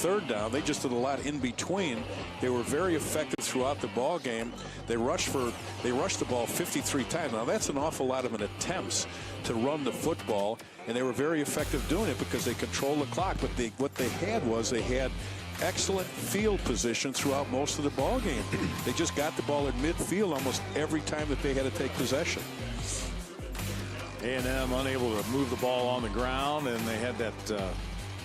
third down. They just did a lot in between. They were very effective throughout the ball game. They rushed the ball 53 times. Now that's an awful lot of attempts to run the football, and they were very effective doing it because they controlled the clock. But what they had excellent field position throughout most of the ball game. They just got the ball in midfield almost every time that they had to take possession. A&M unable to move the ball on the ground, and they had that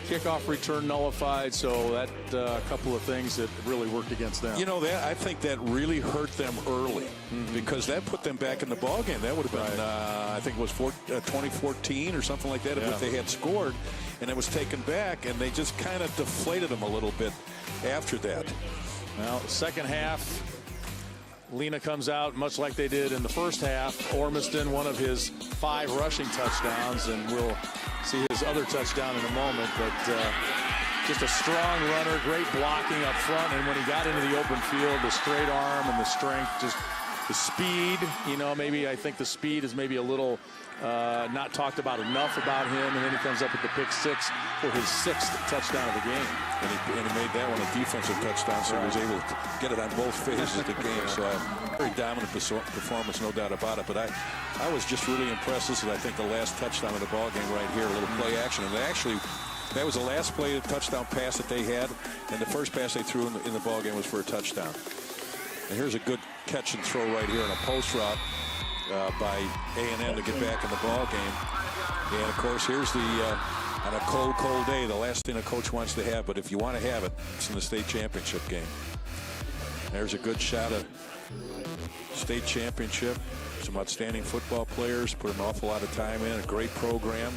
kickoff return nullified, so that a couple of things that really worked against them. You know, I think that really hurt them early because that put them back in the ball game. That would have been, I think it was 2014 or something like that if they had scored, and it was taken back, and they just kind of deflated them a little bit after that. Well, second half, Lena comes out much like they did in the first half. Ormiston, one of his 5 rushing touchdowns, and we'll see his other touchdown in a moment. But just a strong runner, great blocking up front, and when he got into the open field, the straight arm and the strength, just the speed. You know, maybe I think the speed is maybe a little not talked about enough about him, and then he comes up with the pick 6 for his 6th touchdown of the game. And he made that one a defensive touchdown, so he was able to get it on both phases of the game. So very dominant performance, no doubt about it. But I was just really impressed. This is, I think, the last touchdown of the ball game right here, a little play action. And that was the last play of the touchdown pass that they had, and the first pass they threw in the ball game was for a touchdown. And here's a good catch and throw right here on a post route by A&M to get back in the ball game. And of course, here's on a cold day, the last thing a coach wants to have, but if you want to have it, it's in the state championship game. There's a good shot at state championship. Some outstanding football players, put an awful lot of time in, a great program.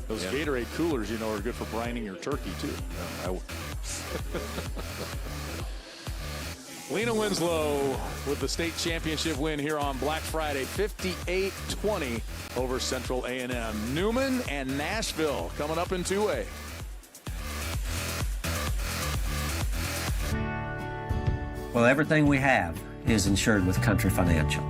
Those Gatorade coolers, you know, are good for brining your turkey, too. Lena Winslow with the state championship win here on Black Friday, 58-20 over Central A&M. Newman and Nashville coming up in 2A. Well, everything we have is insured with Country Financial.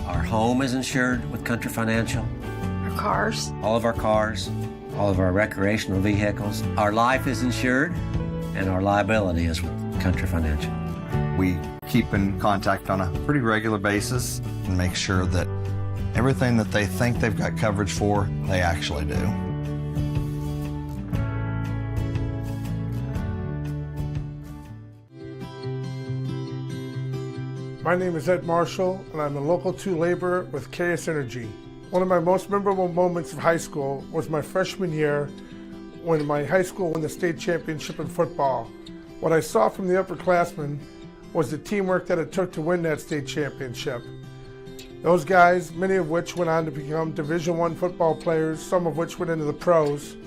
Our home is insured with Country Financial. Our cars. All of our cars, all of our recreational vehicles. Our life is insured, and our liability is with Country Financial. We keep in contact on a pretty regular basis and make sure that everything that they think they've got coverage for, they actually do. My name is Ed Marshall, and I'm a Local 2 laborer with KS Energy. One of my most memorable moments of high school was my freshman year when my high school won the state championship in football. What I saw from the upperclassmen was the teamwork that it took to win that state championship. Those guys, many of which went on to become Division I football players, some of which went into the pros,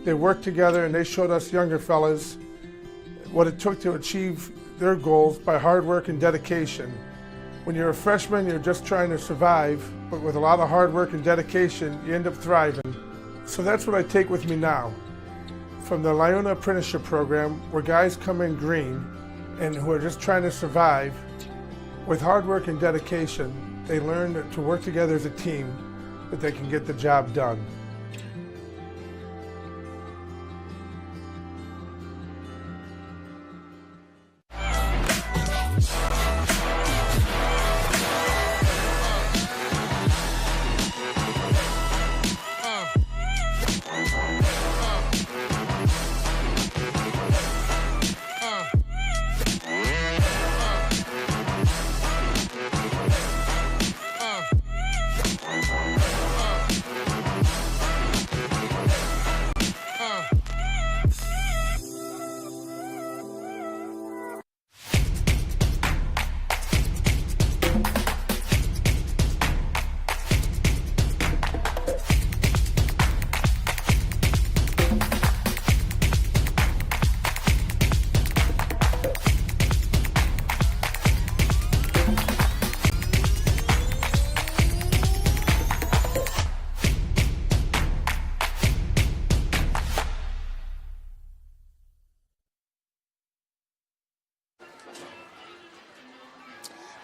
they worked together and they showed us younger fellas what it took to achieve their goals by hard work and dedication. When you're a freshman, you're just trying to survive, but with a lot of hard work and dedication, you end up thriving. So that's what I take with me now. From the Lyuna Apprenticeship Program, where guys come in green and who are just trying to survive, with hard work and dedication, they learn to work together as a team, that they can get the job done.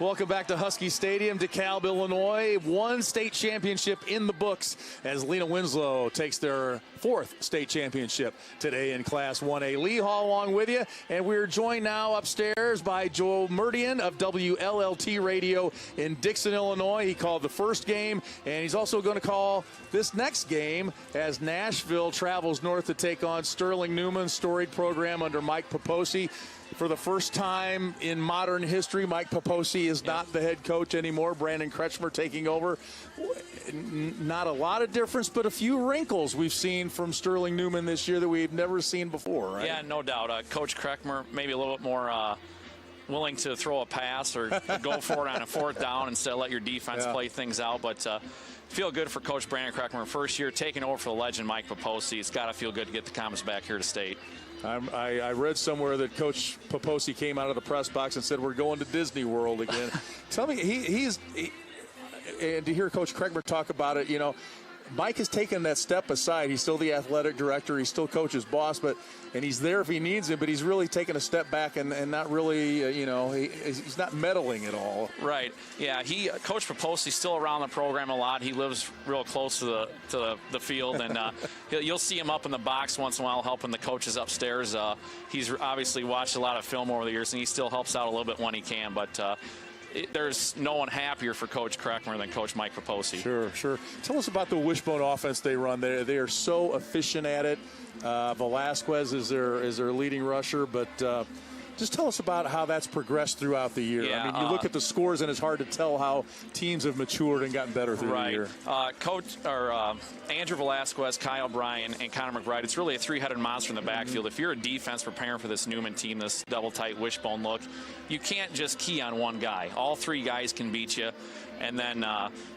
Welcome back to Husky Stadium, DeKalb, Illinois. One state championship in the books as Lena Winslow takes their 4th state championship today in Class 1A. Lee Hall along with you, and we're joined now upstairs by Joe Merdian of WLLT Radio in Dixon, Illinois. He called the first game, and he's also going to call this next game as Nashville travels north to take on Sterling Newman, storied program under Mike Poposi. For the first time in modern history, Mike Poposi is not the head coach anymore. Brandon Kretschmer taking over. Not a lot of difference, but a few wrinkles we've seen from Sterling Newman this year that we've never seen before, right? Yeah, no doubt. Coach Kretschmer maybe a little bit more willing to throw a pass or go for it on a 4th down instead of let your defense play things out. But feel good for Coach Brandon Kretschmer. First year taking over for the legend Mike Poposi. It's got to feel good to get the Comets back here to state. I read somewhere that Coach Poposi came out of the press box and said, we're going to Disney World again. Tell me, and to hear Coach Kretschmer talk about it, you know, Mike has taken that step aside. He's still the athletic director. He's still Coach's boss, and he's there if he needs him, but he's really taken a step back and not really, he's not meddling at all. Right. Yeah, Coach Poposi's still around the program a lot. He lives real close to the field, and you'll see him up in the box once in a while helping the coaches upstairs. He's obviously watched a lot of film over the years, and he still helps out a little bit when he can, but there's no one happier for Coach Kretschmer than Coach Mike Poposi. Sure. Tell us about the wishbone offense they run. They are so efficient at it. Velasquez is their leading rusher, but just tell us about how that's progressed throughout the year. Yeah, I mean, you look at the scores, and it's hard to tell how teams have matured and gotten better through the year. Andrew Velasquez, Kyle Bryan, and Connor McBride, it's really a three-headed monster in the backfield. If you're a defense preparing for this Newman team, this double-tight wishbone look, you can't just key on one guy. All 3 guys can beat you. And then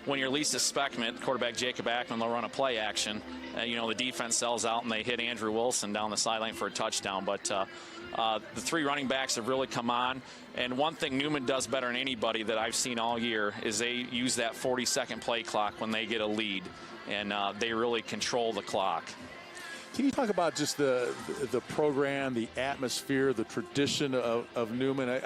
when you're least expecting it, quarterback Jacob Ackman, they'll run a play action. The defense sells out, and they hit Andrew Wilson down the sideline for a touchdown. But the 3 running backs have really come on. And one thing Newman does better than anybody that I've seen all year is they use that 40-second play clock when they get a lead. And they really control the clock. Can you talk about just the program, the atmosphere, the tradition of Newman?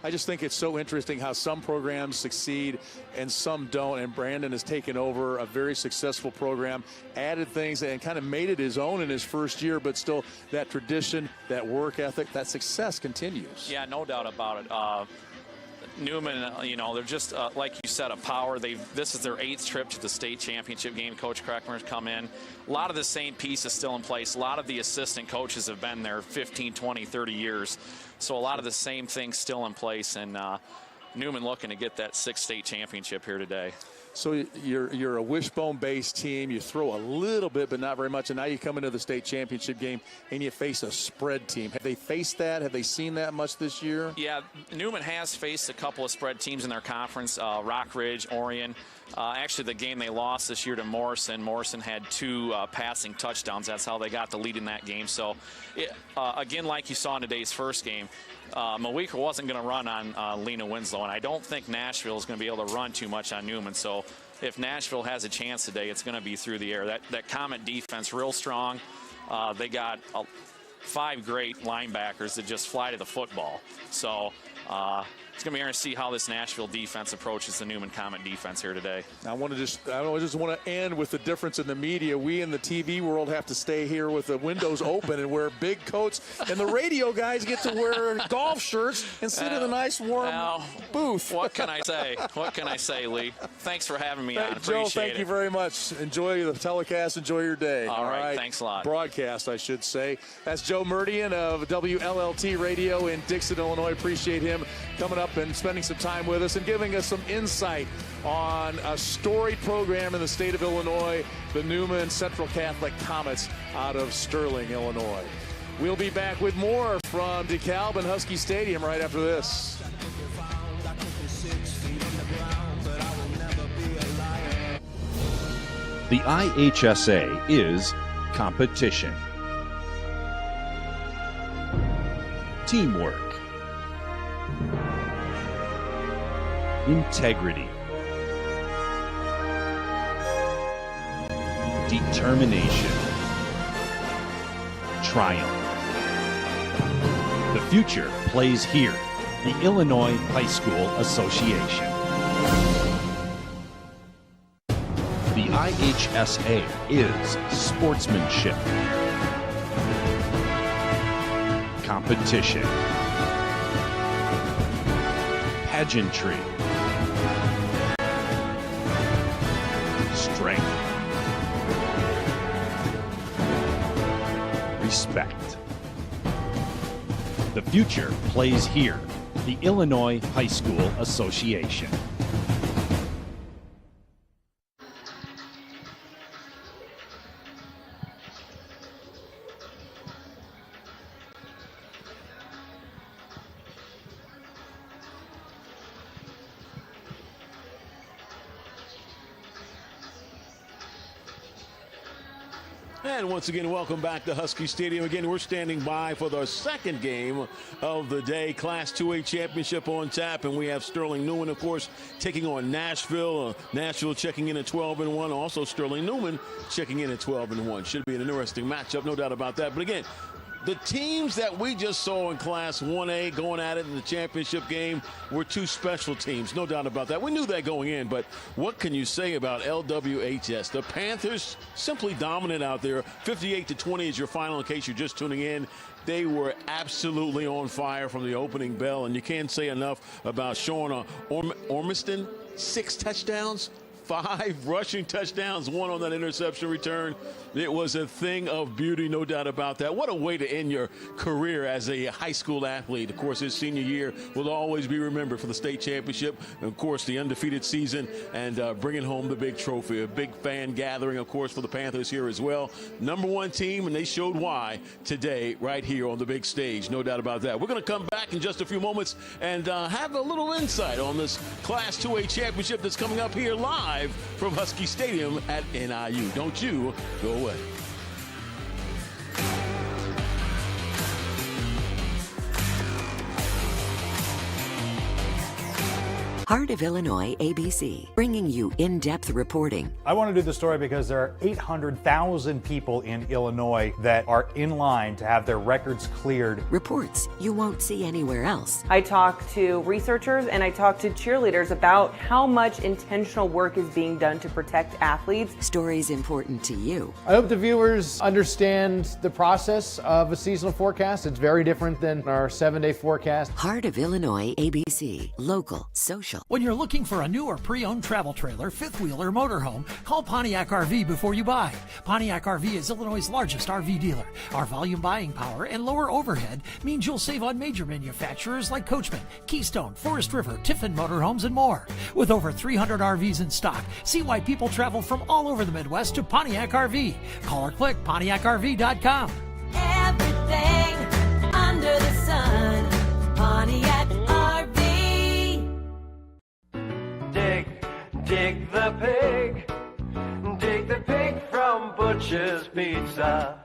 I just think it's so interesting how some programs succeed and some don't. And Brandon has taken over a very successful program, added things, and kind of made it his own in his first year. But still, that tradition, that work ethic, that success continues. Yeah, no doubt about it. Newman, they're just, like you said, a power. This is their 8th trip to the state championship game. Coach Kretschmer's come in. A lot of the same pieces still in place. A lot of the assistant coaches have been there 15, 20, 30 years. So a lot of the same things still in place. And Newman looking to get that 6th state championship here today. So you're a wishbone-based team. You throw a little bit, but not very much. And now you come into the state championship game, and you face a spread team. Have they faced that? Have they seen that much this year? Yeah, Newman has faced a couple of spread teams in their conference, Rock Ridge, Orion. Actually, the game they lost this year to Morrison had 2 passing touchdowns. That's how they got the lead in that game. So, again, like you saw in today's first game, Mawika wasn't going to run on Lena Winslow, and I don't think Nashville is going to be able to run too much on Newman. So if Nashville has a chance today, it's going to be through the air. That Comet defense, real strong. They got 5 great linebackers that just fly to the football. So it's going to be interesting to see how this Nashville defense approaches the Newman Comet defense here today. I just want to end with the difference in the media. We in the TV world have to stay here with the windows open and wear big coats, and the radio guys get to wear golf shirts and sit in a nice warm booth. What can I say? What can I say, Lee? Thanks for having me on. Appreciate Joe, thank you very much. Enjoy the telecast. Enjoy your day. All right. Thanks a lot. Broadcast, I should say. That's Joe Merdian of WLLT Radio in Dixon, Illinois. Appreciate him coming up and spending some time with us and giving us some insight on a storied program in the state of Illinois, the Newman Central Catholic Comets out of Sterling, Illinois. We'll be back with more from DeKalb and Husky Stadium right after this. The IHSA is competition, teamwork, integrity, determination, triumph. The future plays here, the Illinois High School Association. The IHSA is sportsmanship, competition, pageantry, strength, respect. The future plays here, the Illinois High School Association. And once again, welcome back to Husky Stadium. Again, we're standing by for the second game of the day, Class 2A Championship on tap, and we have Sterling Newman, of course, taking on Nashville. Nashville checking in at 12-1. Also, Sterling Newman checking in at 12-1. Should be an interesting matchup, no doubt about that. But again, the teams that we just saw in Class 1A going at it in the championship game were two special teams, no doubt about that. We knew that going in, but what can you say about LWHS? The Panthers simply dominant out there. 58-20 is your final in case you're just tuning in. They were absolutely on fire from the opening bell, and you can't say enough about Sean Ormiston. 6 touchdowns. 5 rushing touchdowns, 1 on that interception return. It was a thing of beauty, no doubt about that. What a way to end your career as a high school athlete. Of course, his senior year will always be remembered for the state championship, and of course, the undefeated season, and bringing home the big trophy. A big fan gathering, of course, for the Panthers here as well. #1 team, and they showed why today right here on the big stage, no doubt about that. We're going to come back in just a few moments and have a little insight on this Class 2A championship that's coming up here live from Husky Stadium at NIU. Don't you go away. Heart of Illinois ABC, bringing you in-depth reporting. I want to do the story because there are 800,000 people in Illinois that are in line to have their records cleared. Reports you won't see anywhere else. I talk to researchers and I talk to cheerleaders about how much intentional work is being done to protect athletes. Stories important to you. I hope the viewers understand the process of a seasonal forecast. It's very different than our 7-day forecast. Heart of Illinois ABC, local, social. When you're looking for a new or pre-owned travel trailer, fifth wheel, or motorhome, call Pontiac RV before you buy. Pontiac RV is Illinois' largest RV dealer. Our volume buying power and lower overhead means you'll save on major manufacturers like Coachman, Keystone, Forest River, Tiffin Motorhomes, and more. With over 300 RVs in stock, see why people travel from all over the Midwest to Pontiac RV. Call or click PontiacRV.com. Everything under the sun, Pontiac RV. Dig the pig from Butcher's Pizza.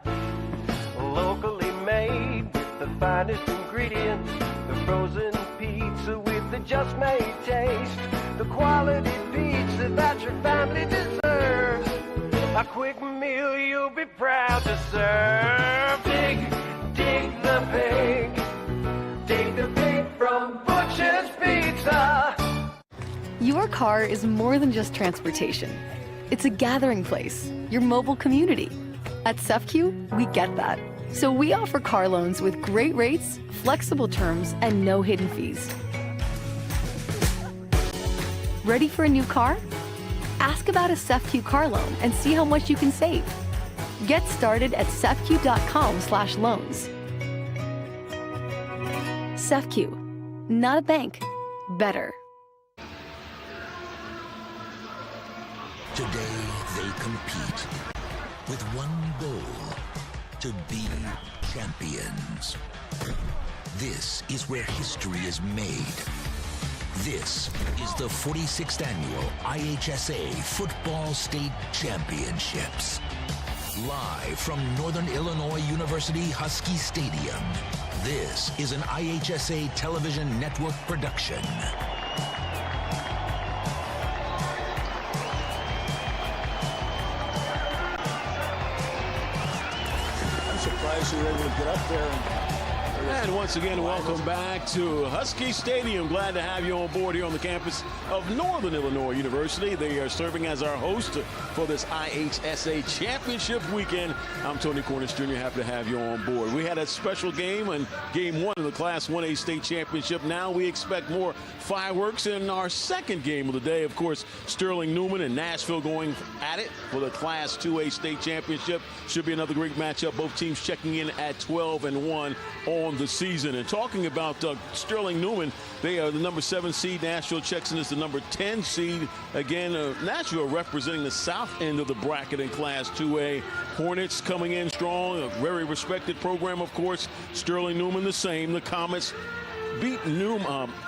Locally made, the finest ingredients, the frozen pizza with the just made taste, the quality pizza that your family deserves, a quick meal you'll be proud to serve. Dig the pig from Butcher's Pizza. Your car is more than just transportation. It's a gathering place, your mobile community. At SEFCU, we get that. So we offer car loans with great rates, flexible terms, and no hidden fees. Ready for a new car? Ask about a SEFCU car loan and see how much you can save. Get started at sefcu.com/loans. SEFCU, not a bank, better. Today they compete with one goal: to be champions. This is where history is made. This is the 46th annual IHSA Football State Championships. Live from Northern Illinois University Husky Stadium, this is an IHSA television network production. Surprised you were able to get up there and And once again, welcome back to Husky Stadium. Glad to have you on board here on the campus of Northern Illinois University. They are serving as our host for this IHSA Championship weekend. I'm Tony Cornish Jr. Happy to have you on board. We had a special game in Game 1 of the Class 1A State Championship. Now we expect more fireworks in our second game of the day. Of course, Sterling Newman and Nashville going at it for the Class 2A State Championship. Should be another great matchup. Both teams checking in at 12-1 on the season. And talking about Sterling Newman, they are the number 7 seed. Nashville checks in as the number 10 seed. Again, Nashville representing the south end of the bracket in Class 2A. Hornets coming in strong, a very respected program, of course. Sterling Newman the same. The Comets beat the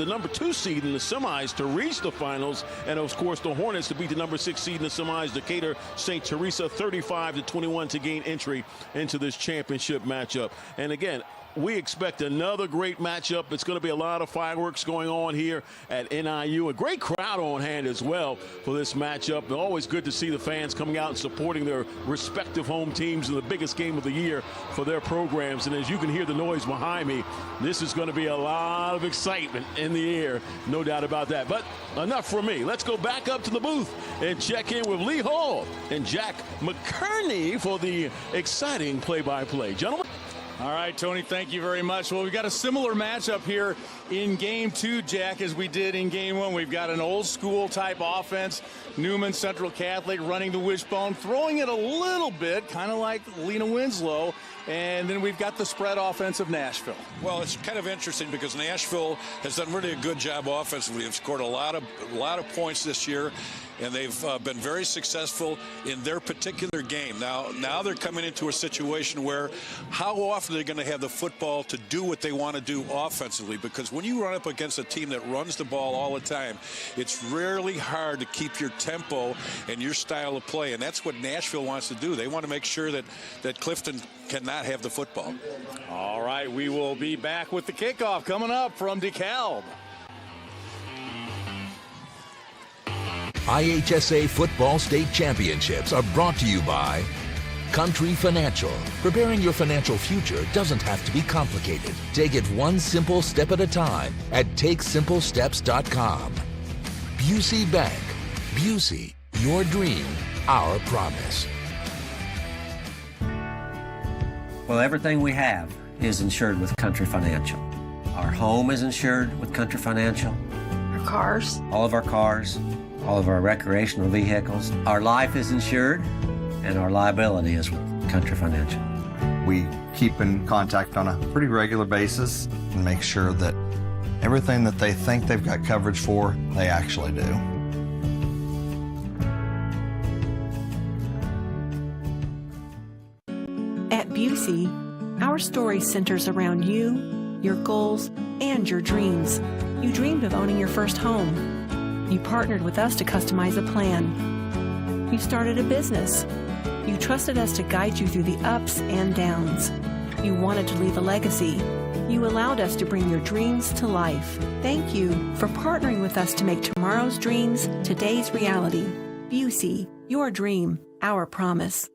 number 2 seed in the semis to reach the finals, and of course the Hornets to beat the number 6 seed in the semis, Decatur St. Teresa 35-21 to gain entry into this championship matchup. And again, we expect another great matchup. It's going to be a lot of fireworks going on here at NIU. A great crowd on hand as well for this matchup. And always good to see the fans coming out and supporting their respective home teams in the biggest game of the year for their programs. And as you can hear the noise behind me, this is going to be a lot of excitement in the air. No doubt about that. But enough from me. Let's go back up to the booth and check in with Lee Hall and Jack McKerney for the exciting play-by-play. Gentlemen. All right, Tony, thank you very much. Well, we've got a similar matchup here in Game 2, Jack, as we did in Game 1. We've got an old-school type offense. Newman Central Catholic running the wishbone, throwing it a little bit, kind of like Lena Winslow. And then we've got the spread offense of Nashville. Well, it's kind of interesting because Nashville has done really a good job offensively. They've scored a lot of points this year, and they've been very successful in their particular game. Now they're coming into a situation where how often are they going to have the football to do what they want to do offensively? Because when you run up against a team that runs the ball all the time, it's rarely hard to keep your tempo and your style of play, and that's what Nashville wants to do. They want to make sure that Clifton cannot have the football. All right, we will be back with the kickoff coming up from DeKalb. IHSA Football State Championships are brought to you by Country Financial. Preparing your financial future doesn't have to be complicated. Take it one simple step at a time at TakeSimpleSteps.com. Busey Bank. Busey, your dream, our promise. Well, everything we have is insured with Country Financial. Our home is insured with Country Financial. Our cars. All of our cars, all of our recreational vehicles. Our life is insured, and our liability is with Country Financial. We keep in contact on a pretty regular basis and make sure that everything that they think they've got coverage for, they actually do. At Busey, our story centers around you, your goals, and your dreams. You dreamed of owning your first home. You partnered with us to customize a plan. You started a business. You trusted us to guide you through the ups and downs. You wanted to leave a legacy. You allowed us to bring your dreams to life. Thank you for partnering with us to make tomorrow's dreams today's reality. Busey, your dream, our promise.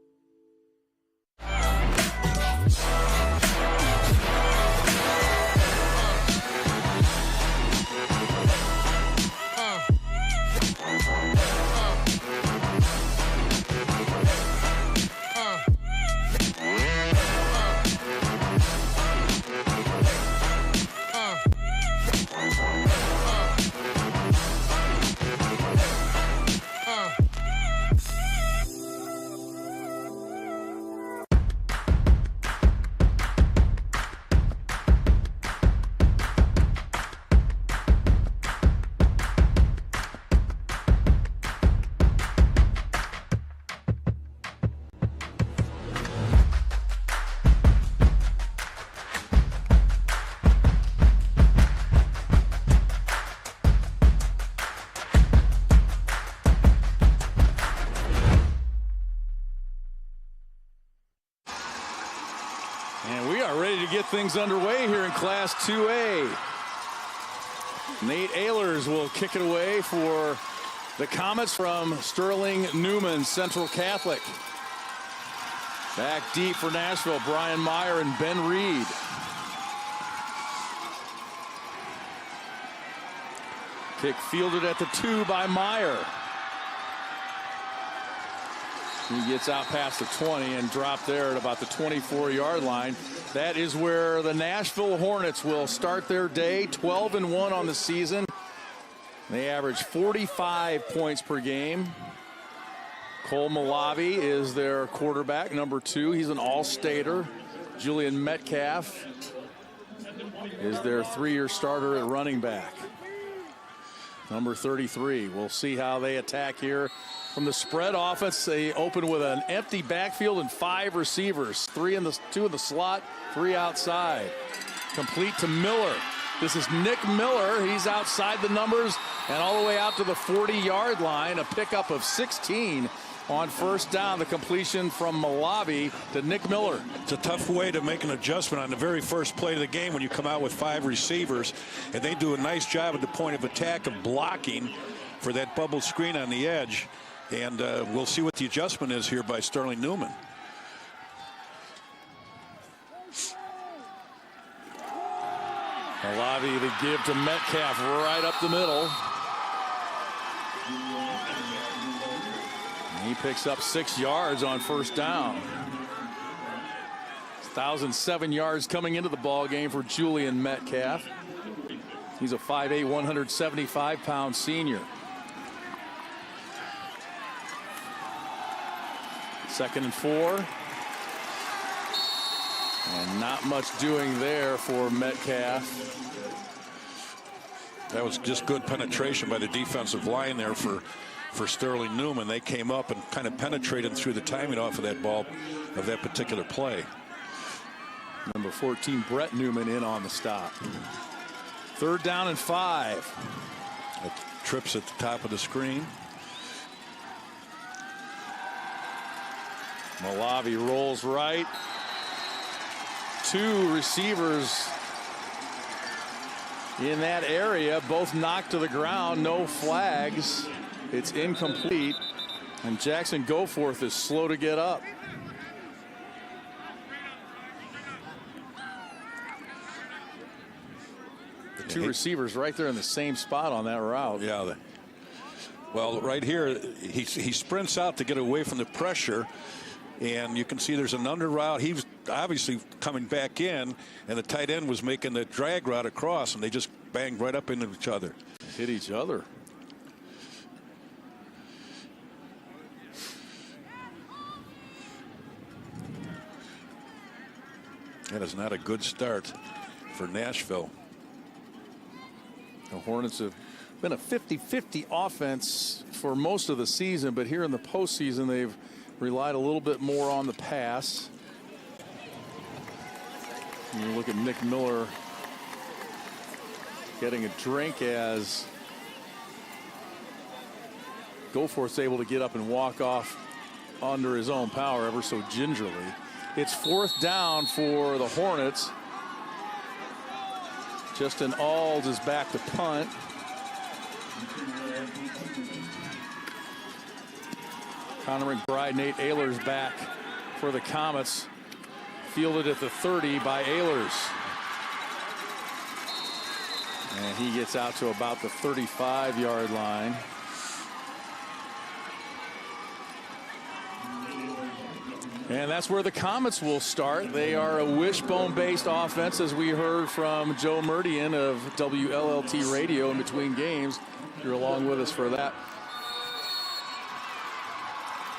Get things underway here in Class 2A. Nate Ehlers will kick it away for the Comets from Sterling Newman Central Catholic. Back deep for Nashville, Brian Meyer and Ben Reed. Kick fielded at the 2 by Meyer. He gets out past the 20 and dropped there at about the 24-yard line. That is where the Nashville Hornets will start their day, 12-1 on the season. They average 45 points per game. Cole Malavi is their quarterback, number 2. He's an all-stater. Julian Metcalf is their 3-year starter at running back. Number 33. We'll see how they attack here. From the spread offense, they open with an empty backfield and 5 receivers. 2 in the slot, 3 outside. Complete to Miller. This is Nick Miller. He's outside the numbers and all the way out to the 40-yard line. A pickup of 16 on first down. The completion from Malavi to Nick Miller. It's a tough way to make an adjustment on the very first play of the game when you come out with 5 receivers, and they do a nice job at the point of attack of blocking for that bubble screen on the edge. And we'll see what the adjustment is here by Sterling Newman. Malavi the give to Metcalf right up the middle. He picks up 6 yards on first down. 1,007 yards coming into the ball game for Julian Metcalf. He's a 5'8", 175-pound senior. 2nd and 4. And not much doing there for Metcalf. That was just good penetration by the defensive line there for Sterling Newman. They came up and kind of penetrated through the timing off of that ball, of that particular play. Number 14, Brett Newman, in on the stop. 3rd down and 5. It trips at the top of the screen. Malavi rolls right. 2 receivers in that area, both knocked to the ground, no flags. It's incomplete, and Jackson Goforth is slow to get up. The 2 receivers right there in the same spot on that route. Yeah. Well, right here, he sprints out to get away from the pressure. And you can see there's an under route. He was obviously coming back in, and the tight end was making the drag route across, and they just banged right up into each other. Hit each other. That is not a good start for Nashville. The Hornets have been a 50-50 offense for most of the season, but here in the postseason, they've relied a little bit more on the pass. And you look at Nick Miller getting a drink as Goforth's able to get up and walk off under his own power ever so gingerly. It's 4th down for the Hornets. Justin Auld is back to punt. Connor McBride, Nate Ehlers back for the Comets. Fielded at the 30 by Ehlers. And he gets out to about the 35-yard line. And that's where the Comets will start. They are a wishbone-based offense, as we heard from Joe Murdian of WLLT Radio in between games. You're along with us for that.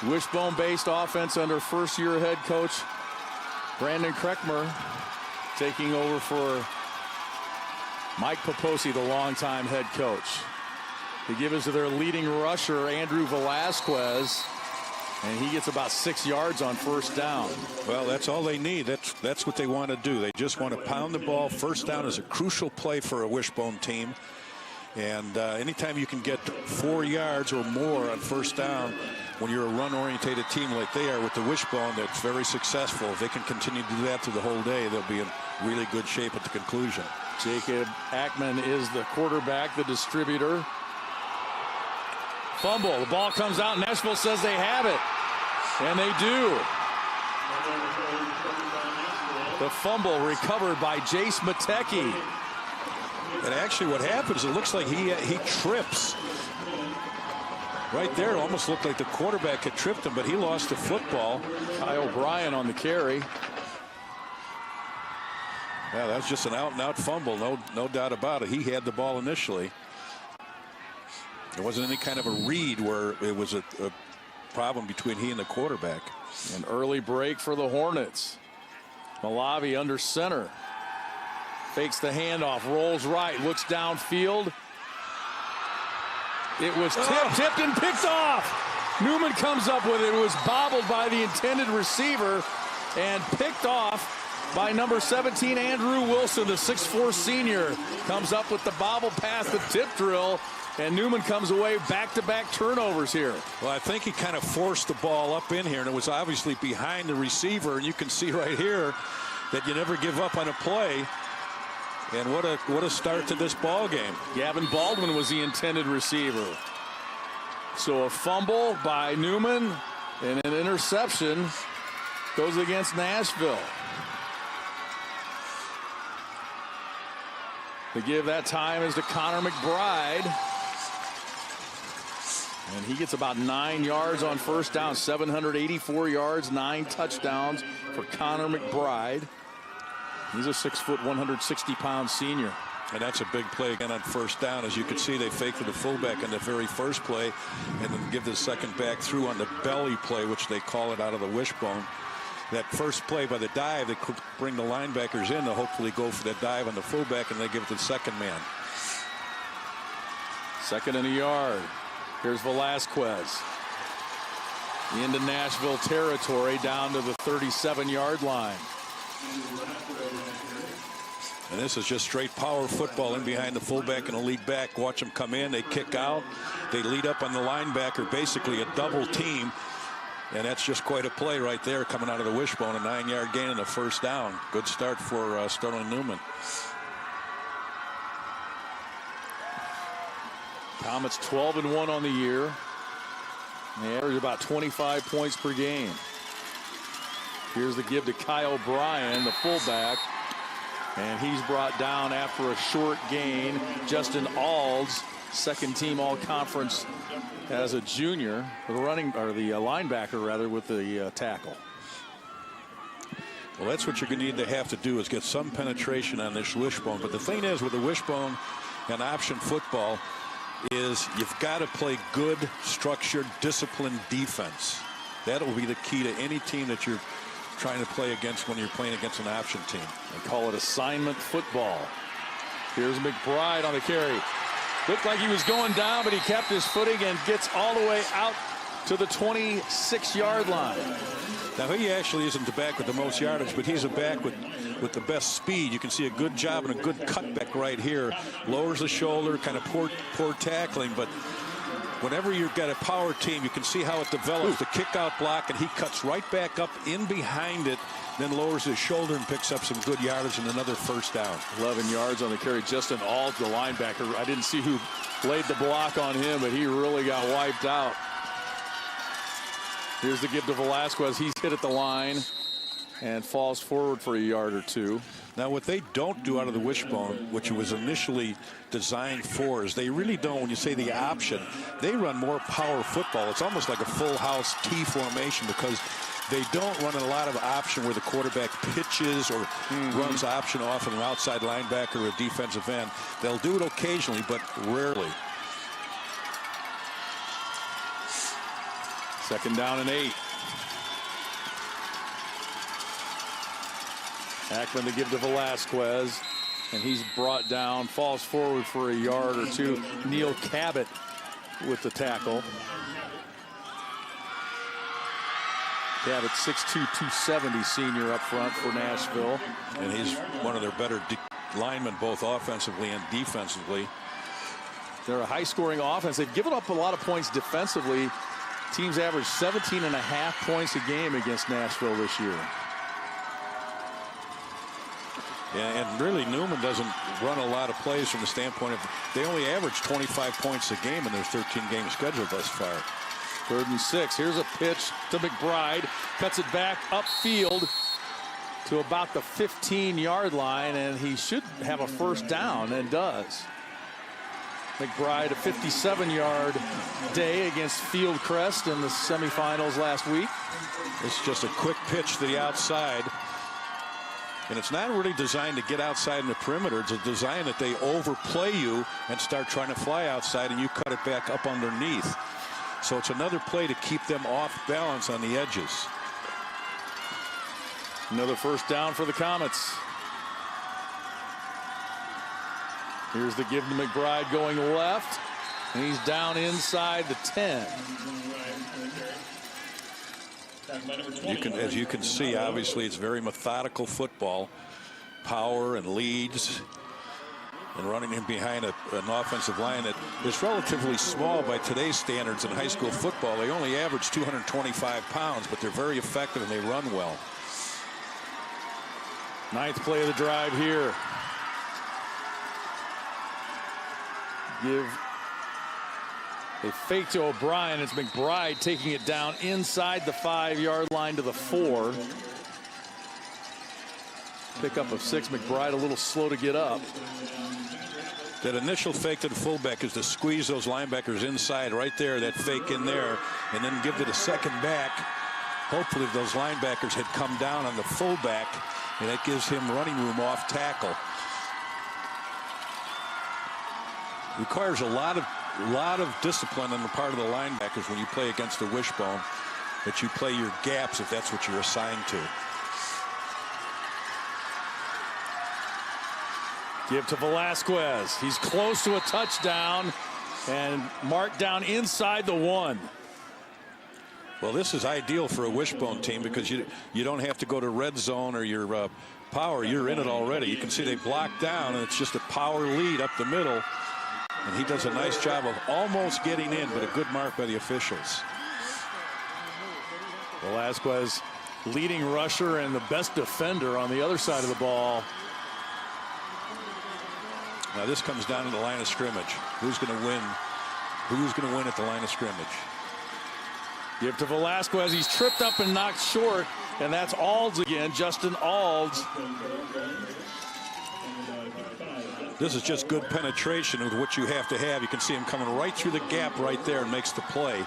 Wishbone-based offense under first-year head coach Brandon Kreckmer, taking over for Mike Poposi, the longtime head coach. They give it to their leading rusher, Andrew Velasquez, and he gets about 6 yards on first down. Well, that's all they need. That's what they want to do. They just want to pound the ball. First down is a crucial play for a wishbone team. And anytime you can get 4 yards or more on first down, when you're a run-orientated team like they are with the wishbone, that's very successful. If they can continue to do that through the whole day, they'll be in really good shape at the conclusion. Jacob Ackman is the quarterback, the distributor. Fumble. The ball comes out. Nashville says they have it. And they do. The fumble recovered by Jace Matecki. And actually what happens, it looks like he trips. Right there, it almost looked like the quarterback had tripped him, but he lost the football. Kyle O'Brien on the carry. Yeah, that was just an out-and-out fumble, no doubt about it. He had the ball initially. There wasn't any kind of a read where it was a problem between he and the quarterback. An early break for the Hornets. Malavi under center. Fakes the handoff, rolls right, looks downfield. It was tipped and picked off. Newman comes up with it. It was bobbled by the intended receiver and picked off by number 17, Andrew Wilson, the 6'4" senior. Comes up with the bobble pass, the tip drill, and Newman comes away back-to-back turnovers here. Well, I think he kind of forced the ball up in here, and it was obviously behind the receiver, and you can see right here that you never give up on a play. And what a start to this ball game. Gavin Baldwin was the intended receiver. So a fumble by Newman and an interception goes against Nashville. The give that time is to Connor McBride. And he gets about 9 yards on first down, 784 yards, 9 touchdowns for Connor McBride. He's a 6', 160-pound senior. And that's a big play again on first down. As you can see, they faked to the fullback in the very first play and then give the second back through on the belly play, which they call it out of the wishbone. That first play by the dive, they could bring the linebackers in to hopefully go for that dive on the fullback, and they give it to the second man. 2nd and a yard. Here's Velasquez into Nashville territory down to the 37-yard line. And this is just straight power football in behind the fullback and a lead back. Watch them come in. They kick out. They lead up on the linebacker, basically a double team. And that's just quite a play right there coming out of the wishbone. A 9-yard gain and a first down. Good start for Sterling Newman. Comets 12-1 on the year. They average about 25 points per game. Here's the give to Kyle O'Brien, the fullback. And he's brought down after a short gain. Justin Alds, second team all-conference as a junior, the linebacker rather, with the tackle. Well, that's what you're going to have to do is get some penetration on this wishbone. But the thing is with the wishbone and option football is you've got to play good, structured, disciplined defense. That'll be the key to any team that you're trying to play against when you're playing against an option team. They call it assignment football. Here's McBride on the carry. Looked like he was going down, but he kept his footing and gets all the way out to the 26-yard line. Now, he actually isn't the back with the most yardage, but he's a back with the best speed. You can see a good job and a good cutback right here. Lowers the shoulder, kind of poor tackling, but whenever you've got a power team, you can see how it develops. The kick-out block, and he cuts right back up in behind it, then lowers his shoulder and picks up some good yardage and another first down. 11 yards on the carry. Justin Auld, the linebacker. I didn't see who laid the block on him, but he really got wiped out. Here's the give to Velasquez. He's hit at the line and falls forward for a yard or two. Now, what they don't do out of the wishbone, which it was initially designed for, is they really don't, when you say the option, they run more power football. It's almost like a full house T formation because they don't run a lot of option where the quarterback pitches or runs option off of an outside linebacker or a defensive end. They'll do it occasionally, but rarely. 2nd down and 8. Ackman to give to Velasquez, and he's brought down, falls forward for a yard or two. Neil Cabot with the tackle. Cabot 6'2", 270 senior up front for Nashville. And he's one of their better linemen, both offensively and defensively. They're a high-scoring offense. They've given up a lot of points defensively. Teams average 17.5 points a game against Nashville this year. Yeah, and really Newman doesn't run a lot of plays from the standpoint of they only average 25 points a game in their 13-game schedule thus far. 3rd and 6. Here's a pitch to McBride. Cuts it back upfield to about the 15-yard line, and he should have a first down, and does. McBride, a 57-yard day against Fieldcrest in the semifinals last week. It's just a quick pitch to the outside. And it's not really designed to get outside in the perimeter. It's a design that they overplay you and start trying to fly outside, and you cut it back up underneath. So it's another play to keep them off balance on the edges. Another first down for the Comets. Here's the give to McBride going left, and he's down inside the 10. As you can see, obviously it's very methodical football, power and leads, and running in behind an offensive line that is relatively small by today's standards in high school football. They only average 225 pounds, but they're very effective and they run well. Ninth play of the drive here. Give a fake to O'Brien. It's McBride taking it down inside the 5-yard line to the 4. Pickup of 6. McBride a little slow to get up. That initial fake to the fullback is to squeeze those linebackers inside right there, that fake in there, and then give to the second back. Hopefully those linebackers had come down on the fullback, and that gives him running room off tackle. Requires a lot of discipline on the part of the linebackers when you play against the wishbone, that you play your gaps if that's what you're assigned to. Give to Velasquez. He's close to a touchdown and marked down inside the 1. Well, this is ideal for a wishbone team because you don't have to go to red zone or your power. You're in it already. You can see they block down, and it's just a power lead up the middle. And he does a nice job of almost getting in, but a good mark by the officials. Velasquez, leading rusher and the best defender on the other side of the ball. Now this comes down to the line of scrimmage. Who's going to win? Who's going to win at the line of scrimmage? Give to Velasquez. He's tripped up and knocked short, and that's Alds again. Justin Alds. This is just good penetration with what you have to have. You can see him coming right through the gap right there and makes the play.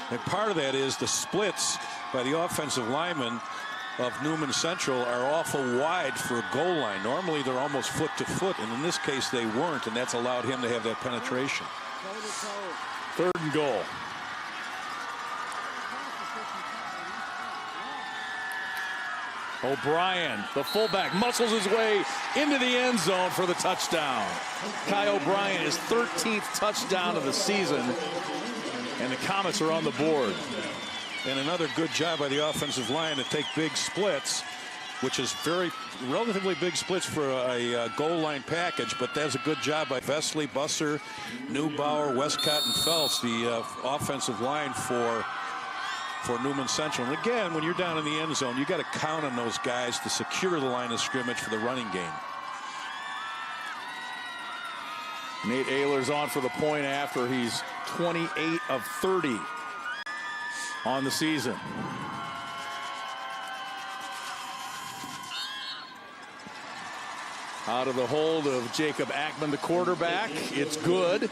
And part of that is the splits by the offensive linemen of Newman Central are awful wide for a goal line. Normally they're almost foot to foot, and in this case they weren't, and that's allowed him to have that penetration. 3rd and goal. O'Brien, the fullback, muscles his way into the end zone for the touchdown. Kai O'Brien, his 13th touchdown of the season, and the Comets are on the board. And another good job by the offensive line to take big splits, which is relatively big splits for a goal line package, but that's a good job by Vesley, Busser, Neubauer, Westcott, and Phelps, the offensive line for Newman Central. And again, when you're down in the end zone, you got to count on those guys to secure the line of scrimmage for the running game. Nate Ehlers on for the point after. He's 28 of 30 on the season. Out of the hold of Jacob Ackman, the quarterback. It's good.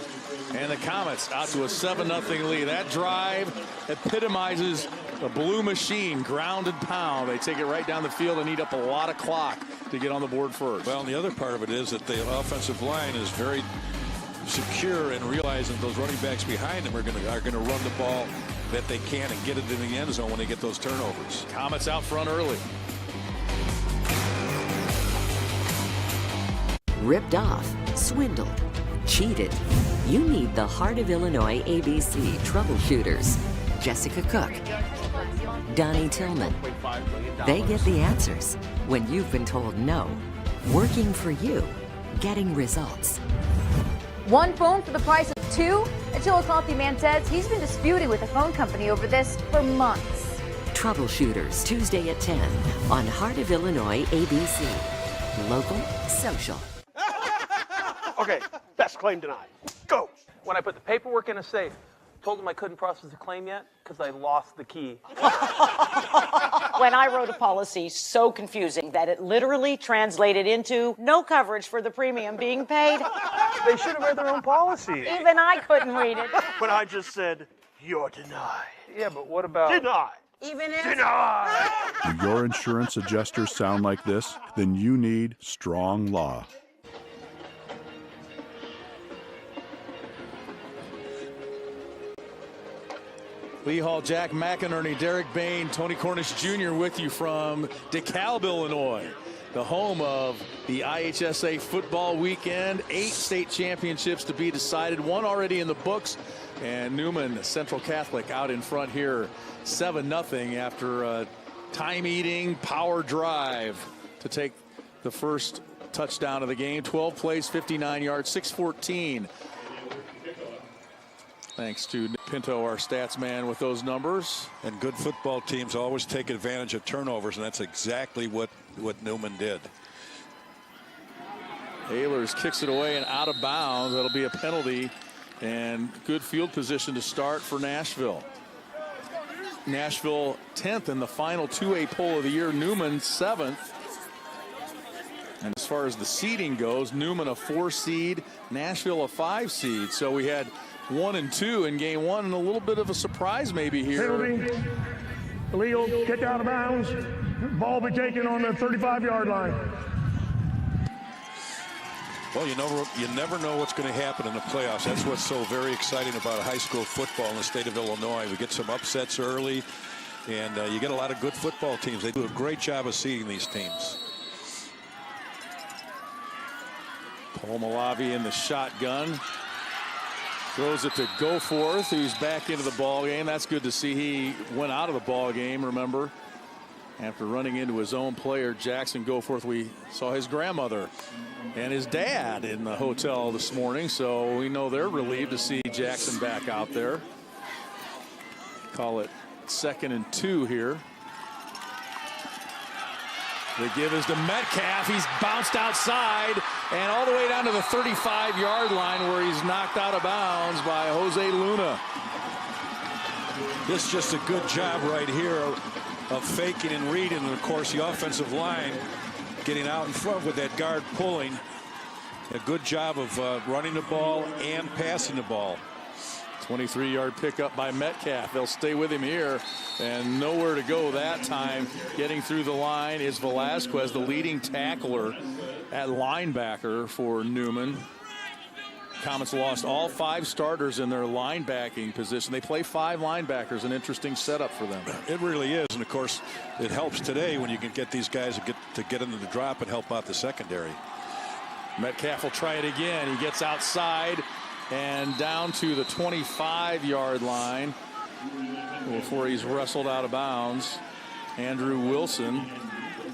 And the Comets out to a 7-0 lead. That drive epitomizes a blue machine, ground and pound. They take it right down the field and eat up a lot of clock to get on the board first. Well, and the other part of it is that the offensive line is very secure and realizing those running backs behind them are going to run the ball that they can and get it in the end zone when they get those turnovers. Comets out front early. Ripped off, swindled, cheated. You need the Heart of Illinois ABC troubleshooters. Jessica Cook, Donnie Tillman. They get the answers when you've been told no. Working for you, getting results. One phone for the price of 2? A Chillicothe man says he's been disputing with the phone company over this for months. Troubleshooters, Tuesday at 10 on Heart of Illinois ABC. Local, social. Okay, best claim denied. Go! When I put the paperwork in a safe, told them I couldn't process the claim yet because I lost the key. when I wrote a policy so confusing that it literally translated into no coverage for the premium being paid. They should have read their own policy. Even I couldn't read it. When I just said, you're denied. Yeah, but what about... Denied. Even if... Denied. Do your insurance adjusters sound like this? Then you need strong law. Lee Hall, Jack McInerney, Derek Bain, Tony Cornish Jr. with you from DeKalb, Illinois, the home of the IHSA football weekend. 8 state championships to be decided, 1 already in the books, and Newman Central Catholic out in front here 7-0 after a time-eating power drive to take the first touchdown of the game. 12 plays, 59 yards, 614. Thanks to Pinto, our stats man, with those numbers. And good football teams always take advantage of turnovers, and that's exactly what Newman did. Ehlers kicks it away and out of bounds. That'll be a penalty, and good field position to start for Nashville. Nashville 10th in the final 2A poll of the year. Newman 7th. And as far as the seeding goes, Newman a 4 seed, Nashville a 5 seed. So we had 1 and 2 in game 1, and a little bit of a surprise maybe here. Penalty, illegal, kick out of bounds. Ball be taken on the 35-yard line. Well, you never know what's going to happen in the playoffs. That's what's so very exciting about high school football in the state of Illinois. We get some upsets early, and you get a lot of good football teams. They do a great job of seeding these teams. Paul Malavi in the shotgun. Throws it to Goforth, who's back into the ball game. That's good to see. He went out of the ball game, remember, after running into his own player, Jackson Goforth. We saw his grandmother and his dad in the hotel this morning, so we know they're relieved to see Jackson back out there. Call it 2nd and 2 here. The give is to Metcalf. He's bounced outside and all the way down to the 35-yard line, where he's knocked out of bounds by Jose Luna. This is just a good job right here of faking and reading, and of course the offensive line getting out in front with that guard pulling. A good job of running the ball and passing the ball. 23-yard pickup by Metcalf. They'll stay with him here, and nowhere to go that time. Getting through the line is Velasquez, the leading tackler at linebacker for Newman. Comets lost all 5 starters in their linebacking position. They play 5 linebackers, an interesting setup for them. It really is, and of course it helps today when you can get these guys to get into the drop and help out the secondary. Metcalf will try it again. He gets outside and down to the 25-yard line before he's wrestled out of bounds. Andrew Wilson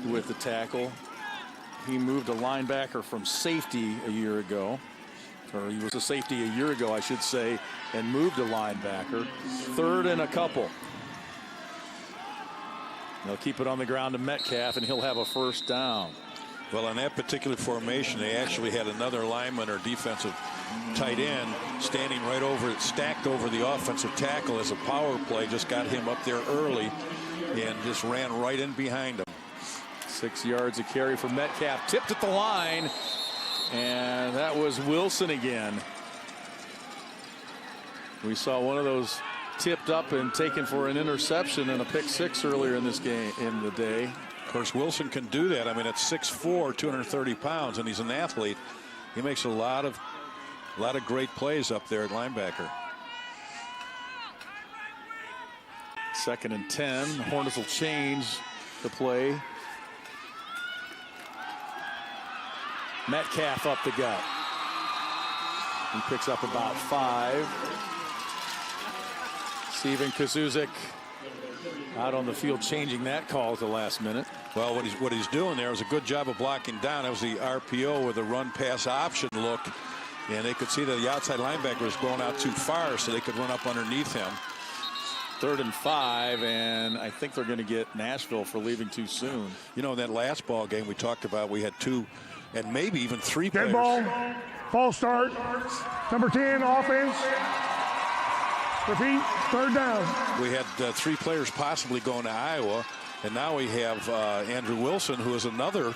with the tackle. He moved a linebacker from safety a year ago, or he was a safety a year ago, I should say, and moved a linebacker. 3rd and a couple. They'll keep it on the ground to Metcalf, and he'll have a first down. Well, in that particular formation, they actually had another lineman or defensive tight end standing right over it, stacked over the offensive tackle as a power play. Just got him up there early and just ran right in behind him. 6 yards a carry for Metcalf. Tipped at the line, and that was Wilson again. We saw one of those tipped up and taken for an interception and a pick 6 earlier in this game, in the day. Of course, Wilson can do that. I mean, at 6'4", 230 pounds, and he's an athlete. He makes a lot of great plays up there at linebacker. 2nd and 10. The Hornets will change the play. Metcalf up the gut. He picks up about 5. Steven Kazuzik out on the field changing that call at the last minute. Well, what he's doing there is a good job of blocking down. That was the RPO with a run pass option look, and they could see that the outside linebacker was going out too far, so they could run up underneath him. 3rd and 5, and I think they're going to get Nashville for leaving too soon. You know, in that last ball game we talked about, we had 2 and maybe even 3 Dead players. ball, false start, number 10, offense. Repeat, 3rd down. We had 3 players possibly going to Iowa, And now we have Andrew Wilson, who is another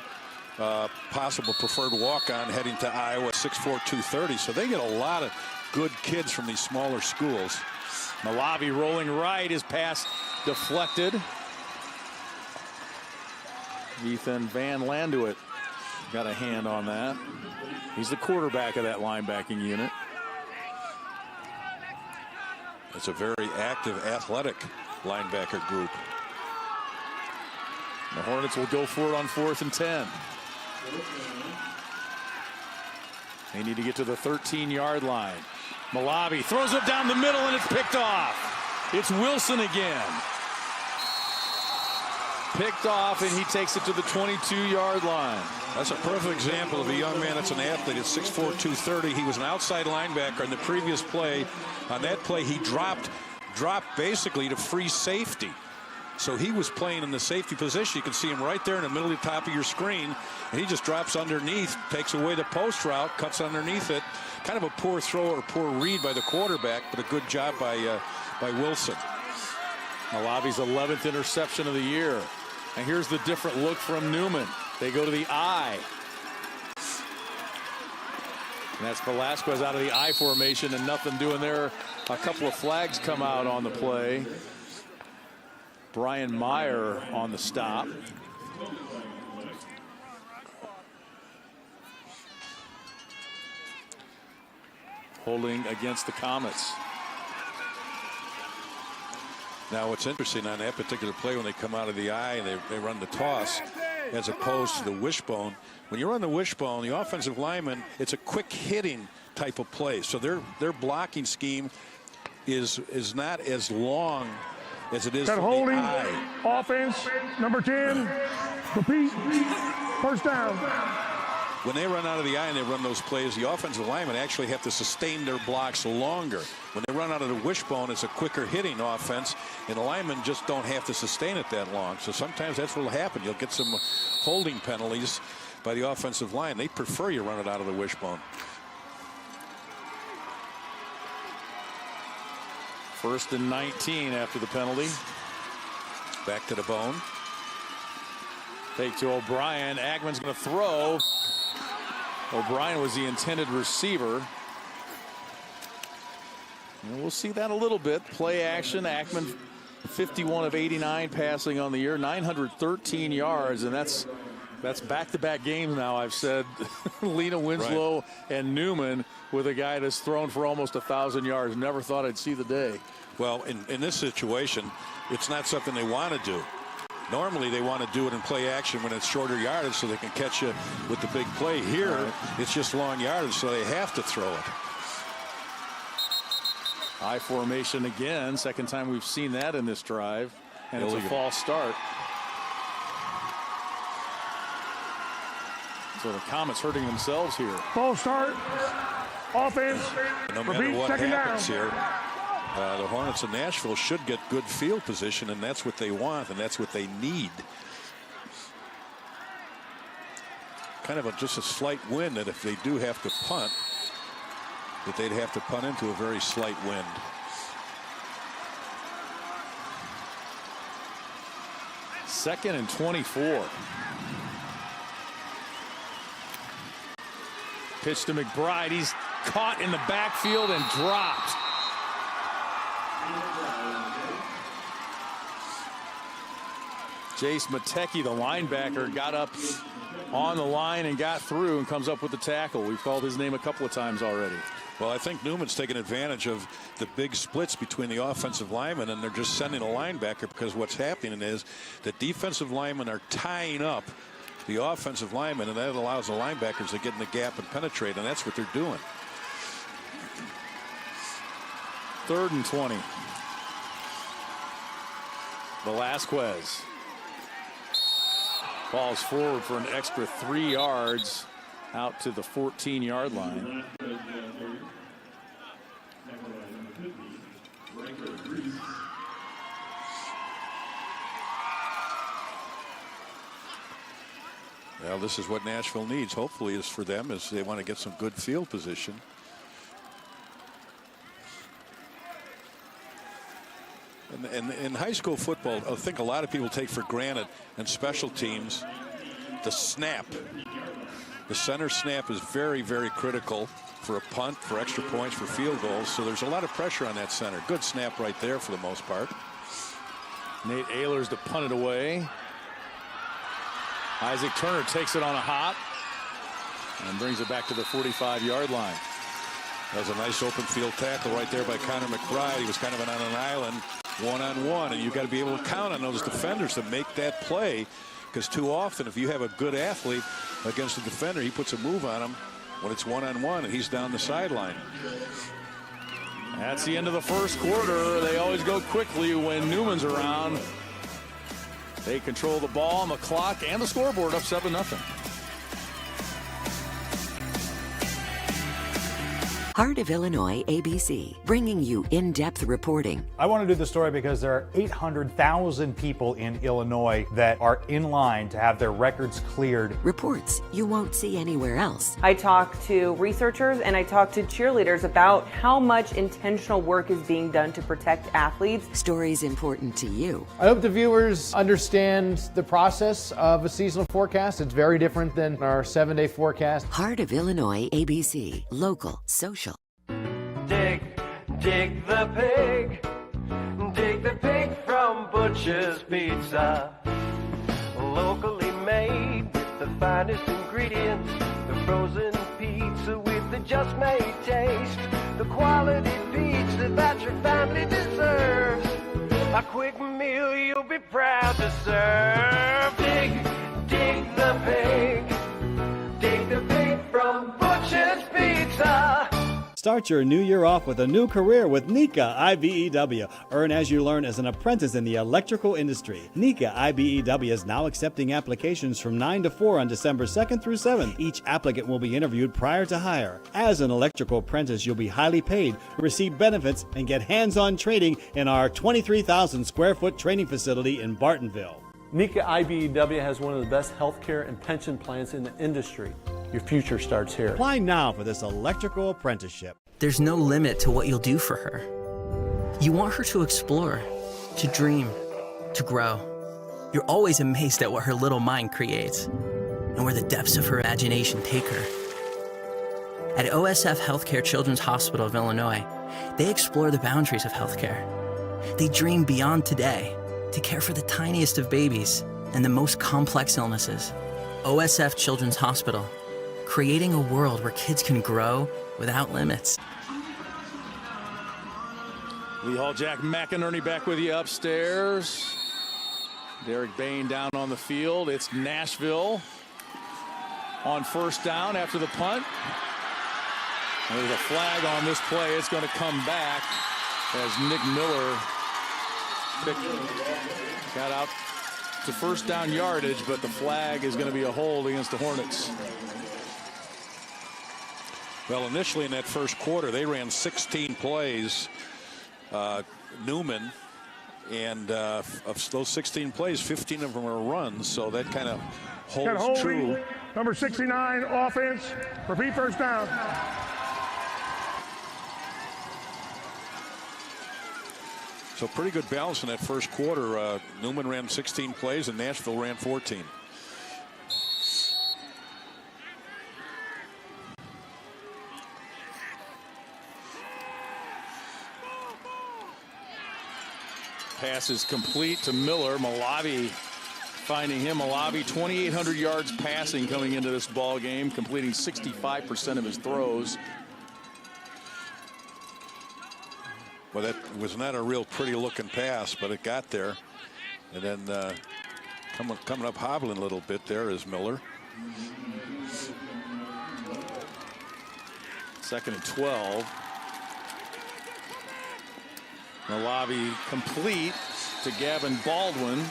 possible preferred walk-on heading to Iowa, 6'4", 230. So they get a lot of good kids from these smaller schools. Malavi rolling right, his pass deflected. Ethan Van Landuit got a hand on that. He's the quarterback of that linebacking unit. It's a very active, athletic linebacker group. The Hornets will go for it on 4th and 10. They need to get to the 13-yard line. Malavi throws it down the middle, and it's picked off. It's Wilson again. Picked off, and he takes it to the 22-yard line. That's a perfect example of a young man that's an athlete at 6'4", 230. He was an outside linebacker in the previous play. On that play, he dropped basically to free safety. So he was playing in the safety position. You can see him right there in the middle of the top of your screen. And he just drops underneath, takes away the post route, cuts underneath it. Kind of a poor throw or poor read by the quarterback, but a good job by Wilson. Malavi's 11th interception of the year. And here's the different look from Newman. They go to the I. And that's Velasquez out of the I formation and nothing doing there. A couple of flags come out on the play. Brian Meyer on the stop. Holding against the Comets. Now what's interesting on that particular play, when they come out of the I and they run the toss as opposed to the wishbone. When you run the wishbone, the offensive lineman, it's a quick hitting type of play. So their blocking scheme is not as long as it is Got for holding, the I. offense, number 10, repeat, first down. When they run out of the I and they run those plays, the offensive linemen actually have to sustain their blocks longer. When they run out of the wishbone, it's a quicker hitting offense, and the linemen just don't have to sustain it that long. So sometimes that's what will happen. You'll get some holding penalties by the offensive line. They prefer you run it out of the wishbone. First and 19 after the penalty. Back to the bone. Fake to O'Brien. Agman's going to throw. O'Brien was the intended receiver. And we'll see that a little bit. Play action. Ackman 51 of 89 passing on the year, 913 yards, and that's back-to-back games now. I've said Lena Winslow right. and Newman with a guy that's thrown for almost 1,000 yards. Never thought I'd see the day. Well, in this situation, it's not something they want to do. Normally they want to do it in play action when it's shorter yardage so they can catch you with the big play. Here, right. It's just long yardage, so they have to throw it. I formation again. Second time we've seen that in this drive. And illegal. It's a false start. So the Comets hurting themselves here. False start. Offense. No matter what happens here, the Hornets of Nashville should get good field position, and that's what they want, and that's what they need. Kind of just a slight wind that if they do have to punt, that they'd have to punt into a very slight wind. Second and 24. Pitch to McBride. He's caught in the backfield and dropped. Jace Matecki, the linebacker, got up on the line and got through and comes up with the tackle. We've called his name a couple of times already. Well, I think Newman's taking advantage of the big splits between the offensive linemen, and they're just sending a linebacker because what's happening is the defensive linemen are tying up the offensive linemen, and that allows the linebackers to get in the gap and penetrate, and that's what they're doing. Third and 20. Velasquez. Falls forward for an extra 3 yards out to the 14-yard line. Well, this is what Nashville needs, hopefully, is for them, is they want to get some good field position. In high school football, I think a lot of people take for granted in special teams the snap. The center snap is very, very critical for a punt, for extra points, for field goals. So there's a lot of pressure on that center. Good snap right there for the most part. Nate Ehlers to punt it away. Isaac Turner takes it on a hop and brings it back to the 45-yard line. That was a nice open field tackle right there by Connor McBride. He was kind of on an island, one-on-one, and you've got to be able to count on those defenders to make that play, because too often if you have a good athlete against a defender, he puts a move on him when it's one-on-one and he's down the sideline. That's the end of the first quarter. They always go quickly when Newman's around. They control the ball on the clock and the scoreboard, up 7-0. Heart of Illinois ABC, bringing you in-depth reporting. I want to do the story because there are 800,000 people in Illinois that are in line to have their records cleared. Reports you won't see anywhere else. I talked to researchers and I talked to cheerleaders about how much intentional work is being done to protect athletes. Stories important to you. I hope the viewers understand the process of a seasonal forecast. It's very different than our 7-day forecast. Heart of Illinois ABC, local, social. Dig the pig from Butcher's Pizza. Locally made with the finest ingredients. The frozen pizza with the just made taste. The quality pizza that your family deserves. A quick meal you'll be proud to serve. Dig the pig. Dig the pig from Butcher's Pizza. Start your new year off with a new career with NECA IBEW. Earn as you learn as an apprentice in the electrical industry. NECA IBEW is now accepting applications from 9 to 4 on December 2nd through 7th. Each applicant will be interviewed prior to hire. As an electrical apprentice, you'll be highly paid, receive benefits, and get hands-on training in our 23,000 square foot training facility in Bartonville. NECA IBEW has one of the best healthcare and pension plans in the industry. Your future starts here. Apply now for this electrical apprenticeship. There's no limit to what you'll do for her. You want her to explore, to dream, to grow. You're always amazed at what her little mind creates and where the depths of her imagination take her. At OSF Healthcare Children's Hospital of Illinois, they explore the boundaries of healthcare. They dream beyond today to care for the tiniest of babies and the most complex illnesses. OSF Children's Hospital, creating a world where kids can grow without limits. Lee Hall, Jack McInerney back with you upstairs. Derek Bain down on the field. It's Nashville on first down after the punt. And there's a flag on this play. It's going to come back as Nick Miller got out to first down yardage, but the flag is going to be a hold against the Hornets. Well, initially in that first quarter, they ran 16 plays, Newman, and of those 16 plays, 15 of them are runs, so that kind of holds true. Number 69, offense, repeat first down. So pretty good balance in that first quarter. Newman ran 16 plays and Nashville ran 14. Pass is complete to Miller. Malavi finding him. Malavi 2,800 yards passing coming into this ball game, completing 65% of his throws. Well, that was not a real pretty looking pass, but it got there. And then coming up hobbling a little bit there is Miller. 2nd and 12. Malavi complete to Gavin Baldwin.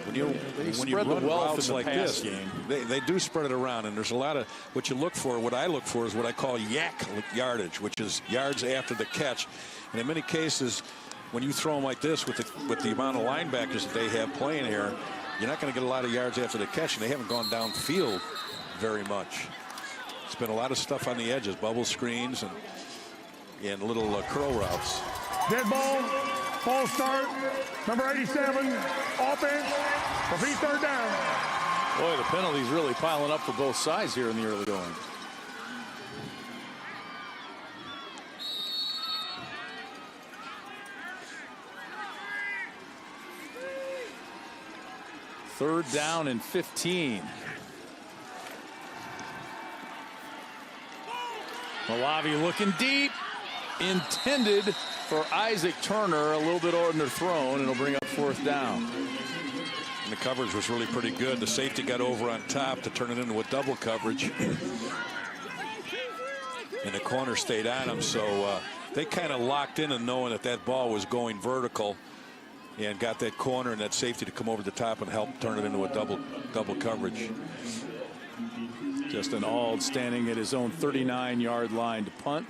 When you run routes like this, they do spread it around, and there's a lot of what you look for. What I look for is what I call yak yardage, which is yards after the catch. And in many cases, when you throw them like this with the amount of linebackers that they have playing here, you're not going to get a lot of yards after the catch, and they haven't gone downfield very much. It's been a lot of stuff on the edges, bubble screens, and and little curl routes. Dead ball, false start, number 87, offense, repeat third down. Boy, the penalties really piling up for both sides here in the early going. Third down and 15. Malavi looking deep. Intended for Isaac Turner. A little bit underthrown, and it'll bring up fourth down. And the coverage was really pretty good. The safety got over on top to turn it into a double coverage. And the corner stayed on him, so they kind of locked in and knowing that that ball was going vertical, and got that corner and that safety to come over the top and help turn it into a double coverage. Justin Auld standing at his own 39-yard line to punt.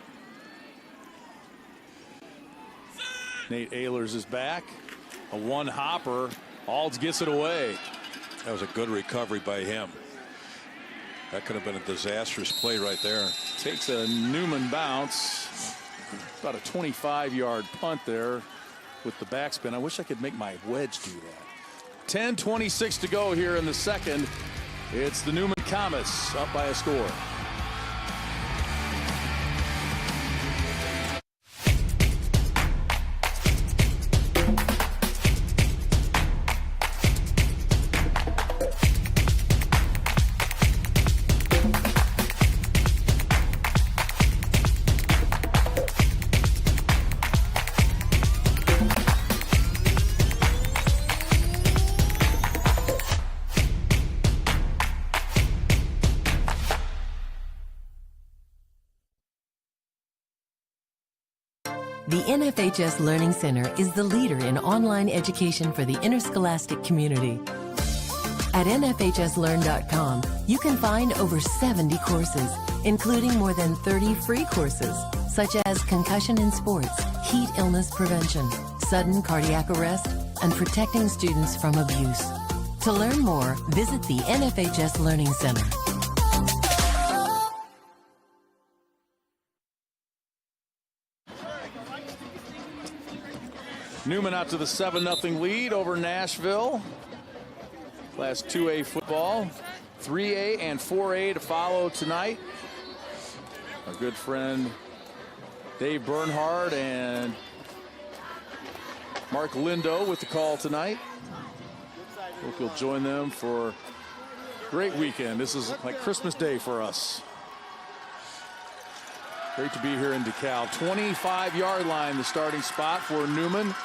Nate Ehlers is back. A one hopper. Auld gets it away. That was a good recovery by him. That could have been a disastrous play right there. Takes a Newman bounce. About a 25-yard punt there with the backspin. I wish I could make my wedge do that. 10:26 to go here in the second. It's the Newman Comets up by a score. The NFHS Learning Center is the leader in online education for the interscholastic community. At nfhslearn.com, you can find over 70 courses, including more than 30 free courses, such as concussion in sports, heat illness prevention, sudden cardiac arrest, and protecting students from abuse. To learn more, visit the NFHS Learning Center. Newman out to the 7-0 lead over Nashville. Class 2A football. 3A and 4A to follow tonight. Our good friend Dave Bernhard and Mark Lindo with the call tonight. Hope you'll join them for a great weekend. This is like Christmas Day for us. Great to be here in DeKalb. 25-yard line, the starting spot for Newman.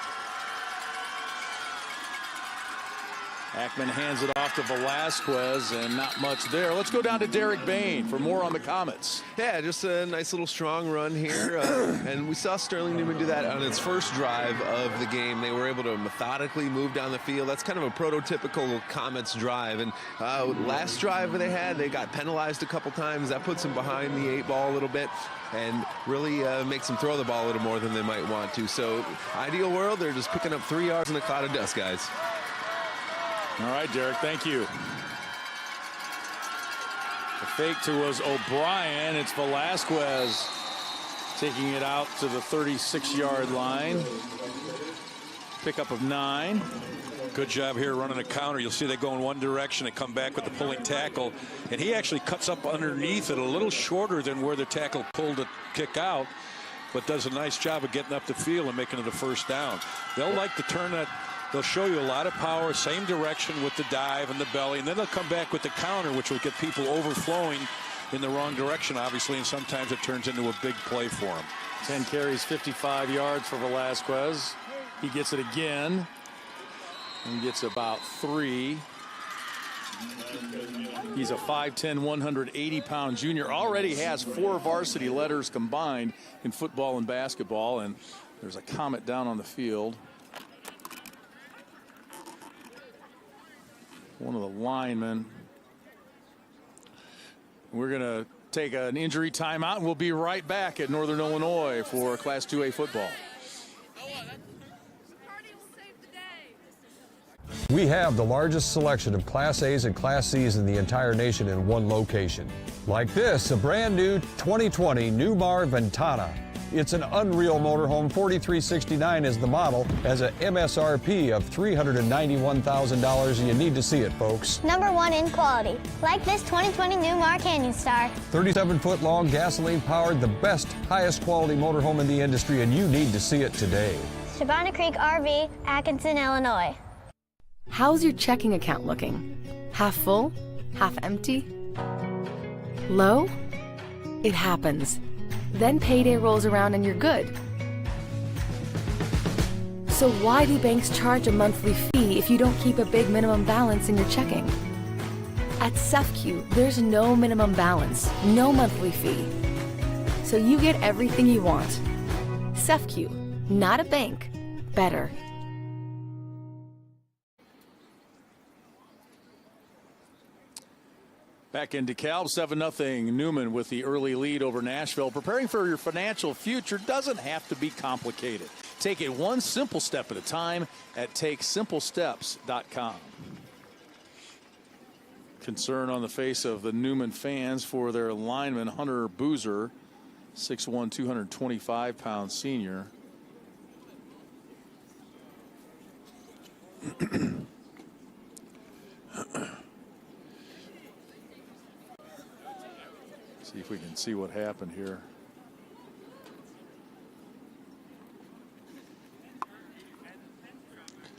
Ackman hands it off to Velasquez, and not much there. Let's go down to Derek Bain for more on the Comets. Yeah, just a nice little strong run here. And we saw Sterling Newman do that on its first drive of the game. They were able to methodically move down the field. That's kind of a prototypical Comets drive. And last drive they had, they got penalized a couple times. That puts them behind the 8 ball a little bit and really makes them throw the ball a little more than they might want to. So, ideal world, they're just picking up 3 yards in a cloud of dust, guys. All right, Derek, thank you. The fake to was O'Brien. It's Velasquez taking it out to the 36-yard line. Pickup of 9. Good job here running a counter. You'll see they go in one direction and come back with the pulling tackle. And he actually cuts up underneath it a little shorter than where the tackle pulled the kick out, but does a nice job of getting up the field and making it a first down. They'll like to turn that. They'll show you a lot of power, same direction with the dive and the belly, and then they'll come back with the counter, which will get people overflowing in the wrong direction, obviously, and sometimes it turns into a big play for them. 10 carries, 55 yards for Velasquez. He gets it again and gets about 3. He's a 5'10", 180-pound junior. Already has 4 varsity letters combined in football and basketball, and there's a Comet down on the field. One of the linemen. We're going to take an injury timeout, and we'll be right back at Northern Illinois for Class 2A football. We have the largest selection of Class A's and Class C's in the entire nation in one location. Like this, a brand new 2020 Newmar Ventana. It's an unreal motorhome. 4369 is the model, has a MSRP of $391,000, and you need to see it, folks. #1 in quality, like this 2020 Newmar Canyon Star. 37-foot long, gasoline-powered, the best, highest quality motorhome in the industry, and you need to see it today. Shabana Creek RV, Atkinson, Illinois. How's your checking account looking? Half full? Half empty? Low? It happens. Then payday rolls around and you're good. So why do banks charge a monthly fee if you don't keep a big minimum balance in your checking? At CEFQ, there's no minimum balance, no monthly fee. So you get everything you want. CEFQ, not a bank, better. Back in DeKalb, 7-0. Newman with the early lead over Nashville. Preparing for your financial future doesn't have to be complicated. Take it one simple step at a time at TakeSimpleSteps.com. Concern on the face of the Newman fans for their lineman Hunter Boozer, 6'1", 225-pound senior. See if we can see what happened here.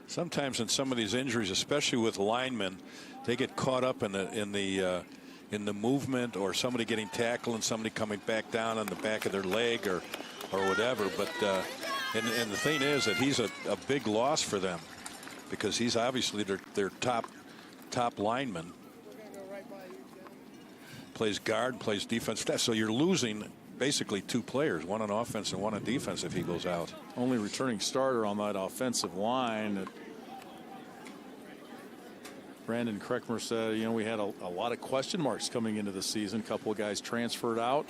Sometimes in some of these injuries, especially with linemen, they get caught up in the movement, or somebody getting tackled and somebody coming back down on the back of their leg or whatever. But and the thing is that he's a big loss for them, because he's obviously their top lineman. Plays guard, plays defense. So you're losing basically two players, one on offense and one on defense, if he goes out. Only returning starter on that offensive line. Brandon Kreckmer said, you know, we had a lot of question marks coming into the season. A couple of guys transferred out.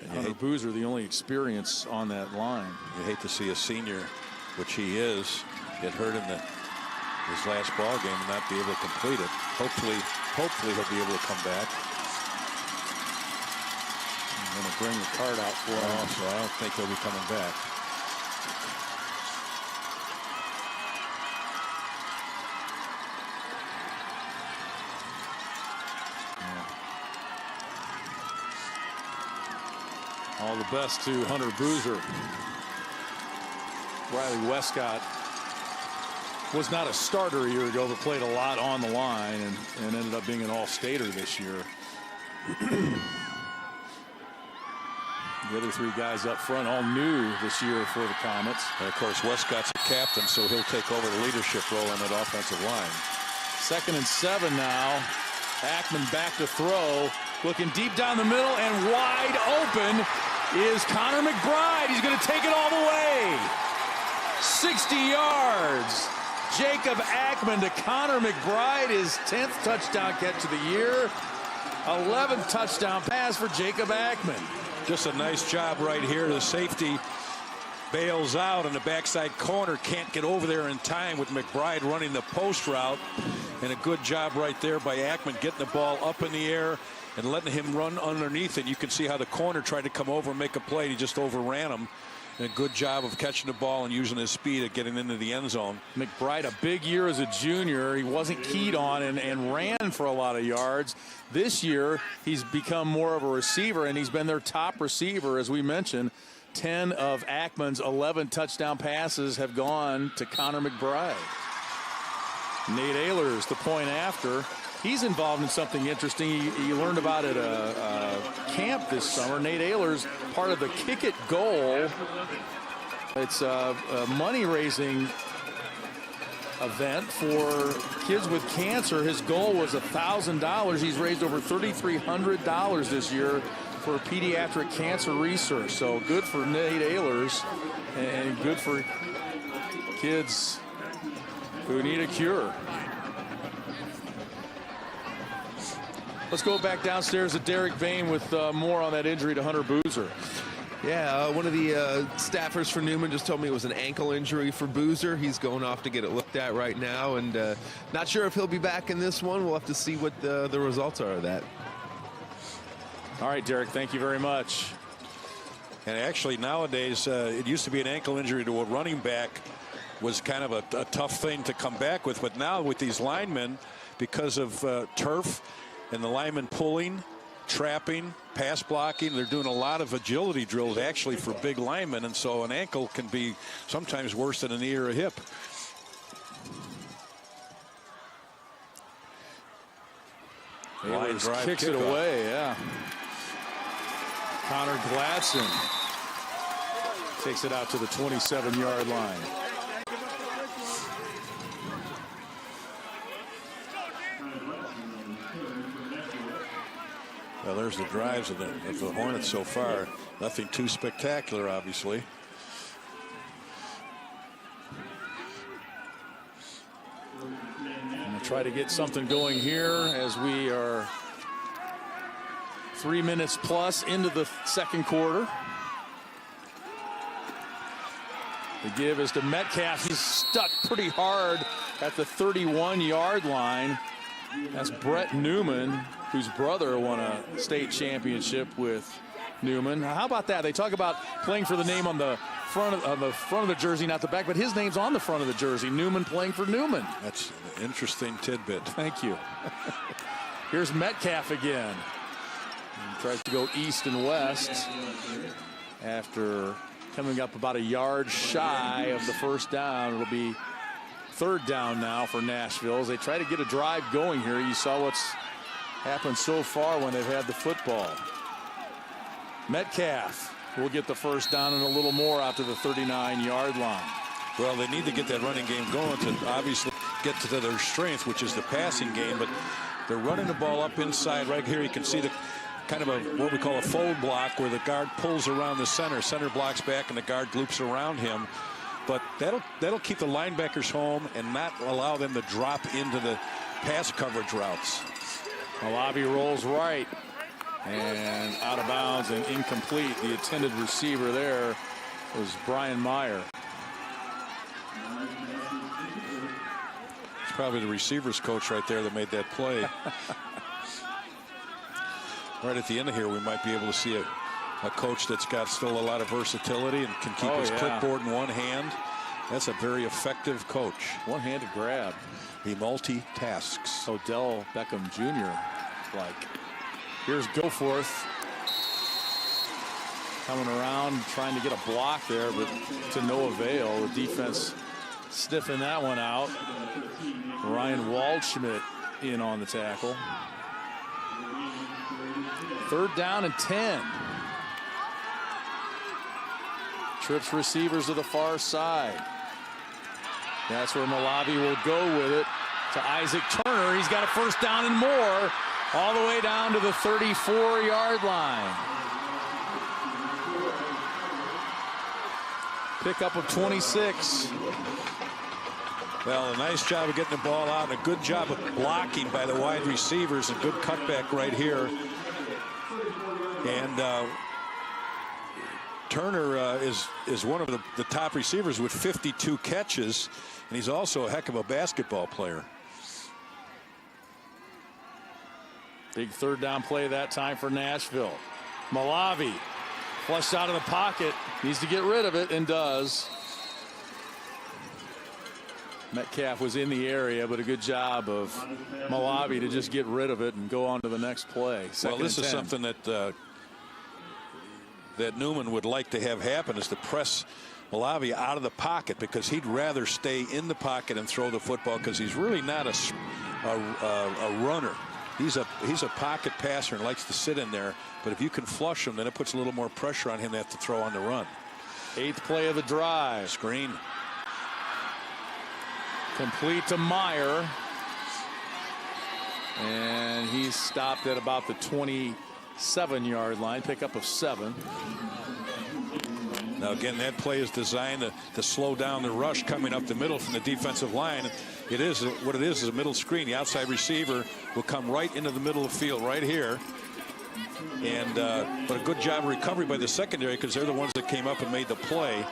And Hunter Boozer, the only experience on that line. You hate to see a senior, which he is, get hurt in his last ball game and not be able to complete it. Hopefully he'll be able to come back. I'm going to bring the card out for him. So I don't think he'll be coming back. All the best to Hunter Boozer. Riley Westcott was not a starter a year ago, but played a lot on the line and ended up being an all-stater this year. The other three guys up front all new this year for the Comets. And of course, Westcott's a captain, so he'll take over the leadership role on that offensive line. 2nd and 7 now. Ackman back to throw, looking deep down the middle, and wide open is Connor McBride. He's going to take it all the way. 60 yards. Jacob Ackman to Connor McBride, his 10th touchdown catch of the year. 11th touchdown pass for Jacob Ackman. Just a nice job right here. The safety bails out, and the backside corner can't get over there in time with McBride running the post route. And a good job right there by Ackman, getting the ball up in the air and letting him run underneath it. You can see how the corner tried to come over and make a play. He just overran him. And a good job of catching the ball and using his speed at getting into the end zone. McBride, a big year as a junior. He wasn't keyed on and ran for a lot of yards. This year, he's become more of a receiver, and he's been their top receiver, as we mentioned. 10 of Ackman's 11 touchdown passes have gone to Connor McBride. Nate Ehlers, the point after. He's involved in something interesting he learned about at a camp this summer. Nate Ehlers, part of the Kick It Goal. It's a money-raising event for kids with cancer. His goal was $1,000. He's raised over $3,300 this year for pediatric cancer research. So good for Nate Ehlers and good for kids who need a cure. Let's go back downstairs to Derek Vane with more on that injury to Hunter Boozer. Yeah, one of the staffers for Newman just told me it was an ankle injury for Boozer. He's going off to get it looked at right now, and not sure if he'll be back in this one. We'll have to see what the results are of that. All right, Derek, thank you very much. And actually nowadays, it used to be an ankle injury to a running back was kind of a tough thing to come back with. But now with these linemen, because of turf and the linemen pulling, trapping, pass blocking, they're doing a lot of agility drills actually for big linemen. And so an ankle can be sometimes worse than a knee or a hip. Line drive kicks it away, yeah. Connor Gladson takes it out to the 27-yard line. Well, there's the drives of the Hornets so far. Nothing too spectacular, obviously. I'm going to try to get something going here as we are 3 minutes plus into the second quarter. The give is to Metcalf. He's stuck pretty hard at the 31-yard line. That's Brett Newman, whose brother won a state championship with Newman. How about that? They talk about playing for the name on the front of the jersey, not the back, but his name's on the front of the jersey. Newman playing for Newman. That's an interesting tidbit. Thank you. Here's Metcalf again. He tries to go east and west after coming up about a yard shy of the first down. It'll be third down now for Nashville as they try to get a drive going here. You saw what's happened so far when they've had the football. Metcalf will get the first down and a little more out to the 39-yard line. Well, they need to get that running game going to obviously get to their strength, which is the passing game, but they're running the ball up inside. Right here you can see the kind of what we call a fold block where the guard pulls around the center blocks back and the guard loops around him. But that'll keep the linebackers home and not allow them to drop into the pass coverage routes. Malavi rolls right and out of bounds and incomplete. The intended receiver there was Brian Meyer. It's probably the receivers coach right there that made that play. Right at the end of here, we might be able to see a coach that's got still a lot of versatility and can keep his clipboard in one hand. That's a very effective coach. One-handed grab. He multitasks. Odell Beckham Jr. like. Here's Goforth coming around, trying to get a block there, but to no avail. The defense stiffened that one out. Ryan Waldschmidt in on the tackle. Third down and 10. Trips receivers to the far side. That's where Malavi will go with it to Isaac Turner. He's got a first down and more all the way down to the 34-yard line. Pickup of 26. Well, a nice job of getting the ball out and a good job of blocking by the wide receivers. A good cutback right here. And Turner is one of the top receivers with 52 catches, and he's also a heck of a basketball player. Big third down play that time for Nashville. Malavi flushed out of the pocket, needs to get rid of it and does. Metcalf was in the area, but a good job of Malavi to just get rid of it and go on to the next play. Well, this is something that that Newman would like to have happen, is to press Malavi out of the pocket, because he'd rather stay in the pocket and throw the football, because he's really not a runner. He's a pocket passer and likes to sit in there, but if you can flush him, then it puts a little more pressure on him to have to throw on the run. 8th play of the drive. Screen. Complete to Meyer. And he's stopped at about the 27-yard line. Pickup of 7. Now again, that play is designed to slow down the rush coming up the middle from the defensive line. It is what it is a middle screen. The outside receiver will come right into the middle of the field right here. And but a good job of recovery by the secondary, because they're the ones that came up and made the play.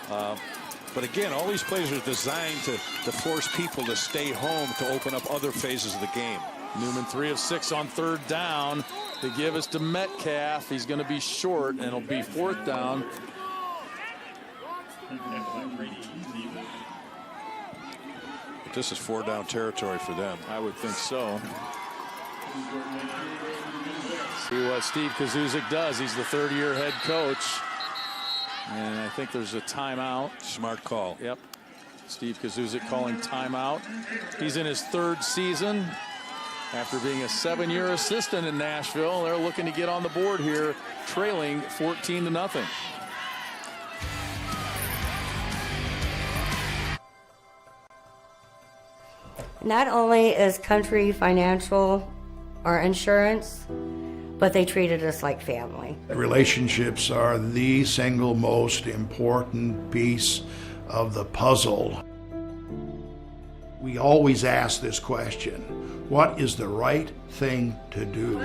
But again, all these plays are designed to force people to stay home, to open up other phases of the game. Newman 3 of 6 on third down. They give us to Metcalf. He's going to be short, and it'll be 4th down. But this is 4-down territory for them. I would think so. See what Steve Kazuzik does. He's the 3rd-year head coach. And I think there's a timeout. Smart call. Yep. Steve Kazuzik calling timeout. He's in his 3rd season after being a 7-year assistant in Nashville. They're looking to get on the board here, trailing 14-0. Not only is Country Financial our insurance, but they treated us like family. Relationships are the single most important piece of the puzzle. We always ask this question: what is the right thing to do?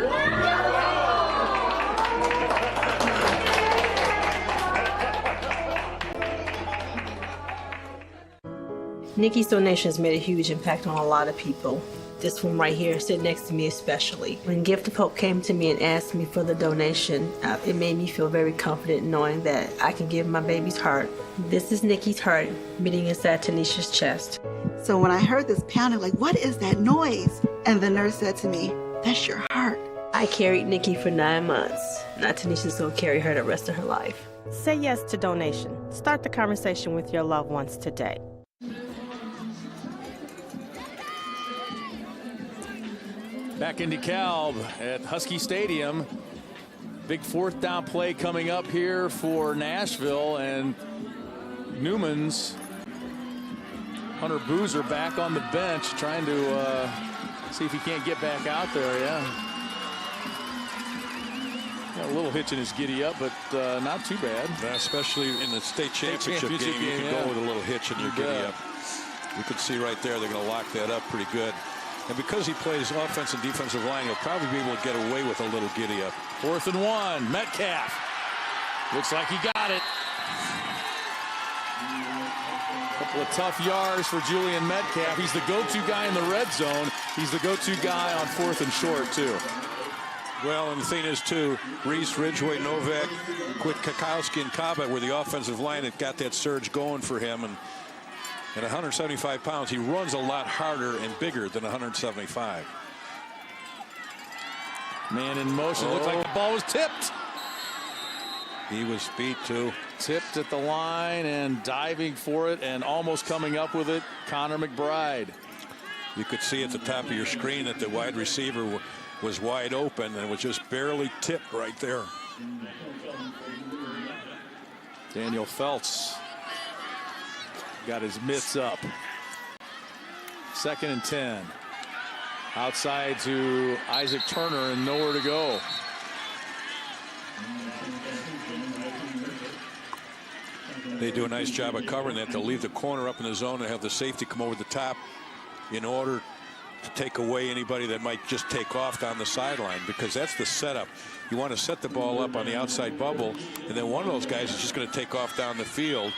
Nikki's donations made a huge impact on a lot of people. This one right here, sitting next to me especially. When Gift of Hope came to me and asked me for the donation, it made me feel very confident knowing that I can give my baby's heart. This is Nikki's heart beating inside Tanisha's chest. So when I heard this pounding, like, what is that noise? And the nurse said to me, that's your heart. I carried Nikki for 9 months. Now Tanisha's gonna carry her the rest of her life. Say yes to donation. Start the conversation with your loved ones today. Back in DeKalb at Husky Stadium. Big 4th down play coming up here for Nashville, and Newman's Hunter Boozer back on the bench trying to see if he can't get back out there. Got a little hitch in his giddy up, but not too bad. Especially in the state championship game, you can go with a little hitch in your giddy up. You can see right there they're going to lock that up pretty good. And because he plays offense and defensive line, he'll probably be able to get away with a little giddy up. 4th and 1. Metcalf. Looks like he got it. Couple of tough yards for Julian Metcalf. He's the go-to guy in the red zone. He's the go-to guy on 4th and short, too. Well, and the thing is, too, Reese, Ridgway, Novak, Kwiatkowski, and Kaba were the offensive line that got that surge going for him. And at 175 pounds, he runs a lot harder and bigger than 175. Man in motion. Looked like the ball was tipped. He was beat, too. Tipped at the line and diving for it and almost coming up with it, Connor McBride. You could see at the top of your screen that the wide receiver was wide open and was just barely tipped right there. Daniel Feltz got his mitts up. 2nd and 10. Outside to Isaac Turner and nowhere to go. They do a nice job of covering that. They'll leave the corner up in the zone and have the safety come over the top in order to take away anybody that might just take off down the sideline, because that's the setup. You want to set the ball up on the outside bubble, and then one of those guys is just going to take off down the field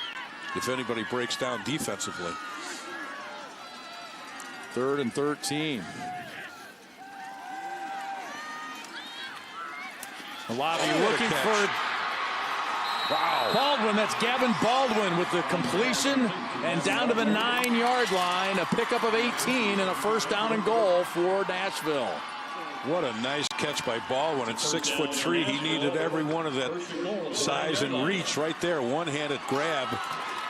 if anybody breaks down defensively. 3rd and 13. Lobby looking for Baldwin. That's Gavin Baldwin with the completion and down to the 9-yard line. A pickup of 18 and a 1st down and goal for Nashville. What a nice catch by Baldwin. At 6'3", he needed every one of that size and reach right there. One-handed grab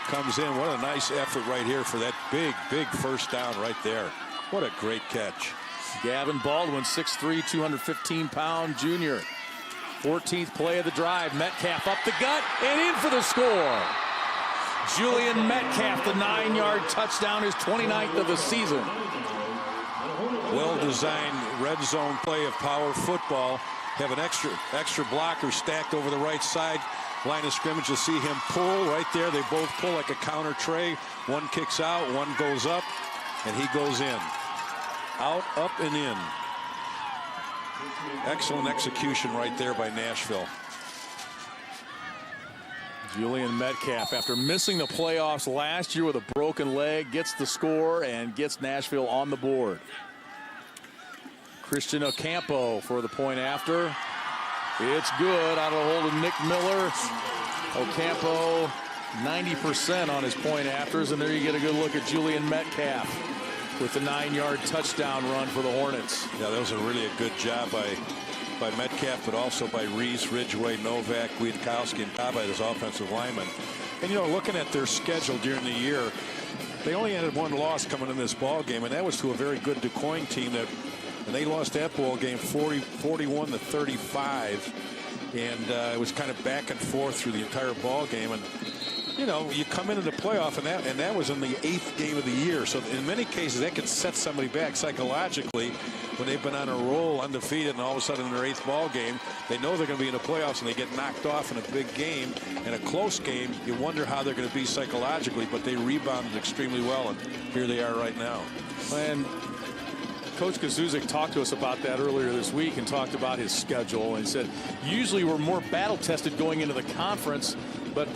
comes in. What a nice effort right here for that big 1st down right there. What a great catch. Gavin Baldwin, 6'3", 215-pound junior. 14th play of the drive. Metcalf up the gut and in for the score. Julian Metcalf, the 9-yard touchdown, his 29th of the season. Well-designed red zone play of power football. Have an extra blocker stacked over the right side. Line of scrimmage, you'll see him pull right there. They both pull like a counter tray. One kicks out, one goes up, and he goes in. Out, up, and in. Excellent execution right there by Nashville. Julian Metcalf, after missing the playoffs last year with a broken leg, gets the score and gets Nashville on the board. Christian Ocampo for the point after. It's good out of the hold of Nick Miller. Ocampo 90% on his point afters, and there you get a good look at Julian Metcalf with the 9-yard touchdown run for the Hornets. Yeah, that was a really good job by Metcalf, but also by Reese, Ridgeway, Novak, Kwiatkowski, and Cobb as offensive linemen. And, you know, looking at their schedule during the year, they only had one loss coming in this ball game, and that was to a very good DuQuoin team and they lost that ball game 41-35, and it was kind of back and forth through the entire ball game. And you know, you come into the playoff, and that was in the 8th game of the year. So in many cases, that can set somebody back psychologically when they've been on a roll, undefeated, and all of a sudden in their 8th ball game, they know they're going to be in the playoffs, and they get knocked off in a big game, in a close game. You wonder how they're going to be psychologically, but they rebounded extremely well, and here they are right now. And Coach Kazuzik talked to us about that earlier this week and talked about his schedule and said usually we're more battle tested going into the conference, but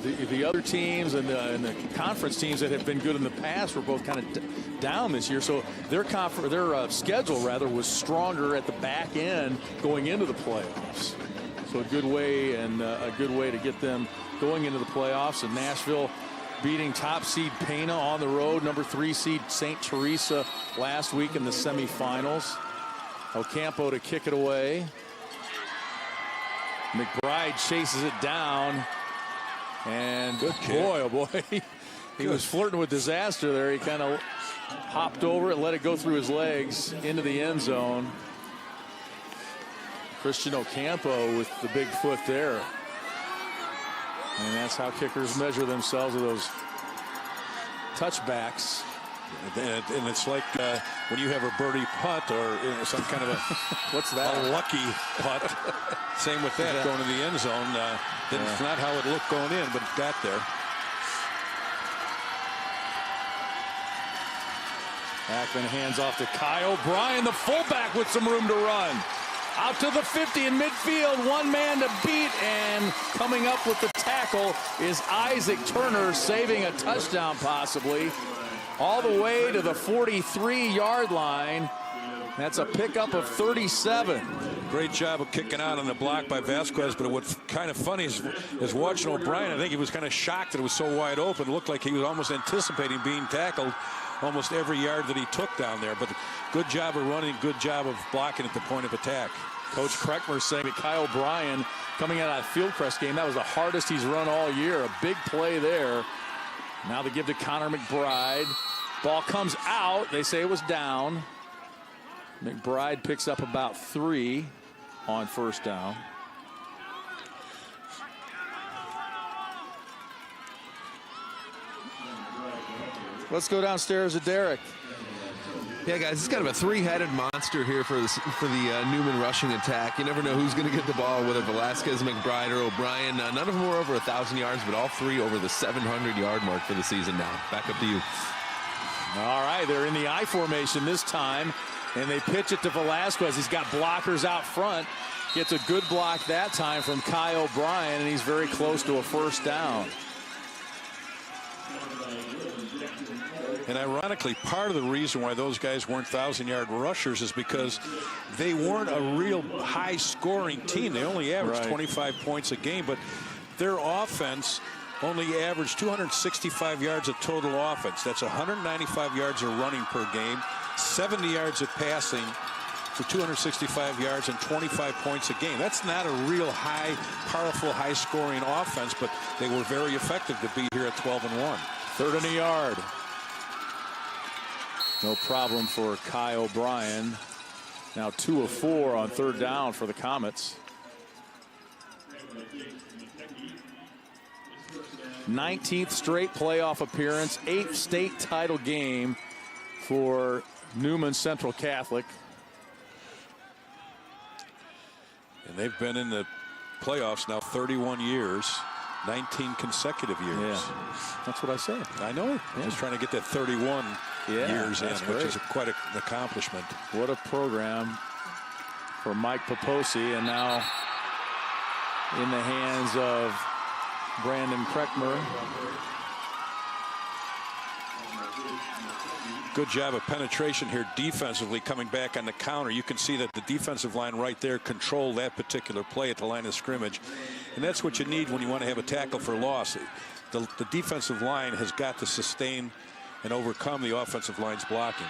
the other teams and the conference teams that have been good in the past were both kind of down this year. So their schedule rather was stronger at the back end going into the playoffs. So a good way to get them going into the playoffs. And Nashville beating top seed Pana on the road, number 3 seed St. Teresa last week in the semifinals. Ocampo to kick it away. McBride chases it down, and boy, oh boy, he was flirting with disaster there. He kind of hopped over it, let it go through his legs into the end zone. Christian Ocampo with the big foot there. And that's how kickers measure themselves with those touchbacks. And it's like when you have a birdie putt or some kind of a what's that? A lucky putt. Same with that going to the end zone. It's not how it looked going in, but it got there. Ackman hands off to Kyle O'Brien, the fullback, with some room to run. Out to the 50 in midfield, one man to beat, and coming up with the tackle is Isaac Turner, saving a touchdown possibly. All the way to the 43-yard line. That's a pickup of 37. Great job of kicking out on the block by Vasquez, but what's kind of funny is watching O'Brien. I think he was kind of shocked that it was so wide open. It looked like he was almost anticipating being tackled almost every yard that he took down there. But good job of running, good job of blocking at the point of attack. Coach Kreckmer saying that Kyle O'Brien, coming out of that Fieldcrest game, that was the hardest he's run all year. A big play there. Now they give to Connor McBride. Ball comes out. They say it was down. McBride picks up about 3 on first down. Let's go downstairs to Derek. Yeah, guys, it's kind of a 3-headed monster here for the Newman rushing attack. You never know who's going to get the ball, whether Velasquez, McBride, or O'Brien. None of them were over 1,000 yards, but all 3 over the 700-yard mark for the season now. Back up to you. All right, they're in the I formation this time, and they pitch it to Velasquez. He's got blockers out front. Gets a good block that time from Kyle O'Brien, and he's very close to a first down. And ironically, part of the reason why those guys weren't 1,000-yard rushers is because they weren't a real high-scoring team. They only averaged 25 points a game, but their offense only averaged 265 yards of total offense. That's 195 yards of running per game, 70 yards of passing for 265 yards and 25 points a game. That's not a real high, powerful, high-scoring offense, but they were very effective to be here at 12-1. 3rd and a yard. No problem for Kyle O'Brien. Now 2 of 4 on 3rd down for the Comets. 19th straight playoff appearance, 8th state title game for Newman Central Catholic. And they've been in the playoffs now 31 years. 19 consecutive years. Yeah, that's what I said. I know. Yeah. I was trying to get that 31 years in, which is quite an accomplishment. What a program for Mike Poposi, and now in the hands of Brandon Kreckmer. Good job of penetration here defensively, coming back on the counter. You can see that the defensive line right there controlled that particular play at the line of scrimmage. And that's what you need when you want to have a tackle for loss. The defensive line has got to sustain and overcome the offensive line's blocking.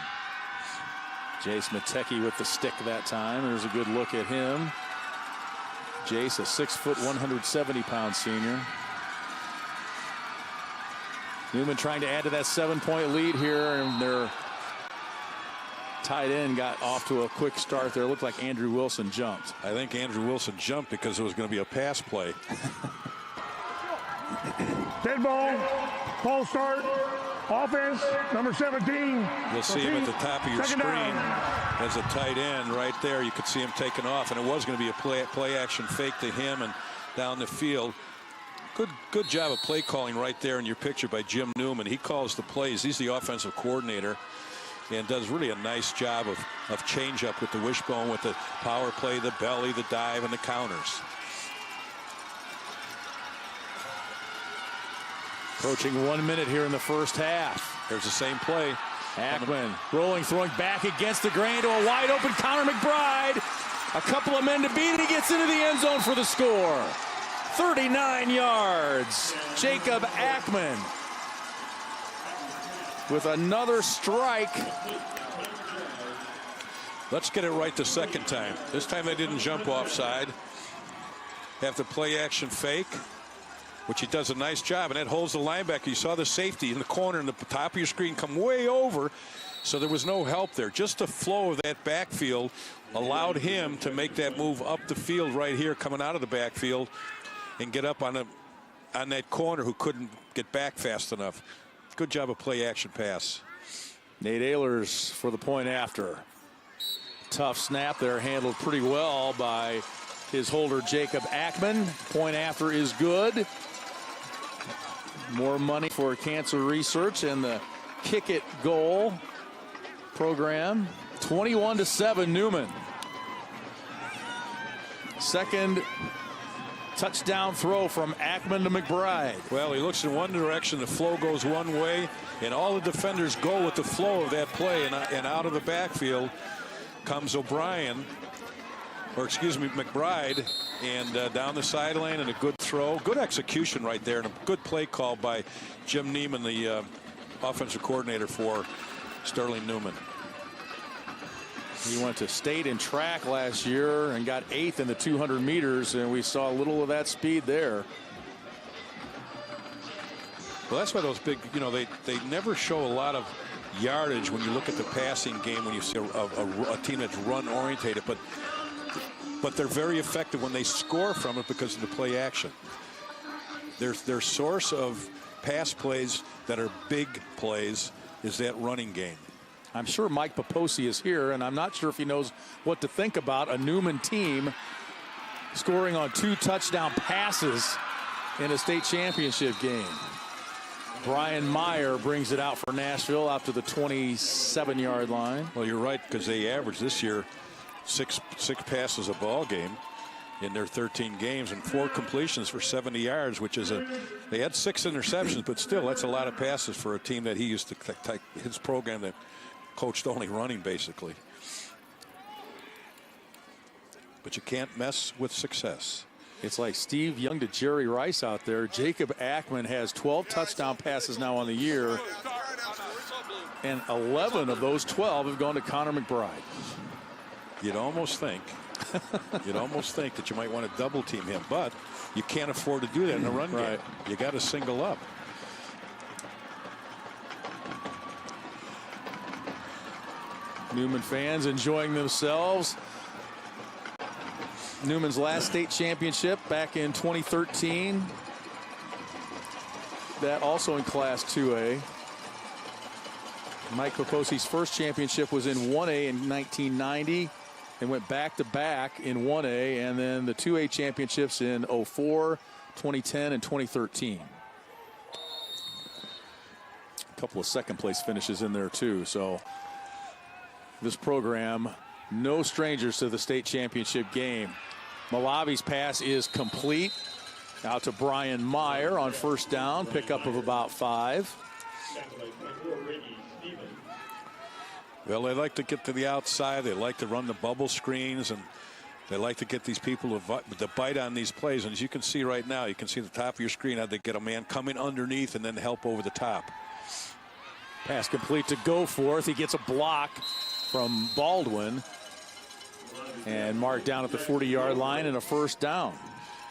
Jace Matecki with the stick that time. There's a good look at him. Jace, a 6', 170-pound senior. Newman trying to add to that 7-point lead here, and their tight end got off to a quick start there. It looked like Andrew Wilson jumped. I think Andrew Wilson jumped because it was going to be a pass play. Dead ball. Ball start. Offense, number 17. You'll see him at the top of your screen as a tight end right there. You could see him taking off, and it was going to be a play action fake to him and down the field. Good job of play calling right there in your picture by Jim Newman. He calls the plays. He's the offensive coordinator and does really a nice job of change up with the wishbone, with the power play, the belly, the dive, and the counters. Approaching 1 minute here in the first half. There's the same play. Ackman rolling, throwing back against the grain to a wide open Connor McBride. A couple of men to beat, and he gets into the end zone for the score. 39 yards. Jacob Ackman with another strike. Let's get it right the second time. This time they didn't jump offside. Have the play action fake, which he does a nice job, and that holds the linebacker. You saw the safety in the corner in the top of your screen come way over, so there was no help there. Just the flow of that backfield allowed him to make that move up the field right here, coming out of the backfield, and get up on that corner who couldn't get back fast enough. Good job of play action pass. Nate Ehlers for the point after. Tough snap there, handled pretty well by his holder Jacob Ackman. Point after is good. More money for cancer research and the kick it goal program. 21-7 Newman. Second touchdown throw from Ackman to McBride. Well, he looks in one direction, the flow goes one way, and all the defenders go with the flow of that play, and out of the backfield comes O'Brien, or excuse me, McBride, and down the sideline, and a good throw. Good execution right there, and a good play call by Jim Newman, the offensive coordinator for Sterling Newman. He went to state in track last year and got 8th in the 200 meters, and we saw a little of that speed there. Well, that's why those big, they never show a lot of yardage when you look at the passing game, when you see a team that's run orientated, but they're very effective when they score from it because of the play action. Their source of pass plays that are big plays is that running game. I'm sure Mike Paposi is here, and I'm not sure if he knows what to think about a Newman team scoring on 2 touchdown passes in a state championship game. Brian Meyer brings it out for Nashville out to the 27-yard line. Well, you're right, because they averaged this year six passes a ball game in their 13 games and 4 completions for 70 yards, which is they had 6 interceptions, but still that's a lot of passes for a team that he used to take his program that coached only running, basically. But you can't mess with success. It's like Steve Young to Jerry Rice out there. Jacob Ackman has 12 touchdown passes now on the year, and 11 of those 12 have gone to Connor McBride. You'd almost think that you might want to double team him, but you can't afford to do that in the run game. You got to single up. Newman fans enjoying themselves. Newman's last state championship back in 2013. That also in Class 2A. Mike Paposi's first championship was in 1A in 1990. They went back-to-back in 1A, and then the 2A championships in 04, 2010, and 2013. A couple of second-place finishes in there, too. So this program, no strangers to the state championship game. Malavi's pass is complete. Out to Brian Meyer on first down. Pickup of about 5. Well, they like to get to the outside. They like to run the bubble screens, and they like to get these people to bite on these plays. And as you can see right now, you can see the top of your screen how they get a man coming underneath and then help over the top. Pass complete to Goforth. He gets a block from Baldwin and marked down at the 40-yard line and a first down.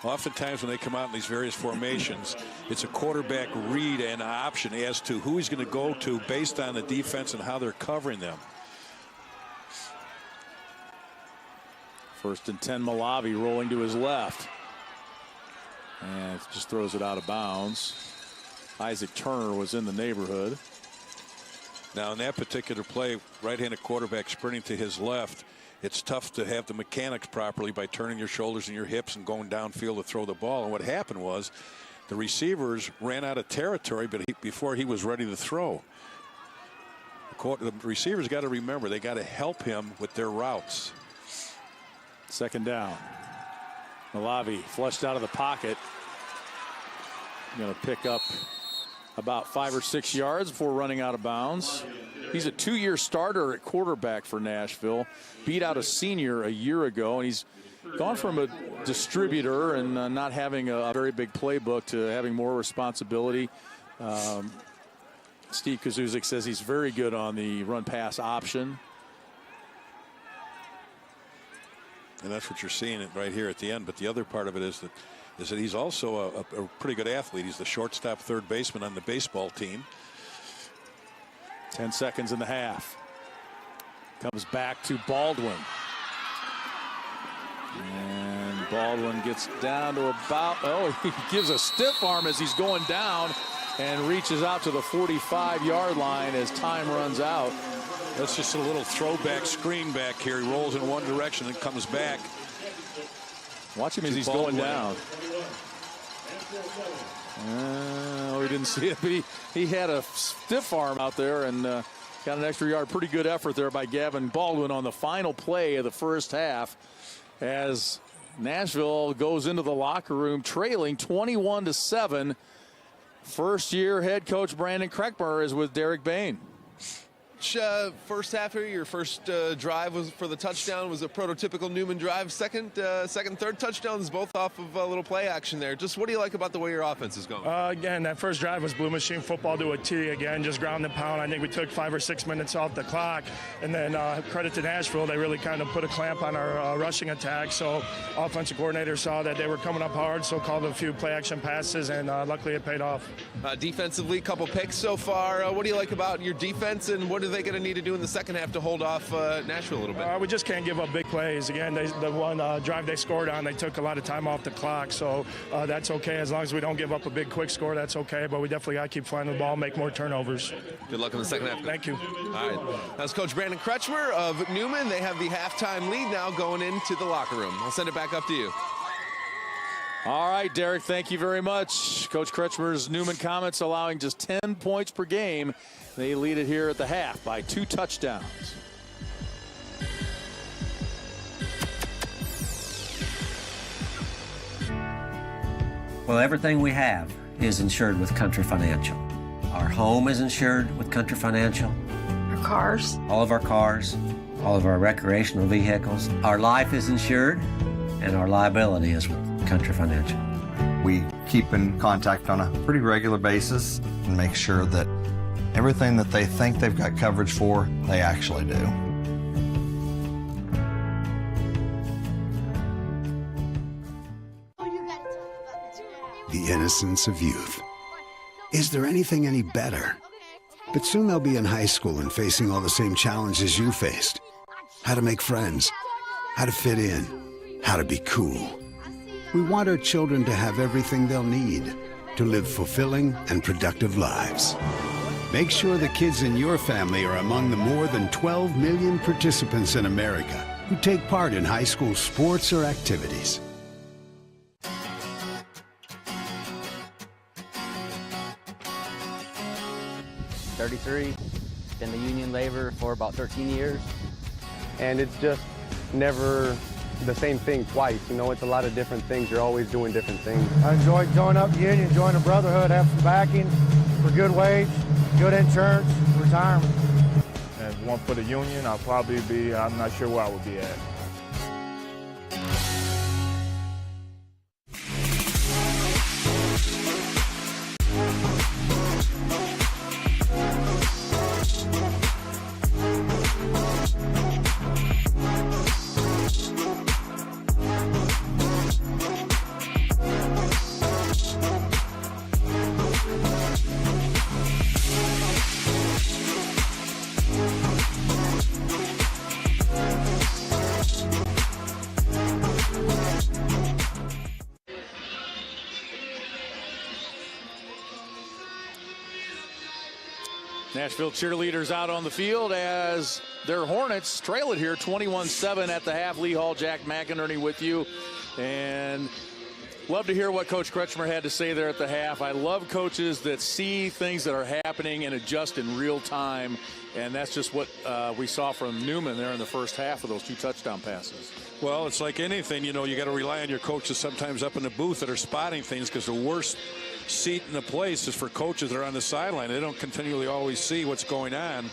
Oftentimes when they come out in these various formations, it's a quarterback read and option as to who he's going to go to based on the defense and how they're covering them. First and 10, Malavi rolling to his left. And just throws it out of bounds. Isaac Turner was in the neighborhood. Now in that particular play, right-handed quarterback sprinting to his left, it's tough to have the mechanics properly by turning your shoulders and your hips and going downfield to throw the ball. And what happened was the receivers ran out of territory before he was ready to throw. The receivers got to remember, they got to help him with their routes. Second down. Malavi flushed out of the pocket. Going to pick up about 5 or 6 yards before running out of bounds. He's a 2-year starter at quarterback for Nashville. Beat out a senior a year ago, and he's gone from a distributor and not having a very big playbook to having more responsibility. Steve Kazuzik says he's very good on the run-pass option. And that's what you're seeing right here at the end. But the other part of it is that he's also a pretty good athlete. He's the shortstop third baseman on the baseball team. 10 seconds in the half. Comes back to Baldwin. And Baldwin gets down to about, he gives a stiff arm as he's going down and reaches out to the 45-yard line as time runs out. That's just a little throwback screen back here. He rolls in one direction and comes back. Watch him as he's going down. We didn't see it, but he had a stiff arm out there and got an extra yard. Pretty good effort there by Gavin Baldwin on the final play of the first half as Nashville goes into the locker room trailing 21-7. First-year head coach Brandon Kreckmer is with Derek Bain. First half here, your first drive was for the touchdown was a prototypical Newman drive. Second, third touchdowns, both off of a little play action there. Just what do you like about the way your offense is going? Again, that first drive was blue machine football to a T. Again, just ground and pound. I think we took 5 or 6 minutes off the clock. And then credit to Nashville, they really kind of put a clamp on our rushing attack. So offensive coordinator saw that they were coming up hard, so called a few play action passes, and luckily it paid off. Defensively, couple picks so far. What do you like about your defense, and what are they going to need to do in the second half to hold off Nashville a little bit? We just can't give up big plays. Again, the one drive they scored on, they took a lot of time off the clock, so that's okay. As long as we don't give up a big quick score, that's okay, but we definitely got to keep flying the ball, make more turnovers. Good luck in the second half. Thank you. All right. That's Coach Brandon Kreckmer of Newman. They have the halftime lead now going into the locker room. I'll send it back up to you. All right, Derek, thank you very much. Coach Kretschmer's Newman comments allowing just 10 points per game. They lead it here at the half by 2 touchdowns. Well, everything we have is insured with Country Financial. Our home is insured with Country Financial. Our cars. All of our cars, all of our recreational vehicles. Our life is insured, and our liability is with Country Financial. We keep in contact on a pretty regular basis and make sure that everything that they think they've got coverage for, they actually do. The innocence of youth. Is there anything any better? But soon they'll be in high school and facing all the same challenges you faced. How to make friends, how to fit in, how to be cool. We want our children to have everything they'll need to live fulfilling and productive lives. Make sure the kids in your family are among the more than 12 million participants in America who take part in high school sports or activities. Been the union labor for about 13 years. And it's just never the same thing twice. You know, it's a lot of different things. You're always doing different things. I enjoy joining up the union, joining the brotherhood, have some backing for good wage, good insurance, retirement. And one for the Union, I'll probably be, I'm not sure where I would be at. Nashville cheerleaders out on the field as their Hornets trail it here 21-7 at the half. Lee Hall, Jack McInerney with you. And love to hear what Coach Kretschmer had to say there at the half. I love coaches that see things that are happening and adjust in real time. And that's just what we saw from Newman there in the first half of those 2 touchdown passes. Well, it's like anything, you know, you got to rely on your coaches sometimes up in the booth that are spotting things, because the worst seat in the place is for coaches that are on the sideline. They don't continually always see what's going on.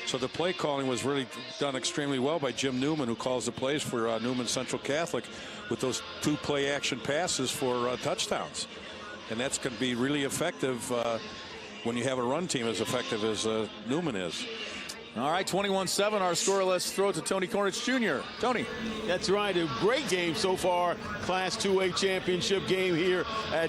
So the play calling was really done extremely well by Jim Newman, who calls the plays for Newman Central Catholic with those 2 play action passes for touchdowns. And that's going to be really effective when you have a run team as effective as Newman is. All right, 21-7 our score. Let's throw it to Tony Cornich Jr. Tony. That's right. A great game so far. Class 2A championship game here at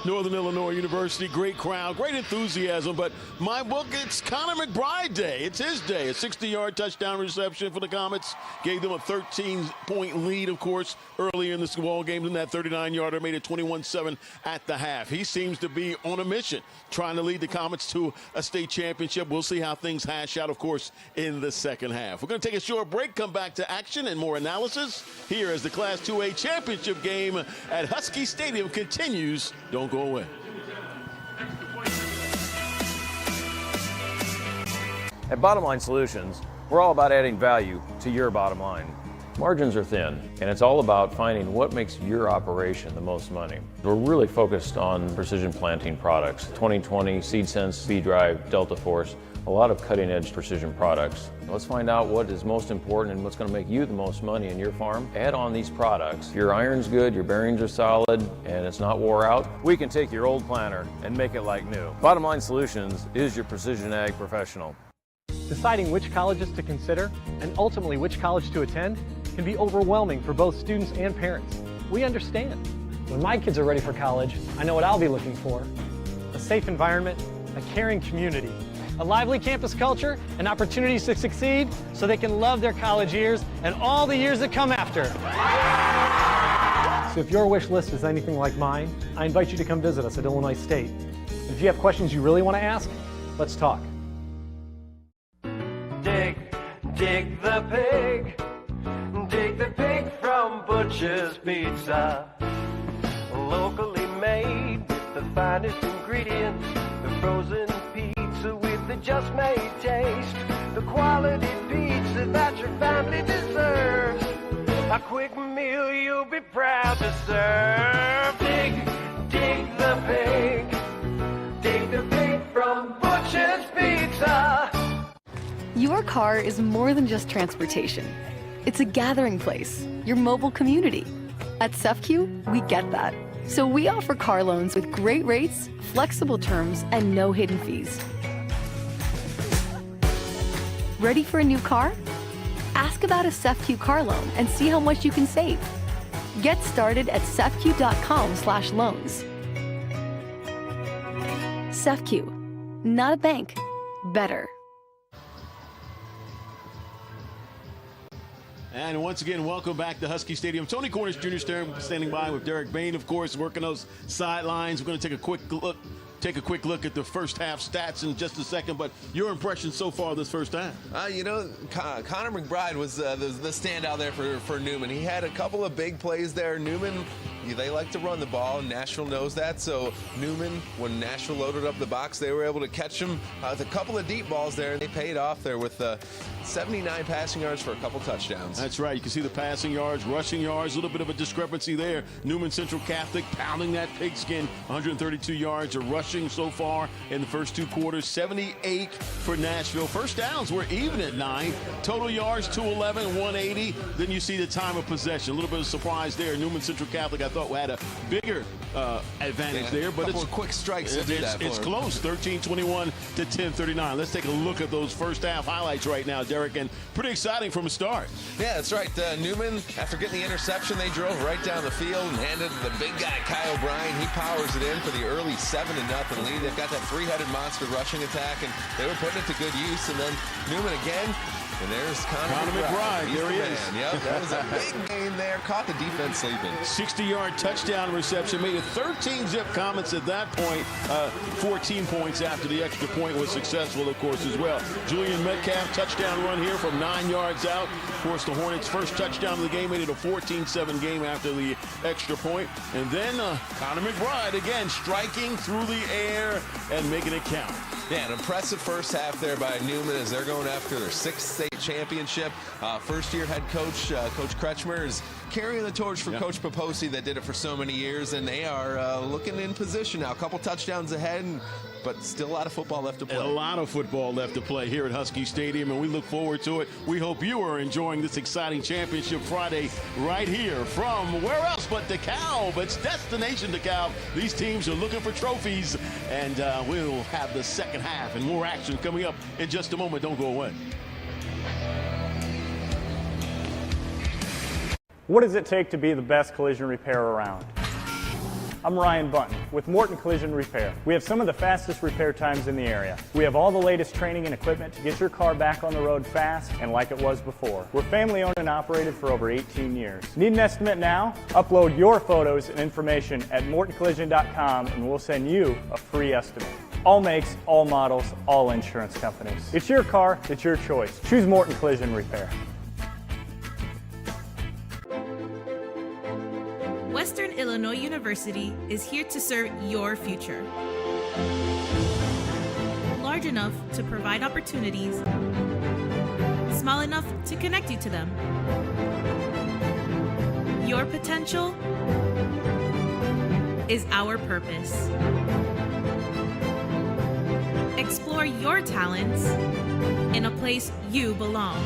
Northern Illinois University. Great crowd, great enthusiasm. But my book, it's Connor McBride Day. It's his day. A 60-yard touchdown reception for the Comets. Gave them a 13-point lead, of course, earlier in this ball game. And that 39-yarder made it 21-7 at the half. He seems to be on a mission, trying to lead the Comets to a state championship. We'll see how things hash out, of course, in the second half. We're going to take a short break, come back to action and more analysis here as the Class 2A championship game at Husky Stadium continues. Don't go away. At Bottom Line Solutions, we're all about adding value to your bottom line. Margins are thin, and it's all about finding what makes your operation the most money. We're really focused on precision planting products. 2020, SeedSense, Speed Drive, Delta Force, a lot of cutting-edge precision products. Let's find out what is most important and what's going to make you the most money in your farm. Add on these products. Your iron's good, your bearings are solid, and it's not wore out. We can take your old planter and make it like new. Bottom Line Solutions is your precision ag professional. Deciding which colleges to consider and ultimately which college to attend can be overwhelming for both students and parents. We understand. When my kids are ready for college, I know what I'll be looking for: a safe environment, a caring community, a lively campus culture, and opportunities to succeed so they can love their college years and all the years that come after. So if your wish list is anything like mine, I invite you to come visit us at Illinois State. If you have questions you really want to ask, let's talk. Dig the pig. Dig the pig from Butcher's Pizza. Locally made with the finest ingredients. The frozen pizza with the just made taste. The quality pizza that your family deserves. A quick meal you'll be proud to serve. Dig the pig. Dig the pig from Butcher's Pizza. Your car is more than just transportation. It's a gathering place, your mobile community. At SEFCU, we get that. So we offer car loans with great rates, flexible terms, and no hidden fees. Ready for a new car? Ask about a SEFCU car loan and see how much you can save. Get started at sefcu.com/loans. SEFCU, not a bank, better. And once again, welcome back to Husky Stadium. Tony Cornich Jr. standing by with Derek Bain, of course, working those sidelines. We're going to take a quick look at the first half stats in just a second. But your impression so far this first half? Connor McBride was the standout there for Newman. He had a couple of big plays there. Newman they like to run the ball, and Nashville knows that. So Newman, when Nashville loaded up the box, they were able to catch him with a couple of deep balls there, and they paid off there with 79 passing yards for a couple touchdowns. That's right. You can see the passing yards, rushing yards, a little bit of a discrepancy there. Newman Central Catholic pounding that pigskin, 132 yards of rushing so far in the first 2 quarters, 78 for Nashville. First downs were even at 9. Total yards, 211, 180. Then you see the time of possession. A little bit of surprise there. Newman Central Catholic, I thought, had a bigger advantage there. But it's quick strikes to do that. It's close, 13-21 to 10-39. Let's take a look at those first half highlights right now, Derek, and pretty exciting from the start. Yeah, that's right. Newman, after getting the interception, they drove right down the field and handed the big guy, Kyle Bryan. He powers it in for the early 7-0 lead. They've got that 3-headed monster rushing attack, and they were putting it to good use. And then Newman again. And there's Connor McBride. There he is. Yep, that was a big game there. Caught the defense sleeping. 60-yard touchdown reception. Made it 13 zip comments at that point. 14 points after the extra point was successful, of course, as well. Julian Metcalf, touchdown run here from 9 yards out. Of course, the Hornets' first touchdown of the game made it a 14-7 game after the extra point. And then Connor McBride, again, striking through the air and making it count. Yeah, an impressive first half there by Newman as they're going after their 6th state championship. First-year head coach, Coach Kretschmer, is carrying the torch for Coach Poposi that did it for so many years, and they are looking in position now. A couple touchdowns ahead, but still a lot of football left to play. A lot of football left to play here at Husky Stadium, and we look forward to it. We hope you are enjoying this exciting Championship Friday right here from where else but DeKalb. It's Destination DeKalb. These teams are looking for trophies, and we'll have the second half and more action coming up in just a moment. Don't go away. What does it take to be the best collision repair around? I'm Ryan Bunton with Morton Collision Repair. We have some of the fastest repair times in the area. We have all the latest training and equipment to get your car back on the road fast and like it was before. We're family owned and operated for over 18 years. Need an estimate now? Upload your photos and information at mortoncollision.com and we'll send you a free estimate. All makes, all models, all insurance companies. It's your car, it's your choice. Choose Morton Collision Repair. Western Illinois University is here to serve your future. Large enough to provide opportunities, small enough to connect you to them. Your potential is our purpose. Explore your talents in a place you belong.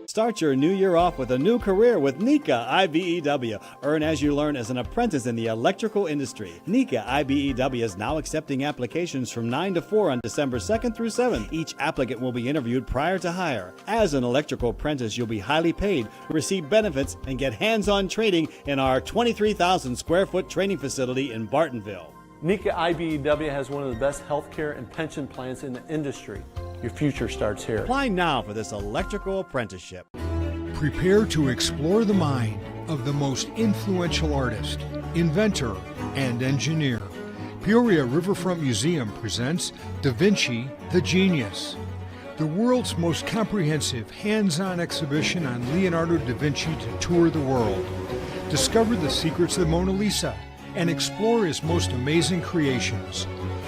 Start your new year off with a new career with NECA IBEW. Earn as you learn as an apprentice in the electrical industry. NECA IBEW is now accepting applications from 9 to 4 on December 2nd through 7th. Each applicant will be interviewed prior to hire. As an electrical apprentice, you'll be highly paid, receive benefits, and get hands-on training in our 23,000 square foot training facility in Bartonville. NECA IBEW has one of the best healthcare and pension plans in the industry. Your future starts here. Apply now for this electrical apprenticeship. Prepare to explore the mind of the most influential artist, inventor, and engineer. Peoria Riverfront Museum presents Da Vinci, the Genius, the world's most comprehensive hands-on exhibition on Leonardo da Vinci to tour the world. Discover the secrets of the Mona Lisa and explore his most amazing creations.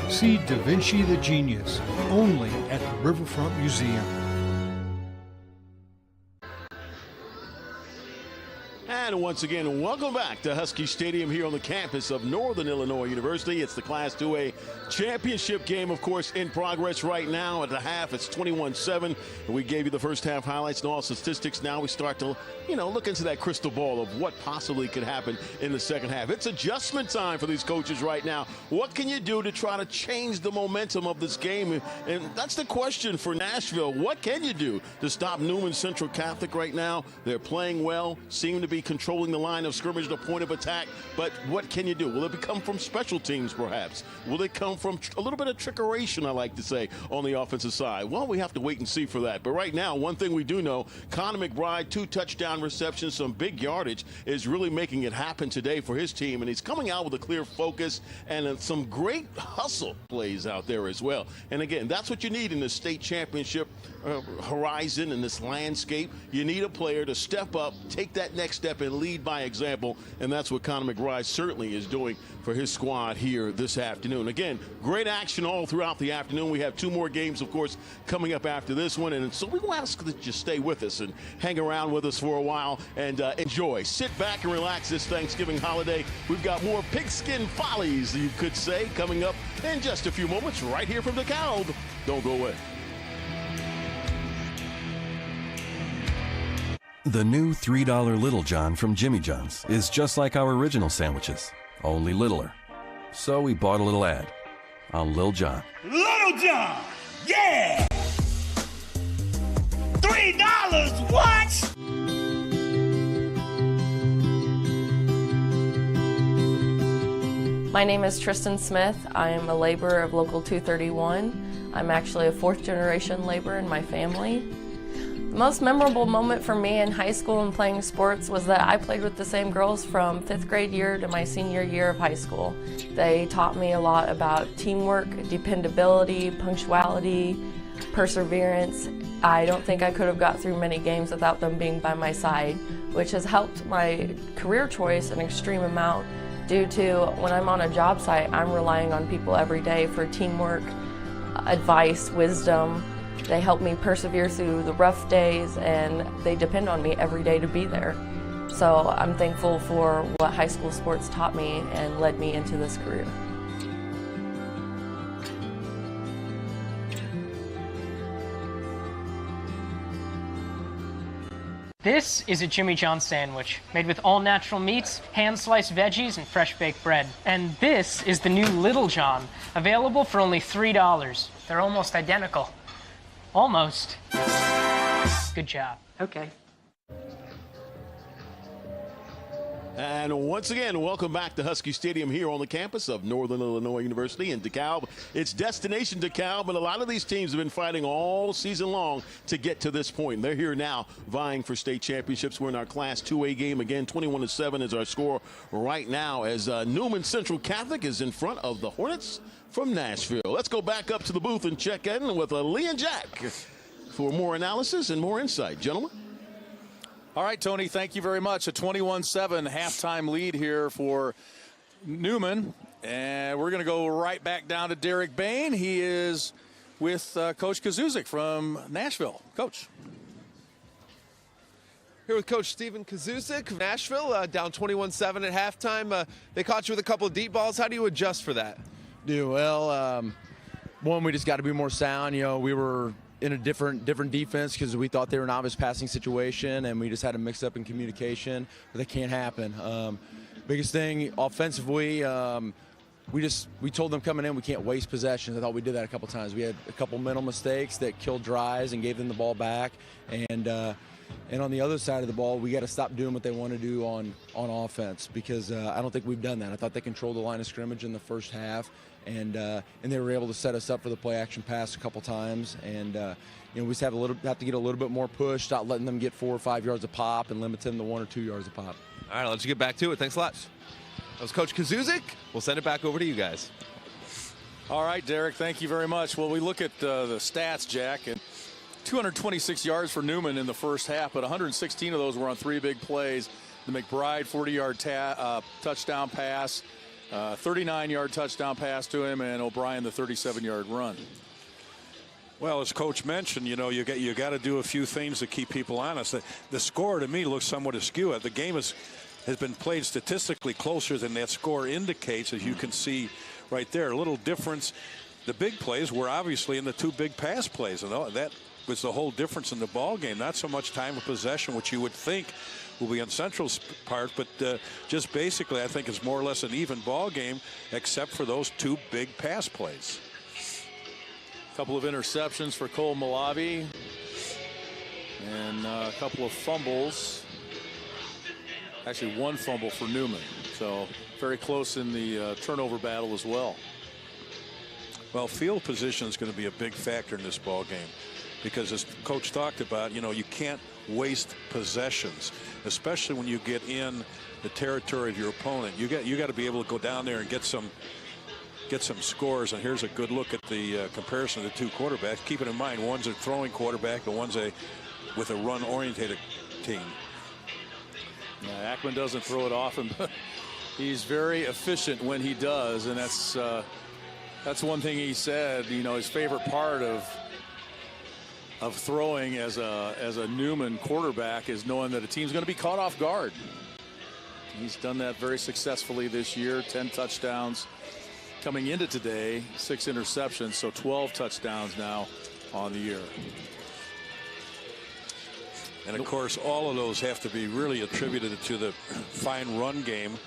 See Da Vinci the Genius, only at the Riverfront Museum. And once again, welcome back to Husky Stadium here on the campus of Northern Illinois University. It's the Class 2A championship game, of course, in progress right now. At the half, it's 21-7. And we gave you the first half highlights and all statistics. Now we start to, look into that crystal ball of what possibly could happen in the second half. It's adjustment time for these coaches right now. What can you do to try to change the momentum of this game? And that's the question for Nashville. What can you do to stop Newman Central Catholic right now? They're playing well, seem to be controlling the line of scrimmage, the point of attack, but what can you do? Will it come from special teams, perhaps? Will it come from a little bit of trickeration, I like to say, on the offensive side? Well, we have to wait and see for that. But right now, one thing we do know, Connor McBride, 2 touchdown receptions, some big yardage, is really making it happen today for his team, and he's coming out with a clear focus and some great hustle plays out there as well. And again, that's what you need in the state championship horizon, in this landscape. You need a player to step up, take that next step in and lead by example, and that's what Conor McBride certainly is doing for his squad here this afternoon. Again, great action all throughout the afternoon. We have 2 more games, of course, coming up after this one, and so we will ask that you stay with us and hang around with us for a while and enjoy. Sit back and relax this Thanksgiving holiday. We've got more pigskin follies, you could say, coming up in just a few moments right here from DeKalb. Don't go away. The new $3 Little John from Jimmy John's is just like our original sandwiches, only littler. So we bought a little ad on Lil John. Little John, yeah! $3, what? My name is Tristan Smith. I am a laborer of Local 231. I'm actually a 4th generation laborer in my family. The most memorable moment for me in high school and playing sports was that I played with the same girls from 5th grade year to my senior year of high school. They taught me a lot about teamwork, dependability, punctuality, perseverance. I don't think I could have got through many games without them being by my side, which has helped my career choice an extreme amount due to when I'm on a job site, I'm relying on people every day for teamwork, advice, wisdom. They help me persevere through the rough days, and they depend on me every day to be there. So I'm thankful for what high school sports taught me and led me into this career. This is a Jimmy John's sandwich, made with all-natural meats, hand-sliced veggies, and fresh-baked bread. And this is the new Little John, available for only $3. They're almost identical. Almost. Good job. Okay. And once again, welcome back to Husky Stadium here on the campus of Northern Illinois University in DeKalb. It's Destination DeKalb, and a lot of these teams have been fighting all season long to get to this point. They're here now vying for state championships. We're in our Class 2A game again. 21-7 is our score right now as Newman Central Catholic is in front of the Hornets from Nashville. Let's go back up to the booth and check in with Lee and Jack for more analysis and more insight. Gentlemen. All right, Tony, thank you very much. A 21-7 halftime lead here for Newman. And we're going to go right back down to Derek Bain. He is with Coach Kazuzik from Nashville. Coach. Here with Coach Steven Kazuzik of Nashville, down 21-7 at halftime. They caught you with a couple of deep balls. How do you adjust for that? One, we just got to be more sound. You know, we were in a different defense because we thought they were an obvious passing situation, and we just had a mix-up in communication. But that can't happen. Biggest thing offensively, we told them coming in we can't waste possessions. I thought we did that a couple times. We had a couple mental mistakes that killed drives and gave them the ball back. And on the other side of the ball, we got to stop doing what they want to do on offense because I don't think we've done that. I thought they controlled the line of scrimmage in the first half, and they were able to set us up for the play-action pass a couple times. And we just have to get a little bit more push, stop letting them get 4 or 5 yards a pop, and limit them to 1 or 2 yards a pop. All right, let's get back to it. Thanks a lot. That was Coach Kazuzik. We'll send it back over to you guys. All right, Derek, thank you very much. Well, we look at the stats, Jack, and 226 yards for Newman in the first half, but 116 of those were on 3 big plays. The McBride 40-yard touchdown pass, 39-yard touchdown pass to him, and O'Brien the 37-yard run. Well, as Coach mentioned, you got to do a few things to keep people honest. The score to me looks somewhat askew. The game has been played statistically closer than that score indicates, as you can see right there. A little difference. The big plays were obviously in the 2 big pass plays, and that was the whole difference in the ball game. Not so much time of possession, which you would think will be on Central's part, but just basically I think it's more or less an even ball game except for those 2 big pass plays. A couple of interceptions for Cole Malavi and a couple of fumbles. Actually 1 fumble for Newman, so very close in the turnover battle as well. Well, field position is going to be a big factor in this ball game, because as Coach talked about, you can't waste possessions, especially when you get in the territory of your opponent. You got to be able to go down there and get some scores. And here's a good look at the comparison of the 2 quarterbacks. Keep it in mind, one's a throwing quarterback and one's with a run-oriented team. Yeah, Ackman doesn't throw it often, but he's very efficient when he does, and that's one thing he said. You know, his favorite part of throwing as a Newman quarterback is knowing that a team's going to be caught off guard. He's done that very successfully this year. 10 touchdowns coming into today, 6 interceptions, so 12 touchdowns now on the year. And of course, all of those have to be really attributed to the fine run game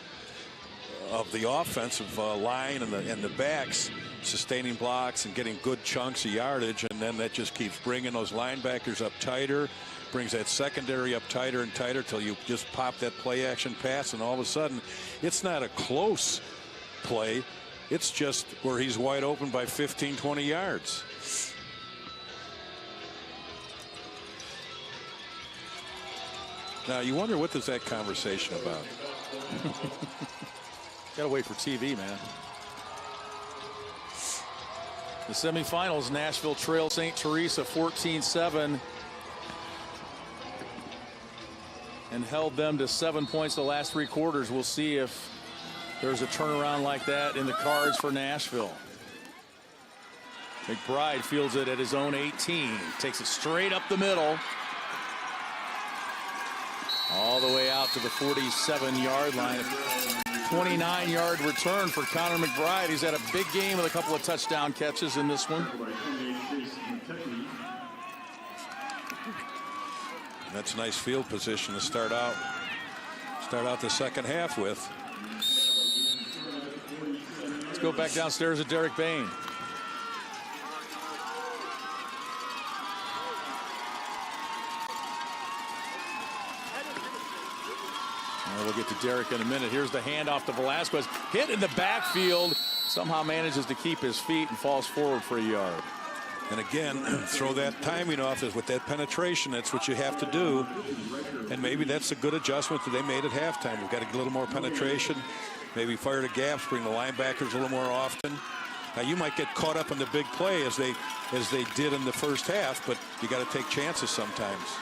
of the offensive line and the backs, sustaining blocks and getting good chunks of yardage, and then that just keeps bringing those linebackers up tighter, brings that secondary up tighter and tighter till you just pop that play action pass, and all of a sudden it's not a close play, it's just where he's wide open by 15-20 yards. Now you wonder, what is that conversation about? Gotta wait for TV, man. The semifinals, Nashville trail St. Teresa 14-7 and held them to 7 points the last 3 quarters. We'll see if there's a turnaround like that in the cards for Nashville. McBride fields it at his own 18, takes it straight up the middle, all the way out to the 47-yard line. 29-yard return for Connor McBride. He's had a big game with a couple of touchdown catches in this one. That's a nice field position to start out the second half with. Let's go back downstairs to Derek Bain. We'll get to Derek in a minute. Here's the handoff to Velasquez. Hit in the backfield. Somehow manages to keep his feet and falls forward for a yard. And again, throw that timing off with that penetration. That's what you have to do. And maybe that's a good adjustment that they made at halftime. We've got to get a little more penetration. Maybe fire the gaps, bring the linebackers a little more often. Now you might get caught up in the big play as they did in the first half, but you got to take chances sometimes.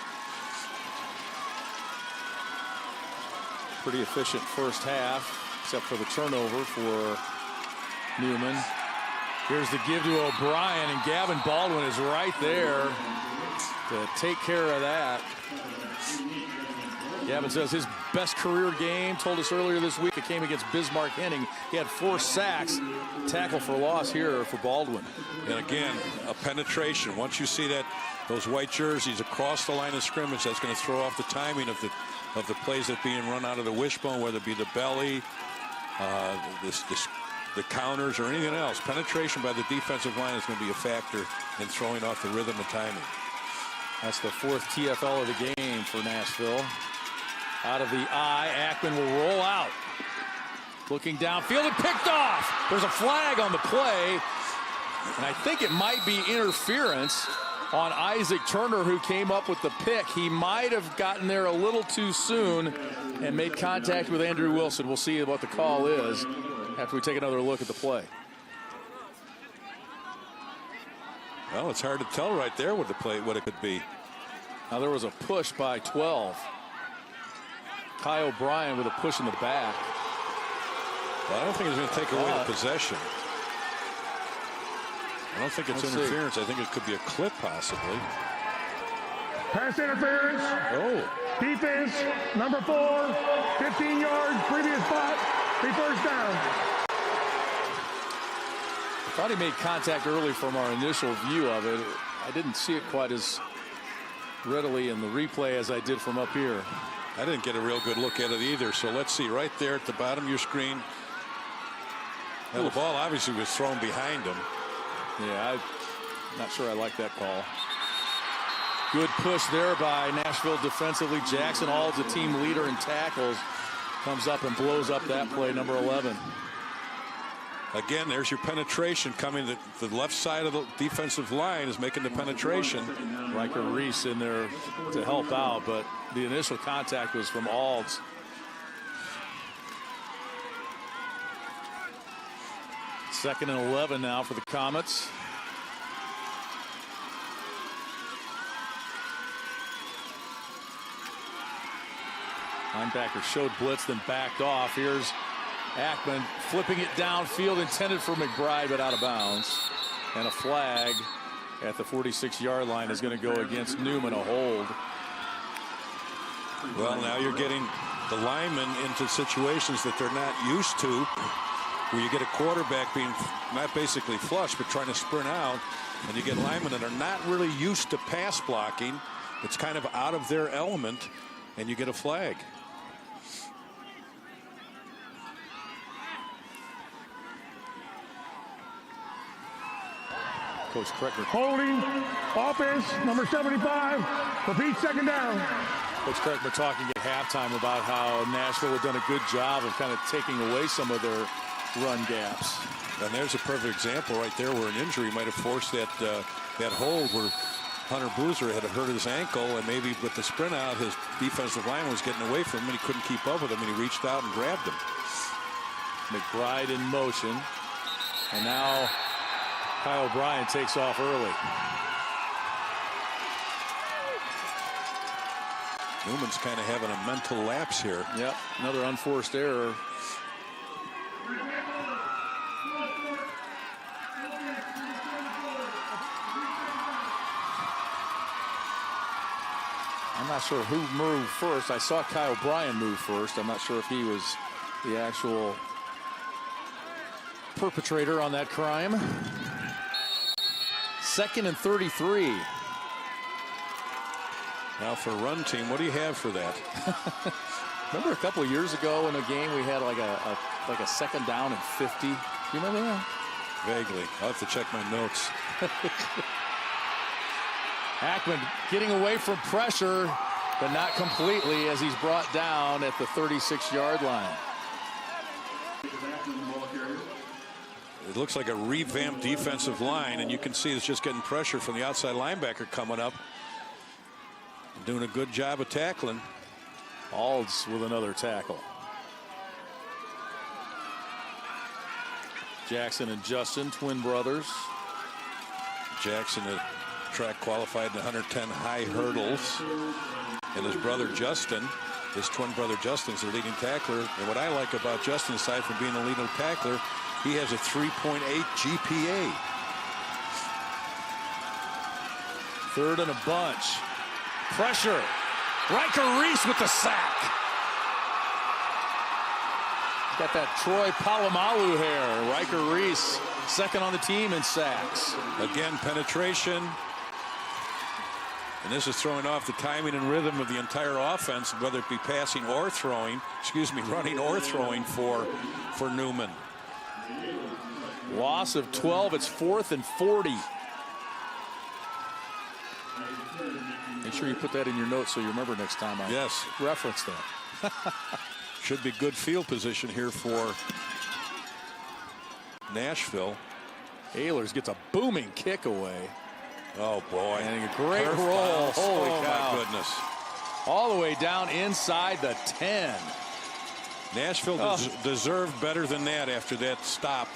Pretty efficient first half, except for the turnover for Newman. Here's the give to O'Brien, and Gavin Baldwin is right there to take care of that. Gavin says his best career game, told us earlier this week, it came against Bismarck Henning. He had 4 sacks, tackle for loss here for Baldwin. And again, a penetration. Once you see those white jerseys across the line of scrimmage, that's going to throw off the timing of the plays that being run out of the wishbone, whether it be the belly, the counters, or anything else. Penetration by the defensive line is going to be a factor in throwing off the rhythm and timing. That's the 4th TFL of the game for Nashville. Out of the eye, Ackman will roll out. Looking downfield and picked off. There's a flag on the play, and I think it might be interference on Isaac Turner, who came up with the pick. He might have gotten there a little too soon and made contact with Andrew Wilson. We'll see what the call is after we take another look at the play. Well, it's hard to tell right there what it could be. Now there was a push by 12. Ty O'Brien with a push in the back. Well, I don't think it's going to take away the possession. I don't think it's interference. I think it could be a clip, possibly. Pass interference. Oh. Defense, number 4, 15 yards, previous spot, be first down. I thought he made contact early from our initial view of it. I didn't see it quite as readily in the replay as I did from up here. I didn't get a real good look at it either. So let's see right there at the bottom of your screen. Now, the ball obviously was thrown behind him. Yeah, I'm not sure I like that call. Good push there by Nashville defensively. Jackson Ald's a team leader in tackles. Comes up and blows up that play, number 11. Again, there's your penetration coming. The left side of the defensive line is making the penetration. Riker Reese in there to help out, but the initial contact was from Alds. Second and 11 now for the Comets. Linebacker showed blitz, then backed off. Here's Ackman flipping it downfield, intended for McBride, but out of bounds. And a flag at the 46-yard line is going to go against Newman, a hold. Well, now you're getting the linemen into situations that they're not used to, where you get a quarterback being not basically flush, but trying to sprint out, and you get linemen that are not really used to pass blocking. It's kind of out of their element, and you get a flag. Coach Kreckner. Holding, offense, number 75. Repeat, second down. Coach Kreckner talking at halftime about how Nashville had done a good job of kind of taking away some of their run gaps. And there's a perfect example right there where an injury might have forced that hold where Hunter Boozer had hurt his ankle, and maybe with the sprint out, his defensive line was getting away from him, and he couldn't keep up with him, and he reached out and grabbed him. McBride in motion, and now Kyle O'Brien takes off early. Newman's kind of having a mental lapse here. Yep, another unforced error. I'm not sure who moved first. I saw Kyle O'Brien move first. I'm not sure if he was the actual perpetrator on that crime. 2nd and 33. Now for run team, what do you have for that? Remember a couple of years ago in a game we had like a second down and 50. You remember that? Vaguely. I'll have to check my notes. Ackman getting away from pressure, but not completely, as he's brought down at the 36-yard line. It looks like a revamped defensive line, and you can see it's just getting pressure from the outside linebacker coming up. Doing a good job of tackling. Alds with another tackle. Jackson and Justin, twin brothers. Jackson had track qualified in 110 high hurdles. And his brother Justin, his twin brother Justin's the leading tackler. And what I like about Justin, aside from being the leading tackler, he has a 3.8 GPA. 3rd and a bunch. Pressure. Riker Reese with the sack. Got that Troy Polamalu hair. Riker Reese, 2nd on the team in sacks. Again, penetration. And this is throwing off the timing and rhythm of the entire offense, whether it be passing or throwing, running or throwing for Newman. Loss of 12. It's 4th and 40. Make sure you put that in your notes so you remember next time I reference that. Should be good field position here for Nashville. Ehlers gets a booming kick away. Oh boy. And a great Turf roll. bounce. Holy oh cow. My goodness. All the way down inside the 10. Nashville deserved better than that after that stop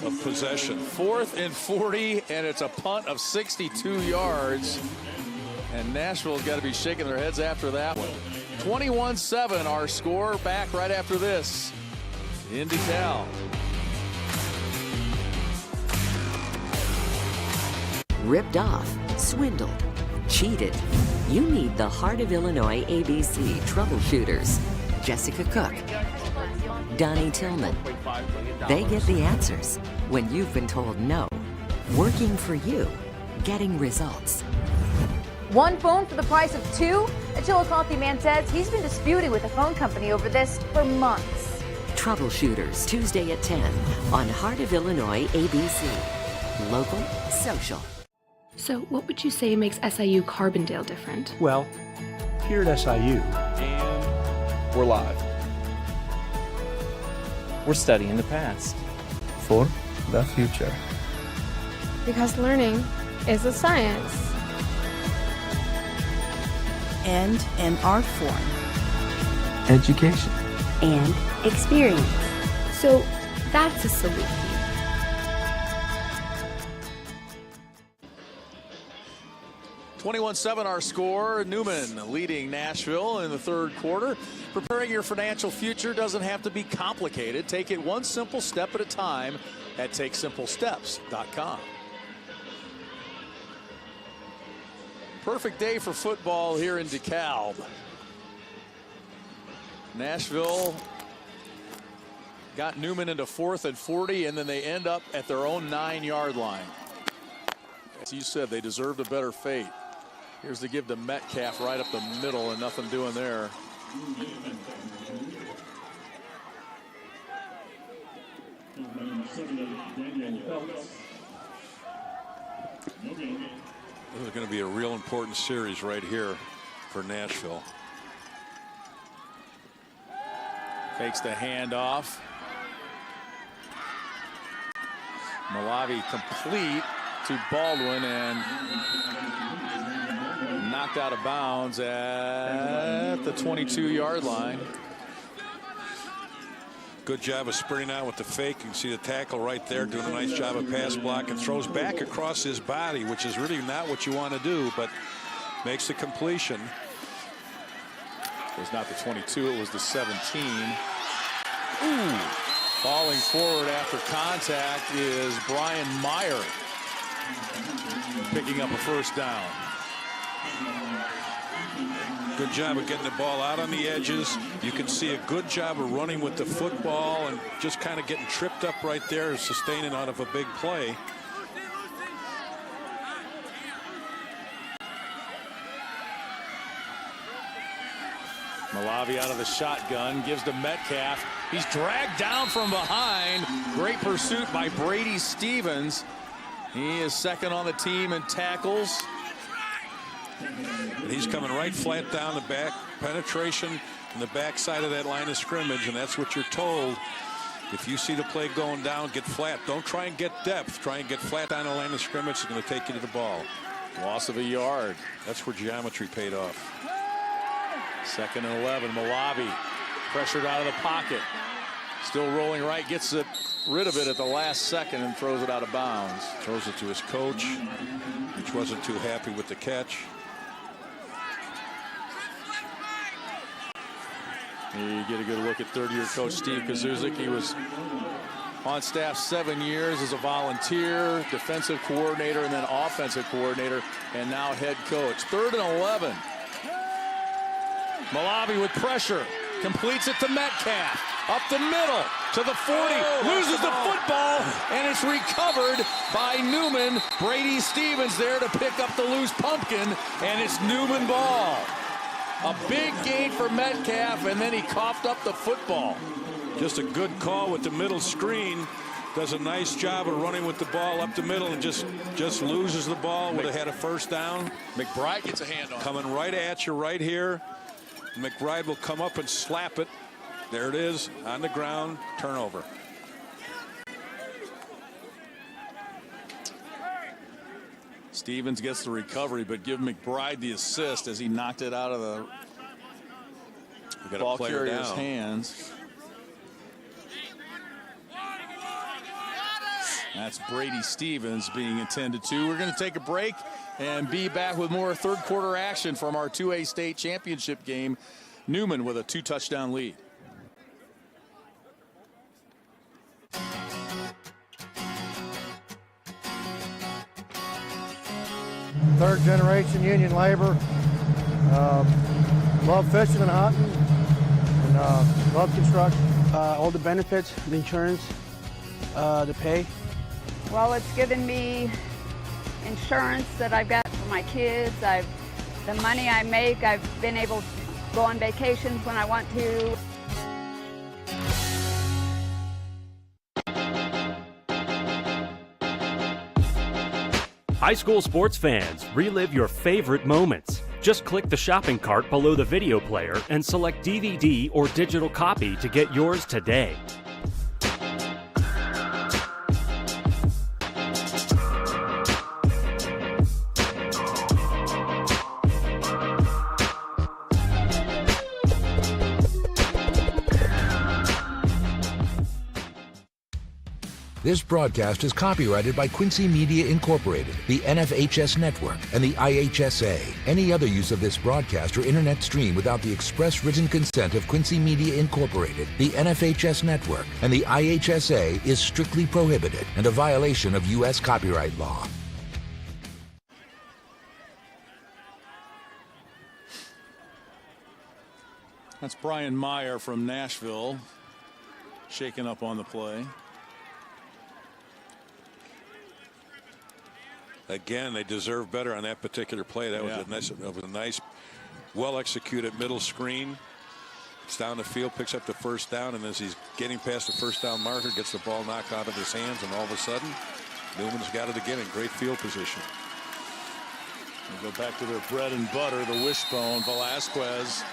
of possession. 4th and 40, and it's a punt of 62 yards. And Nashville's got to be shaking their heads after that one. 21-7 our score. Back right after this in DeKalb. Ripped off, swindled, cheated. You need the Heart of Illinois ABC troubleshooters. Jessica Cook, Donnie Tillman. They get the answers when you've been told no. Working for you, getting results. One phone for the price of 2? A Chillicothe man says he's been disputing with the phone company over this for months. Troubleshooters, Tuesday at 10 on Heart of Illinois ABC. Local, social. So what would you say makes SIU Carbondale different? Well, here at SIU, and we're live. We're studying the past for the future. Because learning is a science. And an art form. Education. And experience. So that's a salute. 21-7 our score. Newman leading Nashville in the third quarter. Preparing your financial future doesn't have to be complicated. Take it one simple step at a time at TakeSimpleSteps.com. Perfect day for football here in DeKalb. Nashville got Newman into 4th and 40, and then they end up at their own 9-yard line. As you said, they deserved a better fate. Here's the give to Metcalf right up the middle, and nothing doing there. This is going to be a real important series right here for Nashville. Fakes the handoff. Malavi complete to Baldwin and knocked out of bounds at the 22-yard line. Good job of sprinting out with the fake. You can see the tackle right there doing a nice job of pass block and throws back across his body, which is really not what you want to do, but makes the completion. It was not the 22, it was the 17. Ooh. Falling forward after contact is Brian Meyer, picking up a first down. Good job of getting the ball out on the edges. You can see a good job of running with the football and just kind of getting tripped up right there, sustaining out of a big play. Malavi out of the shotgun, gives to Metcalf. He's dragged down from behind. Great pursuit by Brady Stevens. He is second on the team in tackles. And he's coming right flat down the back. Penetration in the backside of that line of scrimmage, and that's what you're told. If you see the play going down, get flat. Don't try and get depth. Try and get flat down the line of scrimmage. It's going to take you to the ball. Loss of a yard. That's where geometry paid off. 2nd and 11. Malavi pressured out of the pocket. Still rolling right. Gets rid of it at the last second and throws it out of bounds. Throws it to his coach, which wasn't too happy with the catch. You get a good look at third-year coach Steve Kazuzik. He was on staff 7 years as a volunteer, defensive coordinator, and then offensive coordinator, and now head coach. 3rd and 11. Malavi with pressure. Completes it to Metcalf. Up the middle to the 40. Loses the football, and it's recovered by Newman. Brady Stevens there to pick up the loose pumpkin, and it's Newman ball. A big gain for Metcalf, and then he coughed up the football. Just a good call with the middle screen. Does a nice job of running with the ball up the middle and just loses the ball. Would have had a first down. McBride gets a hand on it. Coming right at you right here. McBride will come up and slap it. There it is on the ground. Turnover. Stevens gets the recovery, but give McBride the assist as he knocked it out of the ball carrier's hands. That's Brady Stevens being attended to. We're going to take a break and be back with more third quarter action from our 2A state championship game. Newman with a 2-touchdown lead. Third generation union labor. Love fishing and hunting, and love construction. All the benefits, the insurance, the pay. Well, it's given me insurance that I've got for my kids. The money I make, I've been able to go on vacations when I want to. High school sports fans, relive your favorite moments. Just click the shopping cart below the video player and select DVD or digital copy to get yours today. This broadcast is copyrighted by Quincy Media Incorporated, the NFHS Network, and the IHSA. Any other use of this broadcast or internet stream without the express written consent of Quincy Media Incorporated, the NFHS Network, and the IHSA is strictly prohibited and a violation of U.S. copyright law. That's Brian Meyer from Nashville, shaking up on the play. Again, they deserve better on that particular play. That was a nice, well-executed middle screen. It's down the field, picks up the first down, and as he's getting past the first down marker, gets the ball knocked out of his hands, and all of a sudden, Newman's got it again in great field position. They go back to their bread and butter, the wishbone. Velasquez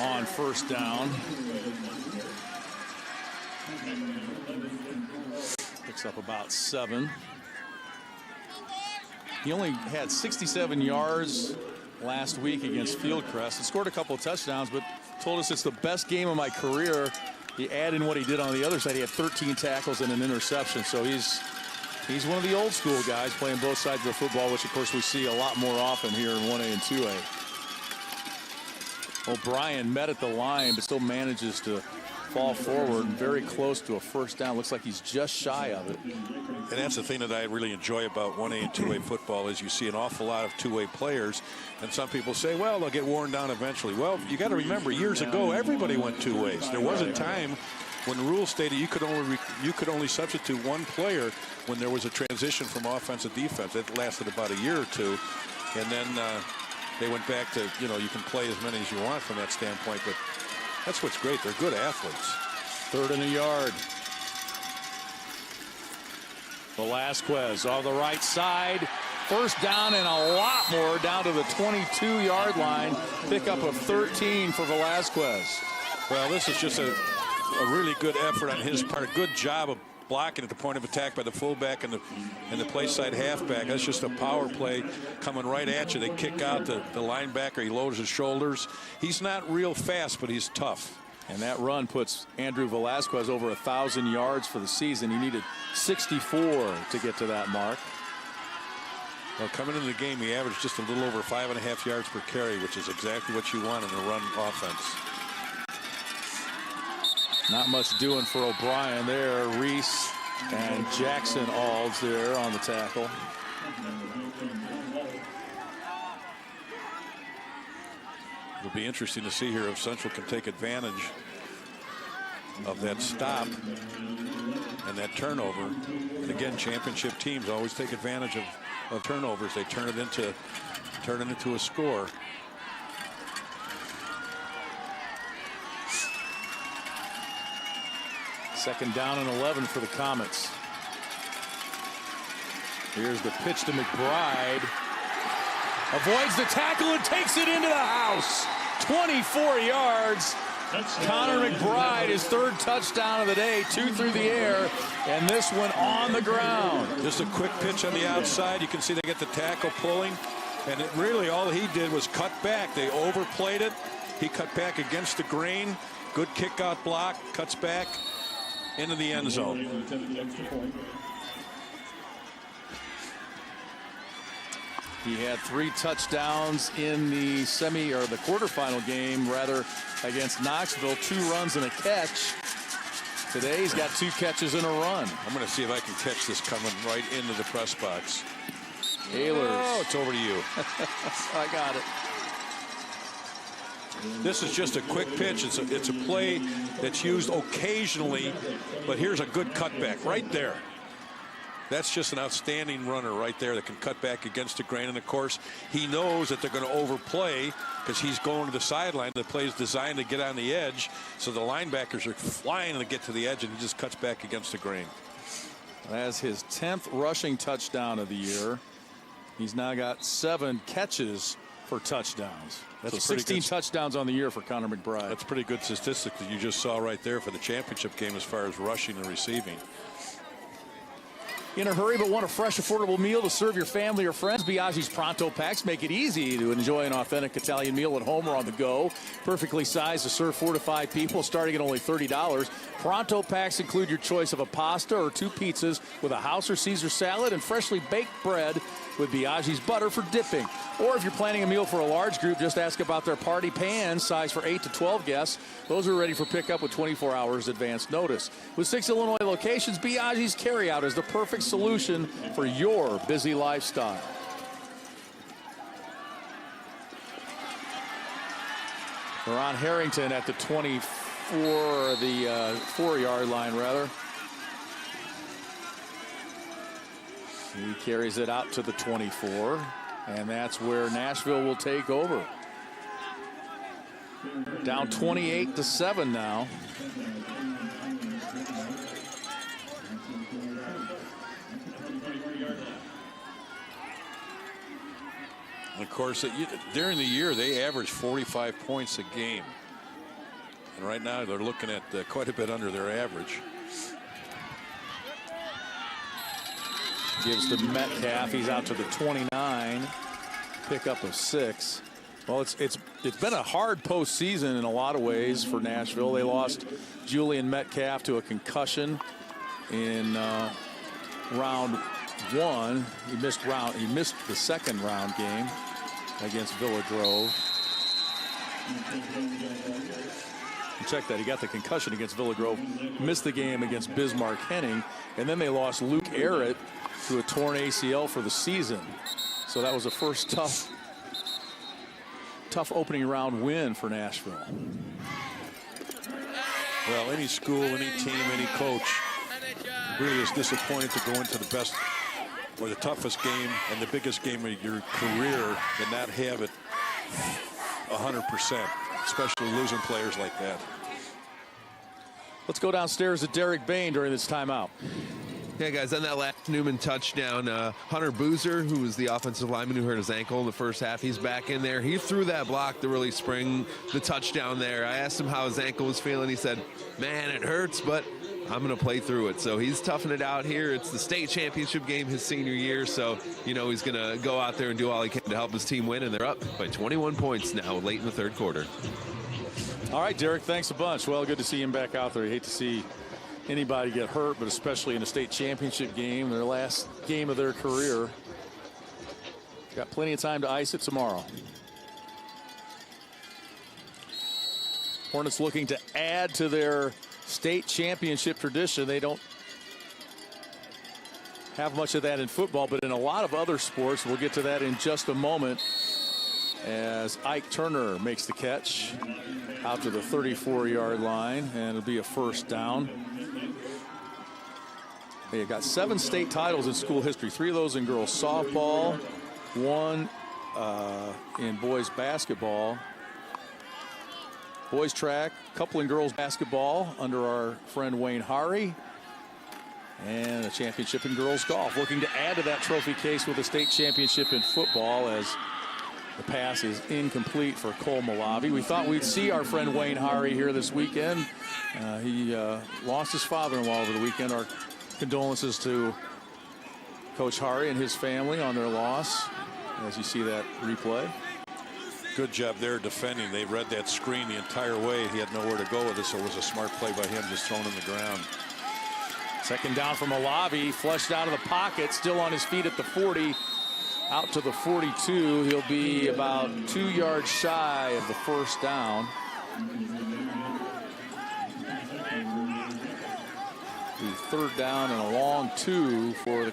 on first down. Picks up about 7. He only had 67 yards last week against Fieldcrest. He scored a couple of touchdowns, but told us it's the best game of my career. You add in what he did on the other side. He had 13 tackles and an interception. So he's one of the old school guys playing both sides of the football, which of course we see a lot more often here in 1A and 2A. O'Brien met at the line, but still manages to fall forward, very close to a first down. Looks like he's just shy of it. And that's the thing that I really enjoy about 1A and 2A football is you see an awful lot of 2A players, and some people say, well, they'll get worn down eventually. Well, you got to remember, years ago, everybody went 2 ways. There was a time when the rules stated you could only substitute one player when there was a transition from offense to defense. It lasted about a year or two, and then they went back to, you can play as many as you want from that standpoint, but that's what's great. They're good athletes. 3rd and a yard. Velasquez on the right side. First down and a lot more down to the 22-yard line. Pickup of 13 for Velasquez. Well, this is just a really good effort on his part. A good job of blocking at the point of attack by the fullback and the play side halfback. That's just a power play coming right at you. They kick out the linebacker. He lowers his shoulders. He's not real fast, but he's tough. And that run puts Andrew Velasquez over 1,000 yards for the season. He needed 64 to get to that mark. Well, coming into the game, he averaged just a little over 5.5 yards per carry, which is exactly what you want in a run offense. Not much doing for O'Brien there. Reese and Jackson Alds there on the tackle. It'll be interesting to see here if Central can take advantage of that stop and that turnover. And again, championship teams always take advantage of turnovers. They turn it into a score. Second down and 11 for the Comets. Here's the pitch to McBride. Avoids the tackle and takes it into the house. 24 yards. Connor McBride, his 3rd touchdown of the day, 2 through the air, and this one on the ground. Just a quick pitch on the outside. You can see they get the tackle pulling, and it really all he did was cut back. They overplayed it. He cut back against the grain. Good kick out block, cuts back into the end zone. He had 3 touchdowns in the quarterfinal game, against Knoxville. 2 runs and a catch. Today he's got 2 catches and a run. I'm going to see if I can catch this coming right into the press box. Ehlers. Oh, it's over to you. I got it. This is just a quick pitch. It's a play that's used occasionally, but here's a good cutback right there. That's just an outstanding runner right there that can cut back against the grain. And, of course, he knows that they're going to overplay because he's going to the sideline. The play is designed to get on the edge, so the linebackers are flying to get to the edge, and he just cuts back against the grain. That's his 10th rushing touchdown of the year. He's now got 7 catches for touchdowns. That's so 16 touchdowns on the year for Connor McBride. That's pretty good statistic that you just saw right there for the championship game as far as rushing and receiving. In a hurry but want a fresh, affordable meal to serve your family or friends? Biaggi's Pronto Packs make it easy to enjoy an authentic Italian meal at home or on the go. Perfectly sized to serve 4 to 5 people, starting at only $30. Pronto Packs include your choice of a pasta or 2 pizzas with a house or Caesar salad and freshly baked bread with Biaggi's butter for dipping. Or if you're planning a meal for a large group, just ask about their party pans, size for 8 to 12 guests. Those are ready for pickup with 24 hours advance notice. With 6 Illinois locations, Biaggi's Carryout is the perfect solution for your busy lifestyle. Ron Harrington at the 24, the 4-yard line, rather. He carries it out to the 24, and that's where Nashville will take over. Down 28-7 now. Of course, during the year, they average 45 points a game. And right now, they're looking at quite a bit under their average. Gives to Metcalf. He's out to the 29. Pickup of 6. Well, it's been a hard postseason in a lot of ways for Nashville. They lost Julian Metcalf to a concussion in round 1. He missed the second round game against Villa Grove. Check that. He got the concussion against Villa Grove, missed the game against Bismarck Henning, and then they lost Luke Arrett to a torn ACL for the season. So that was the first tough opening round win for Nashville. Well, any school, any team, any coach really is disappointed to go into the best or the toughest game and the biggest game of your career and not have it 100%, especially losing players like that. Let's go downstairs to Derek Bain during this timeout. Yeah, guys, on that last Newman touchdown, Hunter Boozer, who was the offensive lineman who hurt his ankle in the first half, he's back in there. He threw that block to really spring the touchdown there. I asked him how his ankle was feeling. He said, man, it hurts, but I'm going to play through it. So he's toughing it out here. It's the state championship game his senior year, so, you know, he's going to go out there and do all he can to help his team win, and they're up by 21 points now late in the third quarter. All right, Derek, thanks a bunch. Well, good to see him back out there. You hate to see anybody get hurt, but especially in a state championship game, their last game of their career. Got plenty of time to ice it tomorrow. Hornets looking to add to their state championship tradition. They don't have much of that in football, but in a lot of other sports. We'll get to that in just a moment as Ike Turner makes the catch out to the 34-yard line, and it'll be a first down. They got 7 state titles in school history, 3 of those in girls softball, 1 in boys basketball, boys track, a couple in girls basketball under our friend Wayne Hari, and a championship in girls golf. Looking to add to that trophy case with a state championship in football, as the pass is incomplete for Cole Malavi. We thought we'd see our friend Wayne Hari here this weekend. He lost his father-in-law over the weekend. Our condolences to Coach Hari and his family on their loss, as you see that replay. Good job there defending. They read that screen the entire way. He had nowhere to go with it, so it was a smart play by him, just thrown in the ground. Second down from Malavi, flushed out of the pocket, still on his feet at the 40, out to the 42. He'll be about 2 yards shy of the first down. The third down and a long 2 for the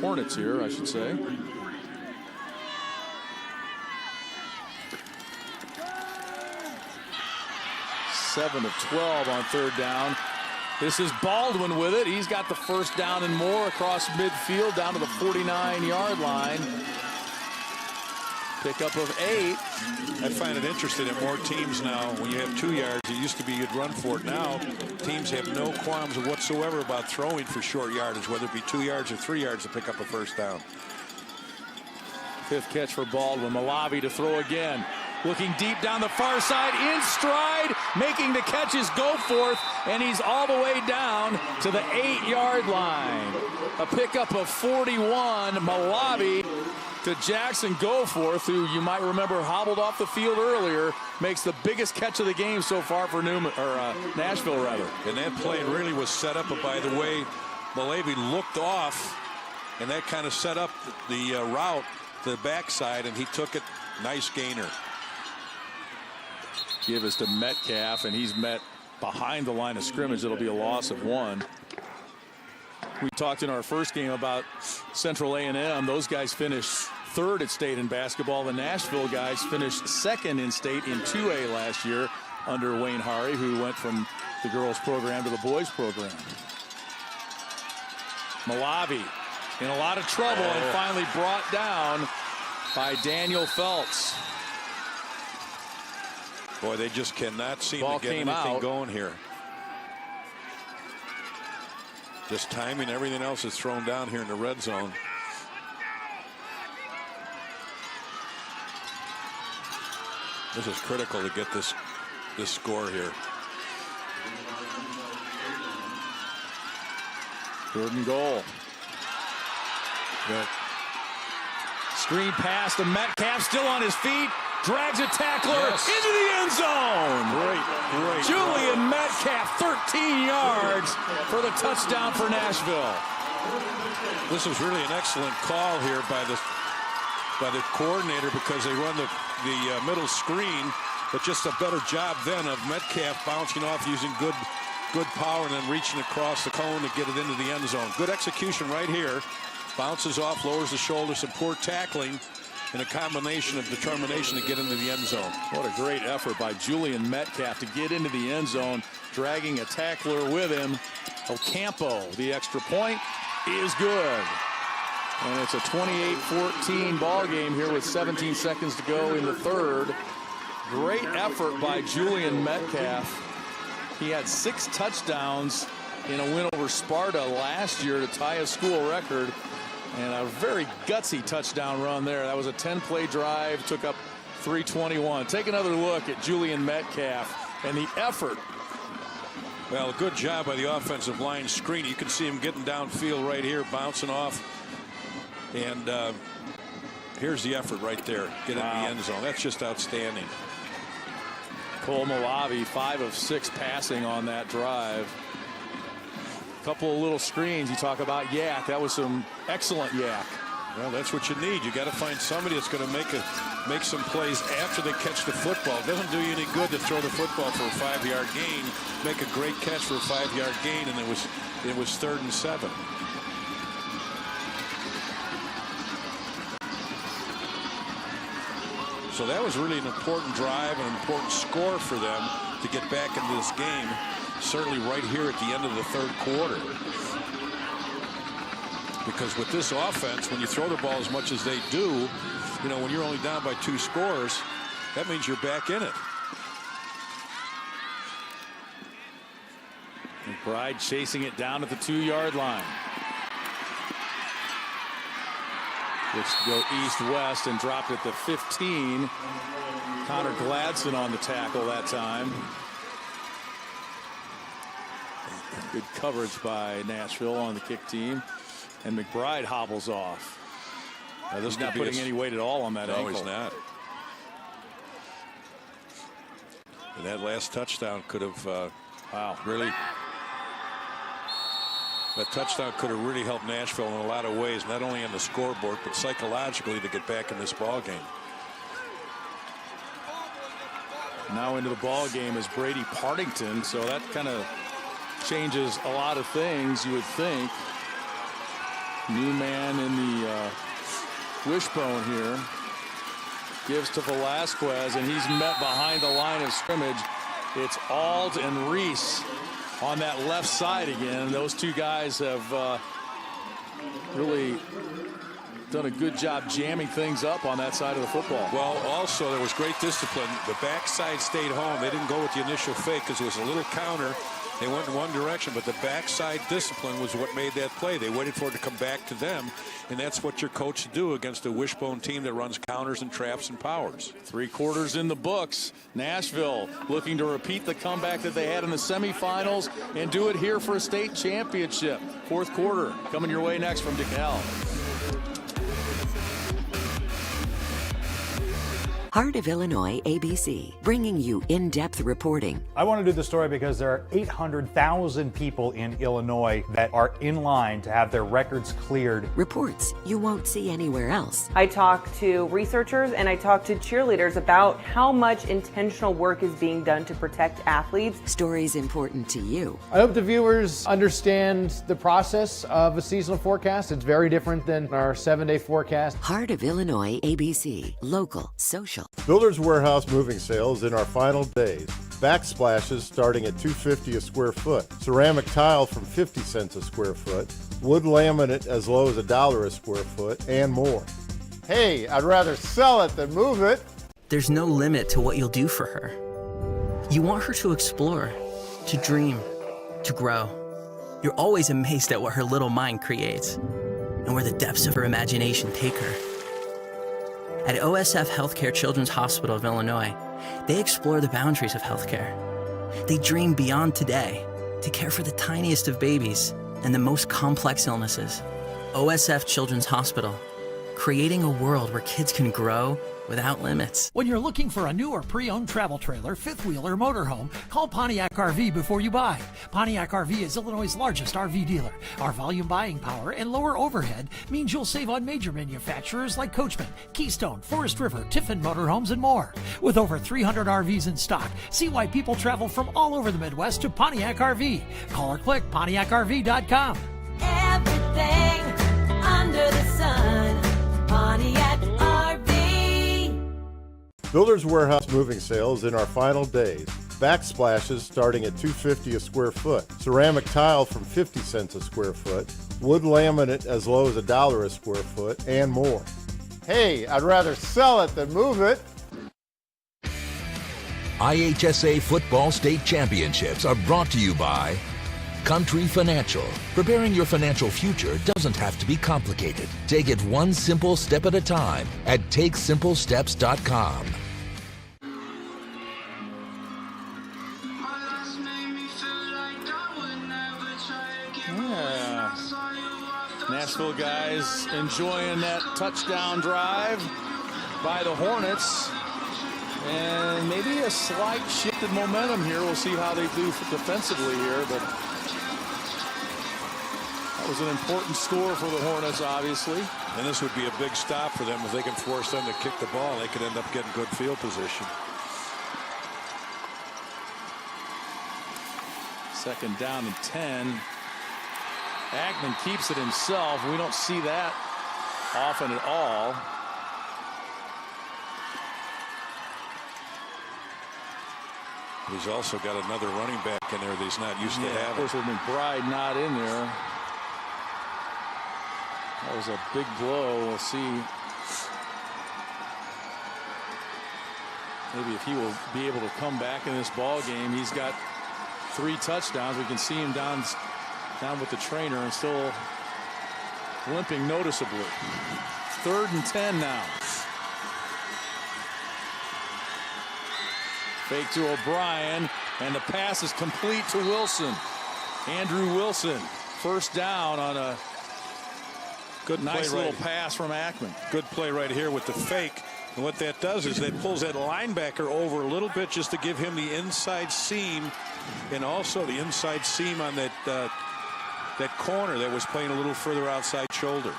Hornets here, I should say. Seven of 12 on third down. This is Baldwin with it. He's got the first down and more across midfield down to the 49-yard line. Pickup of 8. I find it interesting that more teams now, when you have 2 yards, it used to be you'd run for it. Now teams have no qualms whatsoever about throwing for short yardage, whether it be 2 yards or 3 yards to pick up a first down. 5th catch for Baldwin. Malavi to throw again. Looking deep down the far side, in stride, making the catches, Goforth, and he's all the way down to the 8-yard line. A pickup of 41, Malavi to Jackson Goforth, who you might remember hobbled off the field earlier, makes the biggest catch of the game so far for Nashville, rather. And that play really was set up by the way Malavi looked off, and that kind of set up the route to the backside, and he took it. Nice gainer. Give us to Metcalf, and he's met behind the line of scrimmage. It'll be a loss of 1. We talked in our first game about Central A&M. Those guys finished 3rd at state in basketball. The Nashville guys finished 2nd in state in 2A last year under Wayne Hari, who went from the girls program to the boys program. Malavi in a lot of trouble and finally brought down by Daniel Phelps. Boy, they just cannot seem to get anything going here. Just timing, everything else is thrown down here in the red zone. This is critical to get this score here. 3rd and goal. Yep. Screen pass to Metcalf, still on his feet, drags a tackler into the end zone. Great. Julian Metcalf, 13 yards for the touchdown for Nashville. This was really an excellent call here by the coordinator, because they run the middle screen, but just a better job then of Metcalf bouncing off, using good power, and then reaching across the cone to get it into the end zone. Good execution right here. Bounces off, lowers the shoulder, some poor tackling, and a combination of determination to get into the end zone. What a great effort by Julian Metcalf to get into the end zone, dragging a tackler with him. Ocampo, the extra point is good. And it's a 28-14 ball game here with 17 seconds to go in the 3rd. Great effort by Julian Metcalf. He had 6 touchdowns in a win over Sparta last year to tie a school record. And a very gutsy touchdown run there. That was a 10-play drive, took up 3:21. Take another look at Julian Metcalf and the effort. Well, good job by the offensive line screen. You can see him getting downfield right here, bouncing off. And here's the effort right there. Get in the end zone. That's just outstanding. Cole Malavi, 5 of 6 passing on that drive. Couple of little screens. You talk about yak. That was some excellent yak. Well, that's what you need. You got to find somebody that's going to make some plays after they catch the football. It doesn't do you any good to throw the football for a 5-yard gain, make a great catch for a 5-yard gain, and it was 3rd and 7. So that was really an important drive, an important score for them to get back into this game. Certainly right here at the end of the 3rd quarter. Because with this offense, when you throw the ball as much as they do, you know, when you're only down by 2 scores, that means you're back in it. McBride chasing it down at the 2-yard line. Looks to go east-west and dropped at the 15. Connor Gladson on the tackle that time. Good coverage by Nashville on the kick team. And McBride hobbles off. Now, this is not putting any weight at all on that ankle. No, he's not. And that last touchdown could have really... That touchdown could have really helped Nashville in a lot of ways, not only on the scoreboard, but psychologically to get back in this ball game. Now into the ball game is Brady Partington, so that kind of changes a lot of things, you would think. Newman in the wishbone here. Gives to Velasquez, and he's met behind the line of scrimmage. It's Auld and Reese on that left side again. Those two guys have really done a good job jamming things up on that side of the football. Well, also there was great discipline. The backside stayed home. They didn't go with the initial fake because it was a little counter, They went in one direction, but the backside discipline was what made that play. They waited for it to come back to them, and that's what you're coached to do against a wishbone team that runs counters and traps and powers. 3 quarters in the books. Nashville looking to repeat the comeback that they had in the semifinals and do it here for a state championship. 4th quarter coming your way next from DeKalb. Heart of Illinois ABC, bringing you in-depth reporting. I want to do the story because there are 800,000 people in Illinois that are in line to have their records cleared. Reports you won't see anywhere else. I talk to researchers and I talk to cheerleaders about how much intentional work is being done to protect athletes. Stories important to you. I hope the viewers understand the process of a seasonal forecast. It's very different than our 7-day forecast. Heart of Illinois ABC, local, social. Builders Warehouse moving sales in our final days. Backsplashes starting at $2.50 a square foot. Ceramic tile from 50 cents a square foot. Wood laminate as low as $1 a square foot, and more. Hey, I'd rather sell it than move it. There's no limit to what you'll do for her. You want her to explore, to dream, to grow. You're always amazed at what her little mind creates and where the depths of her imagination take her. At OSF Healthcare Children's Hospital of Illinois, they explore the boundaries of healthcare. They dream beyond today to care for the tiniest of babies and the most complex illnesses. OSF Children's Hospital, creating a world where kids can grow without limits. When you're looking for a new or pre-owned travel trailer, fifth wheel, or motorhome, call Pontiac RV before you buy. Pontiac RV is Illinois' largest RV dealer. Our volume buying power and lower overhead means you'll save on major manufacturers like Coachman, Keystone, Forest River, Tiffin Motorhomes, and more. With over 300 RVs in stock, see why people travel from all over the Midwest to Pontiac RV. Call or click PontiacRV.com. Everything under the sun, Pontiac RV. Builders Warehouse moving sales in our final days. Backsplashes starting at $2.50 a square foot. Ceramic tile from 50 cents a square foot. Wood laminate as low as $1 a square foot, and more. Hey, I'd rather sell it than move it. IHSA Football State Championships are brought to you by Country Financial. Preparing your financial future doesn't have to be complicated. Take it one simple step at a time at TakeSimpleSteps.com. Yeah. Nashville guys enjoying that touchdown drive by the Hornets. And maybe a slight shift in momentum here. We'll see how they do defensively here, but that was an important score for the Hornets, obviously. And this would be a big stop for them. If they can force them to kick the ball, they could end up getting good field position. 2nd down and 10. Agnew keeps it himself. We don't see that often at all. He's also got another running back in there that he's not used to having. Of course, with McBride not in there. That was a big blow. We'll see. Maybe if he will be able to come back in this ball game. He's got 3 touchdowns. We can see him down with the trainer and still limping noticeably. 3rd and 10 now. Fake to O'Brien, and the pass is complete to Wilson. Andrew Wilson, 1st down on a nice little pass from Agnew. Good play right here with the fake. And what that does is that pulls that linebacker over a little bit just to give him the inside seam, and also the inside seam on that that corner that was playing a little further outside shoulder.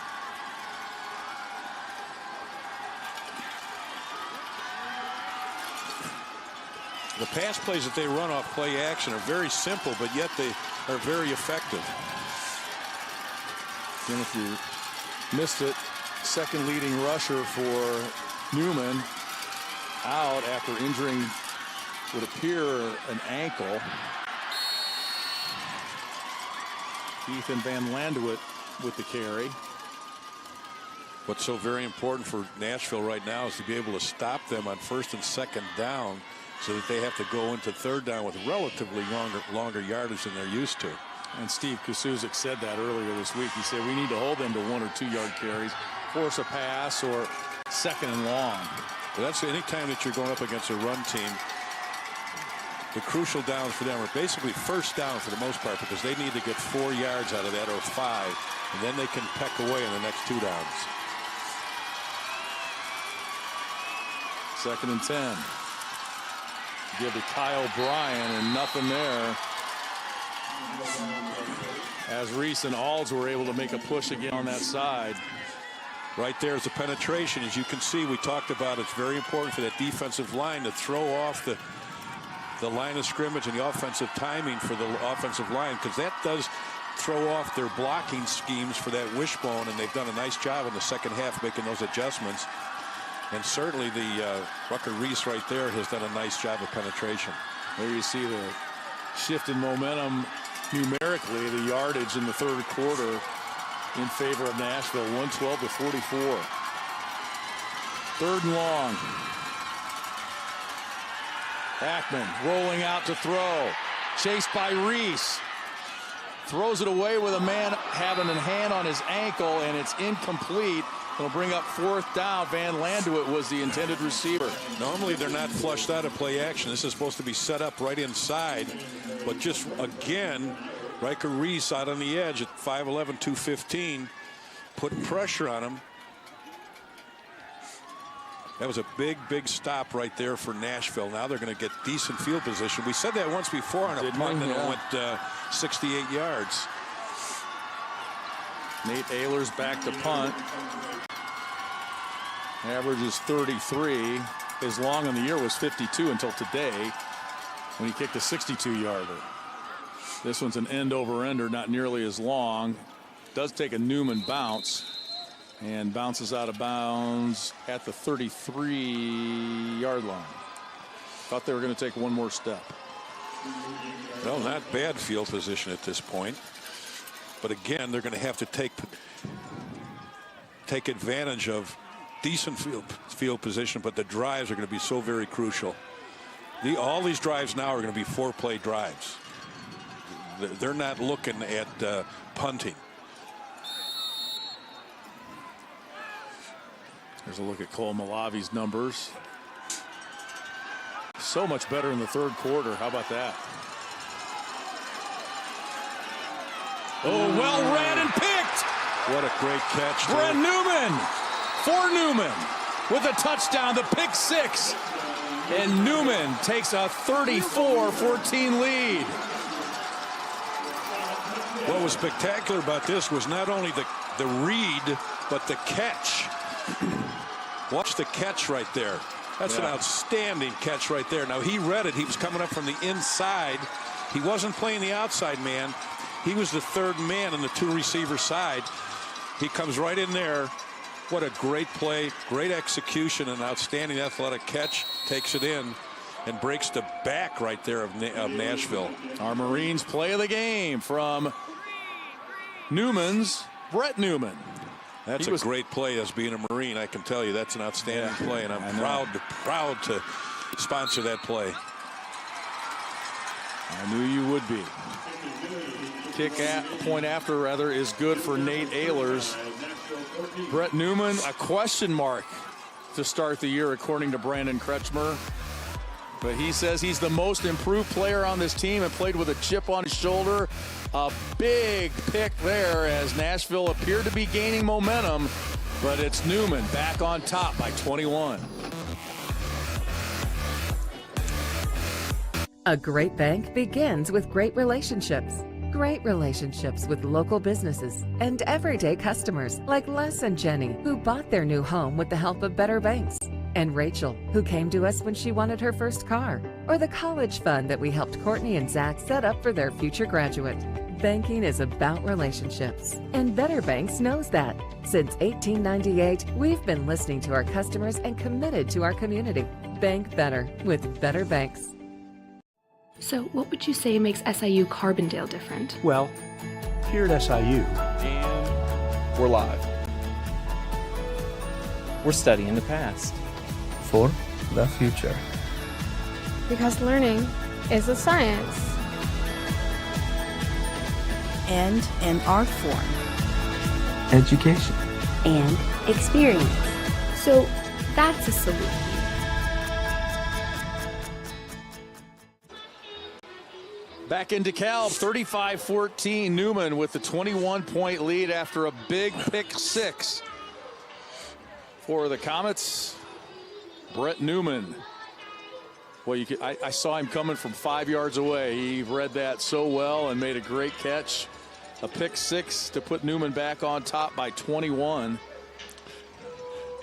The pass plays that they run off play action are very simple, but yet they are very effective. And if you missed it, 2nd leading rusher for Newman out after injuring would appear an ankle. Ethan Van Landewit with the carry. What's so very important for Nashville right now is to be able to stop them on 1st and 2nd down so that they have to go into third down with relatively longer yardage than they're used to. And Steve Kusuzik said that earlier this week. He said we need to hold them to 1 or 2 yard carries, force a pass, or second and long. Well, that's any time that you're going up against a run team. The crucial downs for them are basically first down for the most part, because they need to get 4 yards out of that, or 5, and then they can peck away in the next 2 downs. 2nd and 10. Give to Kyle Bryan, and nothing there. As Reese and Alds were able to make a push again on that side. Right there is a penetration. As you can see, we talked about it's very important for that defensive line to throw off the line of scrimmage and the offensive timing for the offensive line, because that does throw off their blocking schemes for that wishbone, and they've done a nice job in the second half making those adjustments. And certainly the Rucker Reese right there has done a nice job of penetration. There you see the shift in momentum numerically, the yardage in the third quarter in favor of Nashville, 112-44. 3rd and long. Ackman rolling out to throw. Chased by Reese. Throws it away with a man having a hand on his ankle, and it's incomplete. It'll bring up 4th down. Van Landuit was the intended receiver. Normally they're not flushed out of play action. This is supposed to be set up right inside. But just again, Riker Reese out on the edge at 5'11", 215, putting pressure on him. That was a big stop right there for Nashville. Now they're going to get decent field position. We said that once before on a punt, and it went 68 yards. Nate Ehlers back to punt. Average is 33. His long on the year was 52 until today, when he kicked a 62-yarder. This one's an end over ender, not nearly as long. Does take a Newman bounce, and bounces out of bounds at the 33-yard line. Thought they were going to take one more step. Well, not bad field position at this point. But again, they're going to have to take advantage of decent field position, but the drives are going to be so very crucial. All these drives now are going to be 4-play drives. They're not looking at punting. There's a look at Cole Malavi's numbers. So much better in the third quarter. How about that? Oh, well read and picked. What a great catch. Brent Newman for Newman with a touchdown, the pick 6. And Newman takes a 34-14 lead. What was spectacular about this was not only the read, but the catch. Watch the catch right there. That's an outstanding catch right there. Now, he read it. He was coming up from the inside. He wasn't playing the outside man. He was the third man on the 2-receiver side. He comes right in there. What a great play, great execution, and outstanding athletic catch. Takes it in and breaks the back right there of Nashville. Our Marines play of the game from Newman's Brett Newman. That's a great play as being a Marine. I can tell you that's an outstanding play, and I'm proud to sponsor that play. I knew you would be. Point after is good for Nate Ehlers. Brett Newman, a question mark to start the year, according to Brandon Kretschmer. But he says he's the most improved player on this team and played with a chip on his shoulder. A big pick there as Nashville appeared to be gaining momentum, but it's Newman back on top by 21. A great bank begins with great relationships. Great relationships with local businesses and everyday customers like Les and Jenny, who bought their new home with the help of Better Banks. And Rachel, who came to us when she wanted her first car. Or the college fund that we helped Courtney and Zach set up for their future graduate. Banking is about relationships, and Better Banks knows that. Since 1898, we've been listening to our customers and committed to our community. Bank better with Better Banks. So what would you say makes SIU Carbondale different? Well, here at SIU, and we're live. We're studying the past for the future. Because learning is a science. And an art form. Education. And experience. So that's a salute. Back in DeKalb, 35-14. Newman with the 21-point lead after a big pick six. For the Comets, Brett Newman. Well, I saw him coming from 5 yards away. He read that so well and made a great catch. A pick six to put Newman back on top by 21.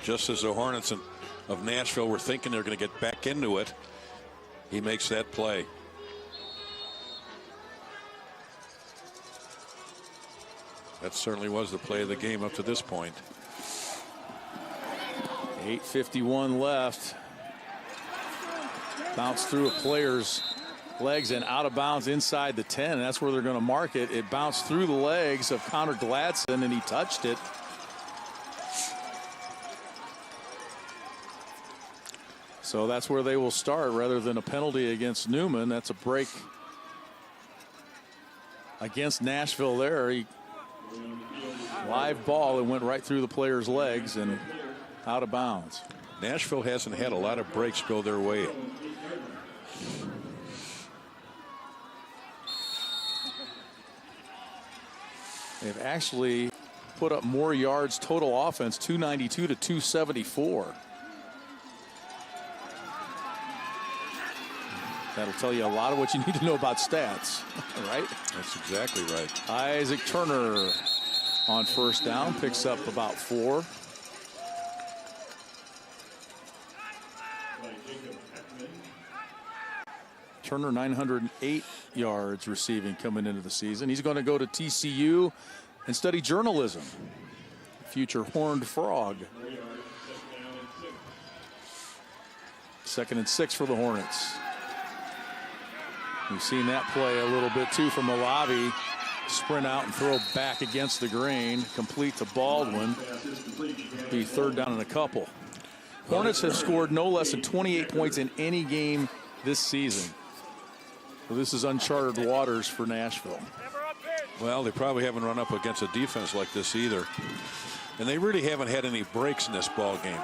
Just as the Hornets of Nashville were thinking they're going to get back into it, he makes that play. That certainly was the play of the game up to this point. 8:51 left. Bounced through a player's legs and out of bounds inside the 10. That's where they're going to mark it. It bounced through the legs of Connor Gladson and he touched it. So that's where they will start rather than a penalty against Newman. That's a break against Nashville there. Live ball, it went right through the player's legs and out of bounds. Nashville hasn't had a lot of breaks go their way. They've actually put up more yards total offense, 292 to 274. That'll tell you a lot of what you need to know about stats, right? That's exactly right. Isaac Turner on first down, picks up about 4. Turner 908 yards receiving coming into the season. He's going to go to TCU and study journalism. Future Horned Frog. 2nd and 6 for the Hornets. We've seen that play a little bit too from Malavi. Sprint out and throw back against the grain. Complete to Baldwin. Be 3rd down and a couple. Hornets have scored no less than 28 points in any game this season. So this is uncharted waters for Nashville. Well, they probably haven't run up against a defense like this either. And they really haven't had any breaks in this ball game.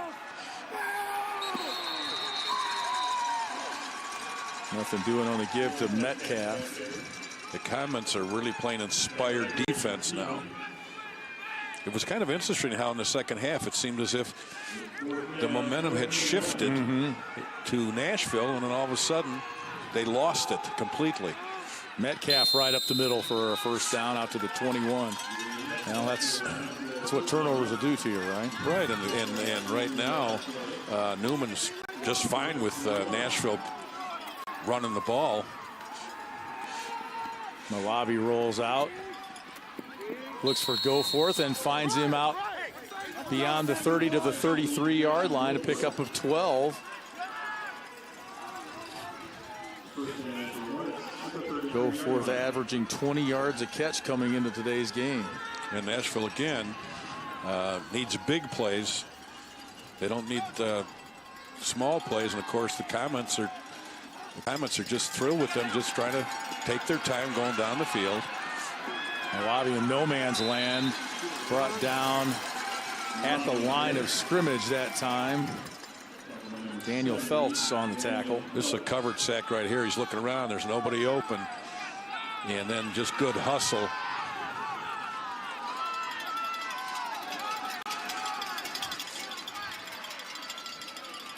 Nothing doing on the give to Metcalf. The Comets are really playing inspired defense now. It was kind of interesting how in the second half it seemed as if the momentum had shifted to Nashville, and then all of a sudden they lost it completely. Metcalf right up the middle for a first down out to the 21. Now that's what turnovers will do to you, right? Right, and right now Newman's just fine with Nashville running the ball. Malavi rolls out, looks for Goforth and finds him out beyond the 30 to the 33-yard line, a pickup of 12. Goforth averaging 20 yards a catch coming into today's game. And Nashville again needs big plays. They don't need small plays, and of course the Comets are just thrilled with them, just trying to take their time going down the field. Malavi in no man's land, brought down at the line of scrimmage that time. Daniel Feltz on the tackle. This is a covered sack right here. He's looking around. There's nobody open. And then just good hustle.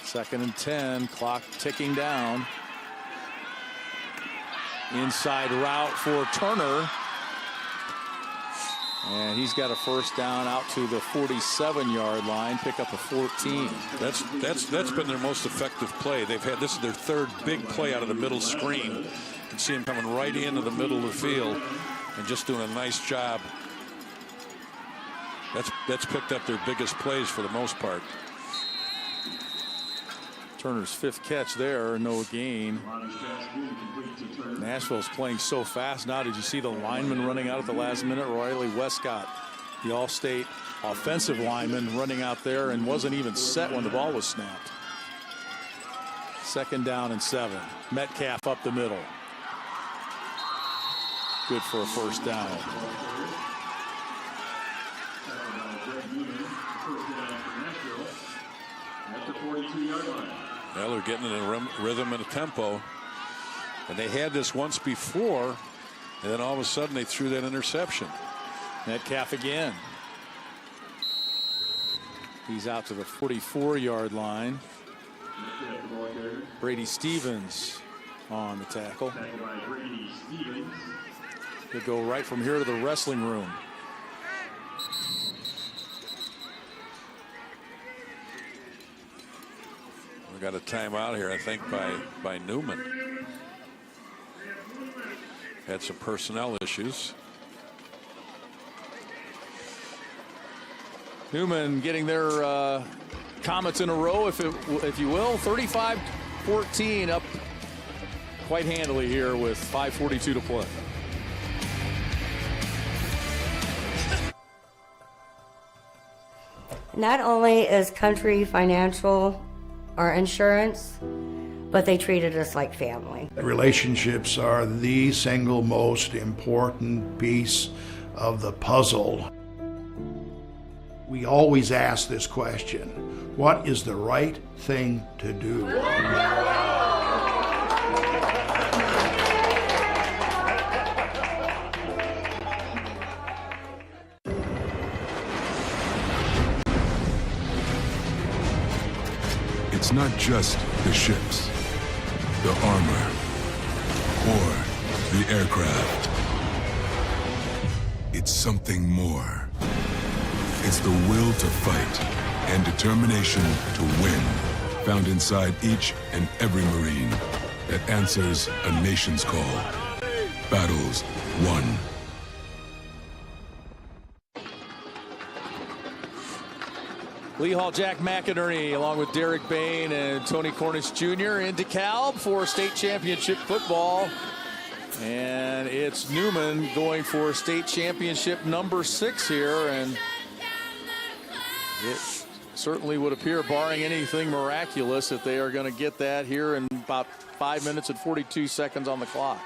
Second and 10, clock ticking down. Inside route for Turner. And he's got a first down out to the 47-yard line, pick up a 14. That's been their most effective play. They've had, this is their 3rd big play out of the middle screen. You can see him coming right into the middle of the field and just doing a nice job. That's picked up their biggest plays for the most part. Turner's 5th catch there, no gain. Nashville's playing so fast now. Did you see the lineman running out at the last minute? Riley Westcott, the All-State offensive lineman, running out there and wasn't even set when the ball was snapped. 2nd down and 7. Metcalf up the middle. Good for a 1st down. Well, they're getting in a rhythm and a tempo. And they had this once before, and then all of a sudden they threw that interception. Metcalf again. He's out to the 44-yard line. Brady Stevens on the tackle. He'll go right from here to the wrestling room. We got a timeout here, I think, by Newman. Had some personnel issues. Newman getting their Comets in a row, if you will. 35-14 up quite handily here with 5:42 to play. Not only is Country Financial our insurance, but they treated us like family. Relationships are the single most important piece of the puzzle. We always ask this question: what is the right thing to do? It's not just the ships, the armor, or the aircraft. It's something more. It's the will to fight and determination to win, found inside each and every Marine that answers a nation's call. Battles won. Lee Hall, Jack McInerney, along with Derek Bain and Tony Cornish Jr. in DeKalb for state championship football. And it's Newman going for state championship number 6 here. And it certainly would appear, barring anything miraculous, that they are going to get that here in about 5 minutes and 42 seconds on the clock.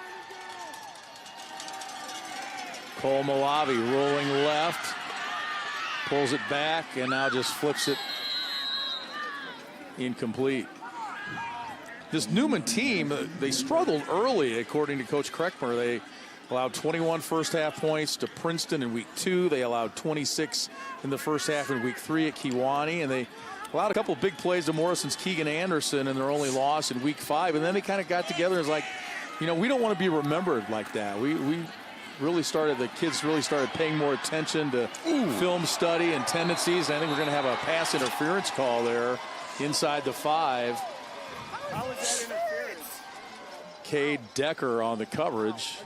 Cole Malavi rolling left. Pulls it back and now just flips it incomplete. This Newman team, they struggled early, according to Coach Kreckmer. They allowed 21 first-half points to Princeton in week 2. They allowed 26 in the first half in week 3 at Kewanee. And they allowed a couple of big plays to Morrison's Keegan Anderson in their only loss in week 5. And then they kind of got together and was like, you know, we don't want to be remembered like that. The kids really started paying more attention to film study and tendencies. And I think we're going to have a pass interference call there inside the 5. How was that interference? Cade Decker on the coverage.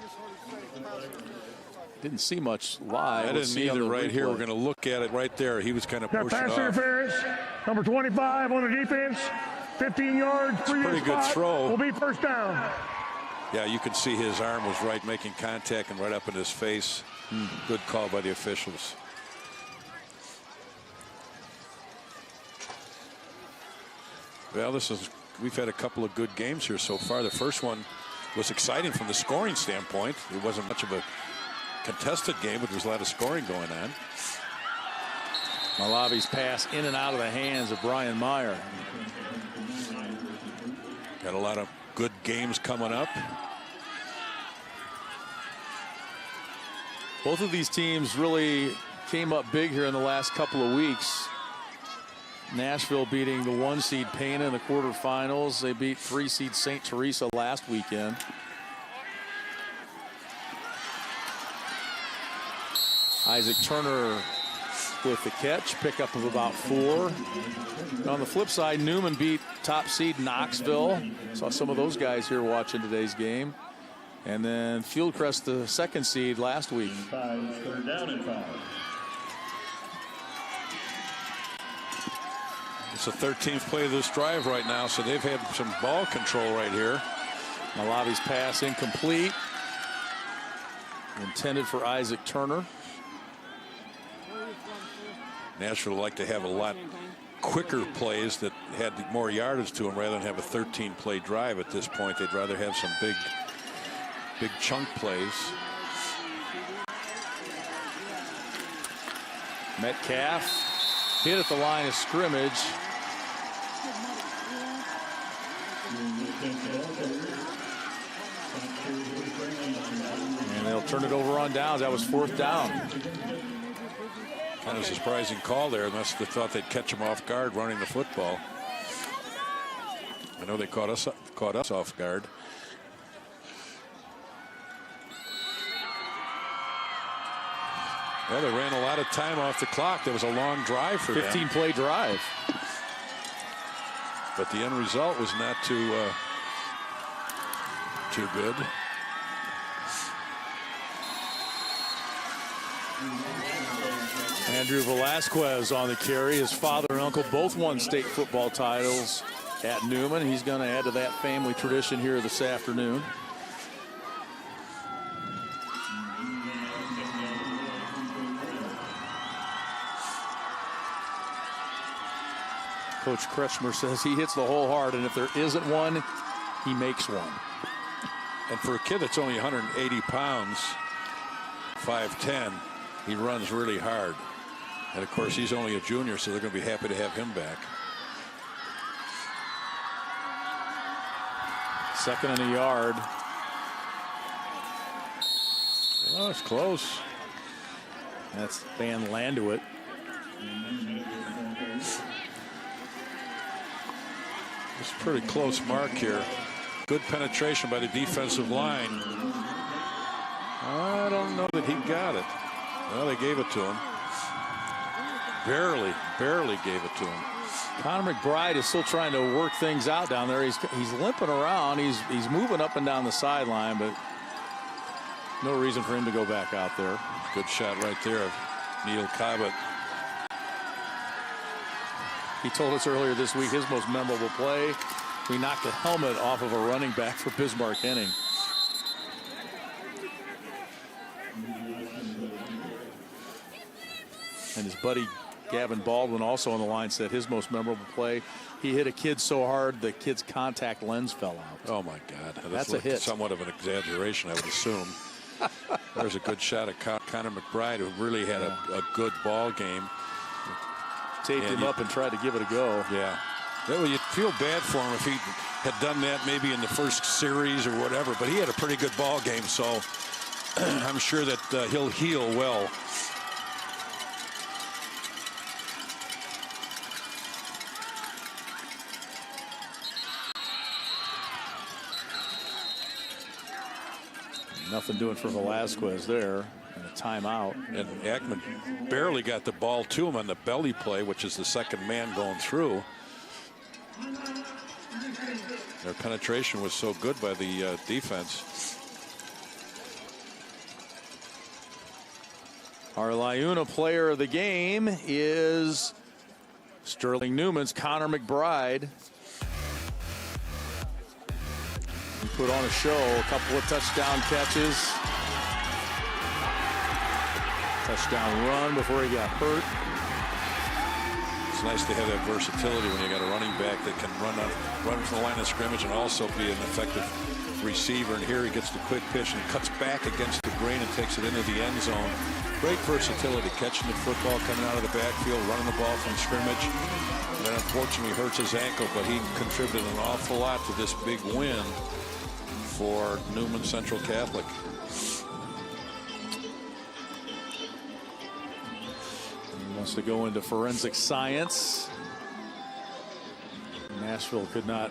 Didn't see much live. I didn't either right here. We're going to look at it right there. He was kind of pushing pass off. Interference, number 25 on the defense, 15 yards, pretty good throw. Will be 1st down. Yeah, you can see his arm was right, making contact and right up in his face. Good call by the officials. Well, we've had a couple of good games here so far. The first one was exciting from the scoring standpoint. It wasn't much of a contested game, but there was a lot of scoring going on. Malavi's pass in and out of the hands of Brian Meyer. Got a lot of good games coming up. Both of these teams really came up big here in the last couple of weeks. Nashville beating the 1-seed Pana in the quarterfinals. They beat 3-seed St. Teresa last weekend. Isaac Turner with the catch, pickup of about 4. And on the flip side, Newman beat top seed Knoxville. Saw some of those guys here watching today's game. And then Fieldcrest, the 2nd seed last week. 3rd down and 5. It's the 13th play of this drive right now, so they've had some ball control right here. Malavi's pass incomplete. Intended for Isaac Turner. Nashville would like to have a lot quicker plays that had more yardage to them rather than have a 13-play drive at this point. They'd rather have some big chunk plays. Metcalf hit at the line of scrimmage. And they'll turn it over on downs. That was 4th down. Kind of a surprising call there. Unless they thought they'd catch him off guard running the football. I know they caught us off guard. Well, they ran a lot of time off the clock. There was a long drive for them. 15-play drive. But the end result was not too good. Andrew Velasquez on the carry. His father and uncle both won state football titles at Newman. He's going to add to that family tradition here this afternoon. Coach Kretschmer says he hits the hole hard, and if there isn't one, he makes one. And for a kid that's only 180 pounds, 5'10", he runs really hard. And of course, he's only a junior, so they're going to be happy to have him back. 2nd and a yard. Oh, it's close. That's Van Landuit. It's a pretty close mark here. Good penetration by the defensive line. I don't know that he got it. Well, they gave it to him. Barely gave it to him. Connor McBride is still trying to work things out down there. He's limping around. He's moving up and down the sideline, but no reason for him to go back out there. Good shot right there of Neil Cobbett. He told us earlier this week his most memorable play, we knocked the helmet off of a running back for Bismarck Henning. And his buddy Gavin Baldwin also on the line said his most memorable play, he hit a kid so hard the kid's contact lens fell out. Oh my God. That's a hit. Somewhat of an exaggeration, I would assume. There's a good shot of Connor McBride, who really had a good ball game. Taped him up and tried to give it a go. Yeah. Well, you'd feel bad for him if he had done that maybe in the first series or whatever, but he had a pretty good ball game, so I'm sure that he'll heal well. Nothing doing for Velasquez there. And a timeout. And Ackman barely got the ball to him on the belly play, which is the second man going through. Their penetration was so good by the defense. Our Liuna player of the game is Sterling Newman's Connor McBride. He put on a show, a couple of touchdown catches. Touchdown run before he got hurt. It's nice to have that versatility when you got a running back that can run from the line of scrimmage and also be an effective receiver. And here he gets the quick pitch and cuts back against the grain and takes it into the end zone. Great versatility, catching the football, coming out of the backfield, running the ball from scrimmage. And then unfortunately hurts his ankle, but he contributed an awful lot to this big win for Newman Central Catholic. Wants to go into forensic science. Nashville could not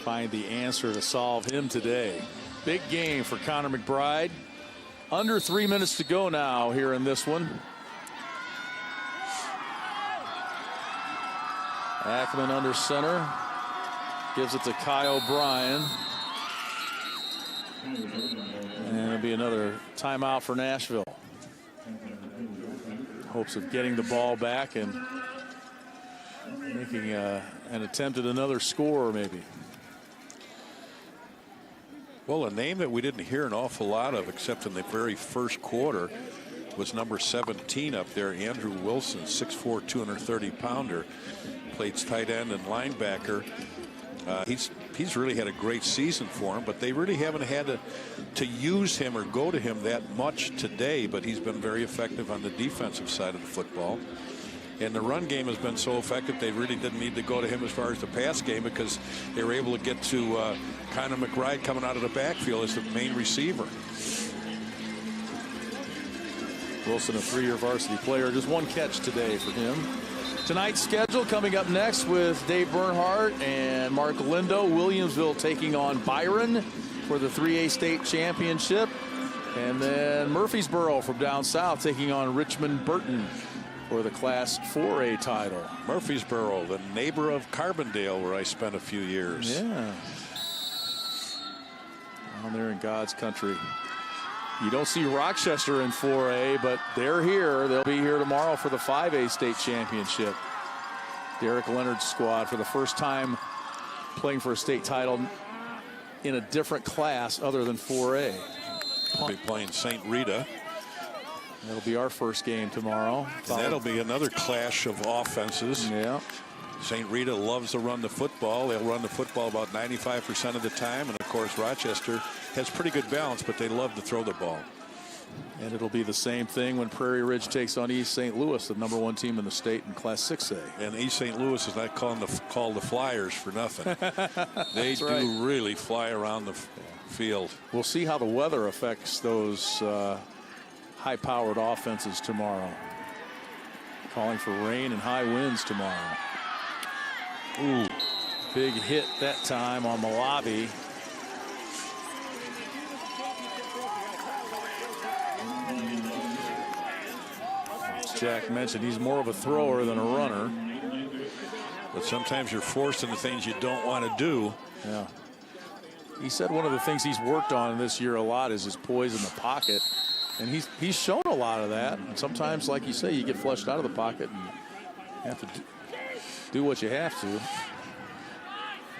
find the answer to solve him today. Big game for Connor McBride. Under 3 minutes to go now here in this one. Ackman under center. Gives it to Kai O'Brien. And it'll be another timeout for Nashville. Hopes of getting the ball back and making an attempt at another score, maybe. Well, a name that we didn't hear an awful lot of, except in the very first quarter, was number 17 up there. Andrew Wilson, 6'4", 230-pounder, played tight end and linebacker. He's really had a great season for him, but they really haven't had to use him or go to him that much today. But he's been very effective on the defensive side of the football. And the run game has been so effective, they really didn't need to go to him as far as the pass game, because they were able to get to Connor McBride coming out of the backfield as the main receiver. Wilson, a 3-year varsity player, just one catch today for him. Tonight's schedule coming up next with Dave Bernhardt and Mark Lindo. Williamsville taking on Byron for the 3A state championship. And then Murfreesboro from down south taking on Richmond Burton for the Class 4A title. Murfreesboro, the neighbor of Carbondale, where I spent a few years. Yeah. Down there in God's country. You don't see Rochester in 4A, but they're here. They'll be here tomorrow for the 5A state championship. Derek Leonard's squad for the first time playing for a state title in a different class other than 4A. We'll be playing St. Rita. That'll be our first game tomorrow. And that'll be another clash of offenses. Yeah. St. Rita loves to run the football. They'll run the football about 95% of the time. And, of course, Rochester has pretty good balance, but they love to throw the ball. And it'll be the same thing when Prairie Ridge takes on East St. Louis, the #1 team in the state in Class 6A. And East St. Louis is not called the Flyers for nothing. They do really fly around the field. We'll see how the weather affects those high-powered offenses tomorrow. Calling for rain and high winds tomorrow. Ooh, big hit that time on Malavi. As Jack mentioned, he's more of a thrower than a runner. But sometimes you're forced into things you don't want to do. Yeah. He said one of the things he's worked on this year a lot is his poise in the pocket. And he's shown a lot of that. And sometimes, like you say, you get flushed out of the pocket and you have to do what you have to.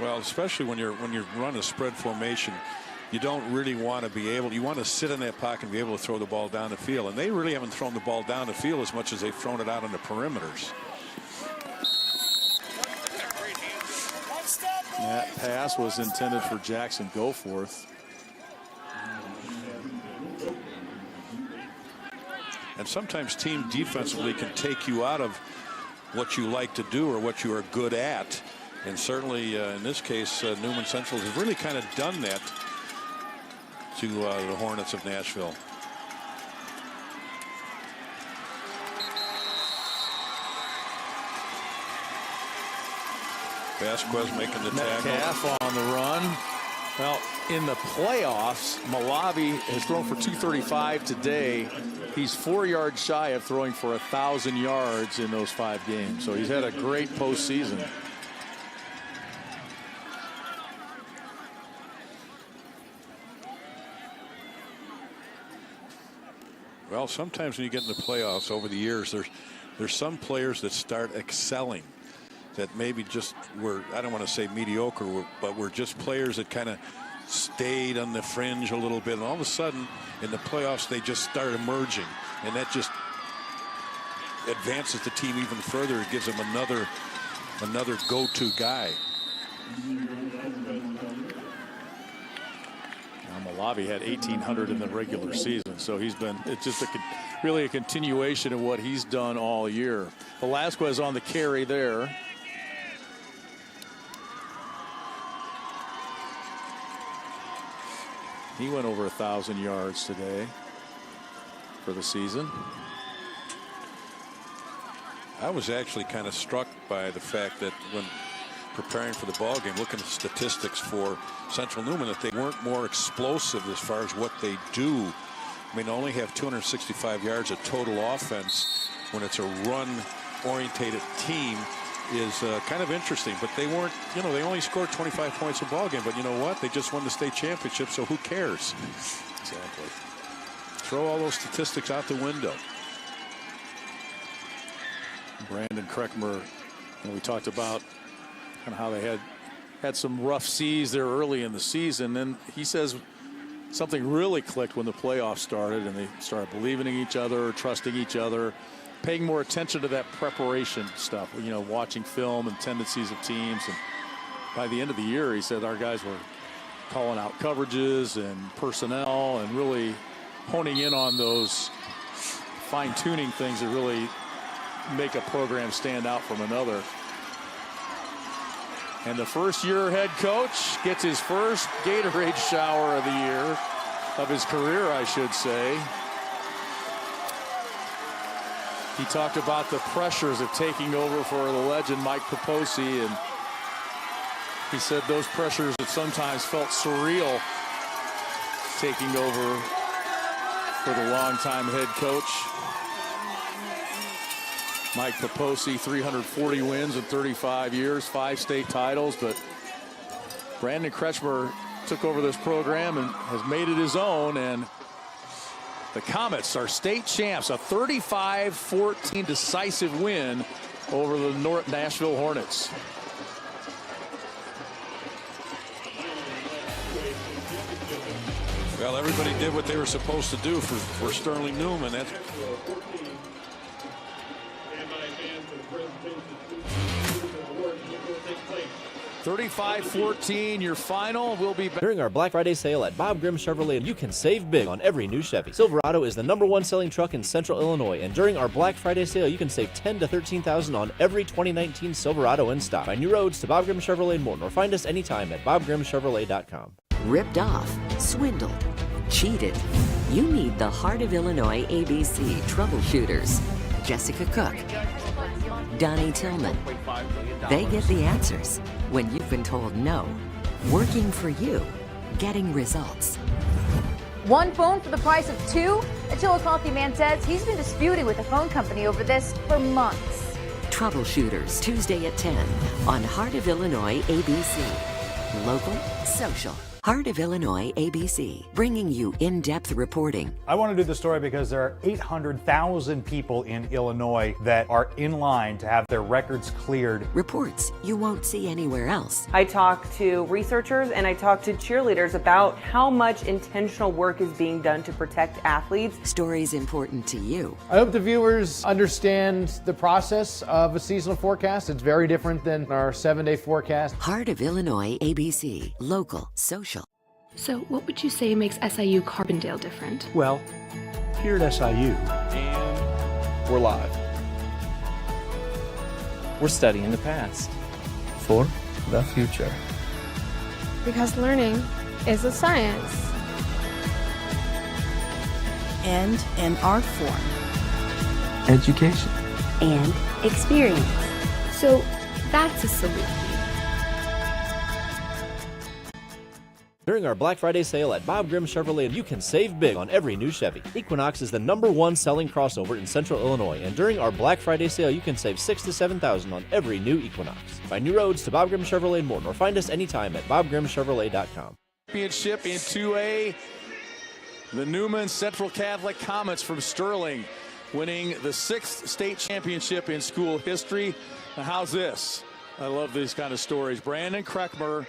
Well, especially when you run a spread formation, you don't really want to be able. You want to sit in that pocket and be able to throw the ball down the field. And they really haven't thrown the ball down the field as much as they've thrown it out on the perimeters. That pass was intended for Jackson Goforth. And sometimes team defensively can take you out of what you like to do or what you are good at. And certainly in this case, Newman Central has really kind of done that to the Hornets of Nashville. Vasquez making the tackle. Metcalf on the run. Well, in the playoffs, Malavi has thrown for 235 today. He's 4 yards shy of throwing for 1,000 yards in those 5 games. So he's had a great postseason. Well, sometimes when you get in the playoffs over the years, there's some players that start excelling that maybe just were, I don't want to say mediocre, but were just players that kind of stayed on the fringe a little bit. And all of a sudden, in the playoffs, they just start emerging. And that just advances the team even further. It gives them another go-to guy. Malavi had 1,800 in the regular season, so it's just really a continuation of what he's done all year. Velasquez on the carry there. He went over 1,000 yards today for the season. I was actually kind of struck by the fact that when preparing for the ball game, looking at statistics for Central Newman, that they weren't more explosive as far as what they do. I mean, they only have 265 yards of total offense when it's a run-orientated team is kind of interesting. But they weren't, they only scored 25 points a ball game. But you know what? They just won the state championship, so who cares? Exactly. Throw all those statistics out the window. Brandon Kreckmer, we talked about kind of how they had some rough seas there early in the season, and he says something really clicked when the playoffs started, and they started believing in each other, trusting each other, paying more attention to that preparation stuff, you know, watching film and tendencies of teams. And by the end of the year, he said our guys were calling out coverages and personnel and really honing in on those fine-tuning things that really make a program stand out from another. And the first-year head coach gets his first Gatorade shower of the year, of his career, I should say. He talked about the pressures of taking over for the legend Mike Poposi, and he said those pressures have sometimes felt surreal, taking over for the longtime head coach. Mike Poposi, 340 wins in 35 years, 5 state titles, but Brandon Kretschmer took over this program and has made it his own, and the Comets are state champs, a 35-14 decisive win over the Nashville Hornets. Well, everybody did what they were supposed to do for Sterling Newman. That's 35-14, your final. Will be back during our Black Friday sale at Bob Grimm Chevrolet. You can save big on every new Chevy. Silverado is the #1 selling truck in Central Illinois, and during our Black Friday sale, you can save $10,000 to $13,000 on every 2019 Silverado in stock. Find new roads to Bob Grimm Chevrolet in Morton, or find us anytime at bobgrimmchevrolet.com. Ripped off, swindled, cheated. You need the Heart of Illinois ABC troubleshooters. Jessica Cook, Donnie Tillman. They get the answers when you've been told no. Working for you, getting results. One phone for the price of 2? A Chillicothe man says he's been disputing with the phone company over this for months. Troubleshooters, Tuesday at 10 on Heart of Illinois ABC. Local, social. Heart of Illinois ABC, bringing you in-depth reporting. I want to do the story because there are 800,000 people in Illinois that are in line to have their records cleared. Reports you won't see anywhere else. I talked to researchers and I talked to cheerleaders about how much intentional work is being done to protect athletes. Stories important to you. I hope the viewers understand the process of a seasonal forecast. It's very different than our 7-day forecast. Heart of Illinois ABC, local, social. So what would you say makes SIU Carbondale different? Well, here at SIU, We're live. We're studying the past for the future. Because learning is a science. And an art form. Education. And experience. So that's a salute. During our Black Friday sale at Bob Grimm Chevrolet, you can save big on every new Chevy. Equinox is the #1 selling crossover in Central Illinois, and during our Black Friday sale, you can save $6,000 to $7,000 on every new Equinox. Find new roads to Bob Grimm Chevrolet in Morton, or find us anytime at bobgrimmchevrolet.com. Championship in 2A, the Newman Central Catholic Comets from Sterling winning the 6th state championship in school history. Now, how's this? I love these kind of stories. Brandon Kretschmer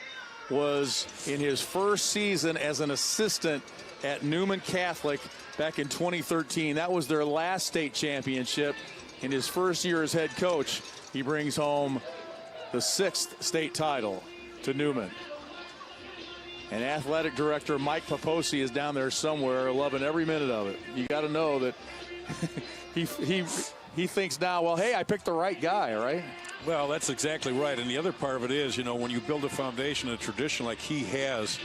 was in his first season as an assistant at Newman Catholic back in 2013. That was their last state championship. In his first year as head coach, he brings home the 6th state title to Newman. And athletic director Mike Poposi is down there somewhere, loving every minute of it. You got to know that he thinks now, well, hey, I picked the right guy, right? Well, that's exactly right. And the other part of it is, you know, when you build a foundation, a tradition like he has,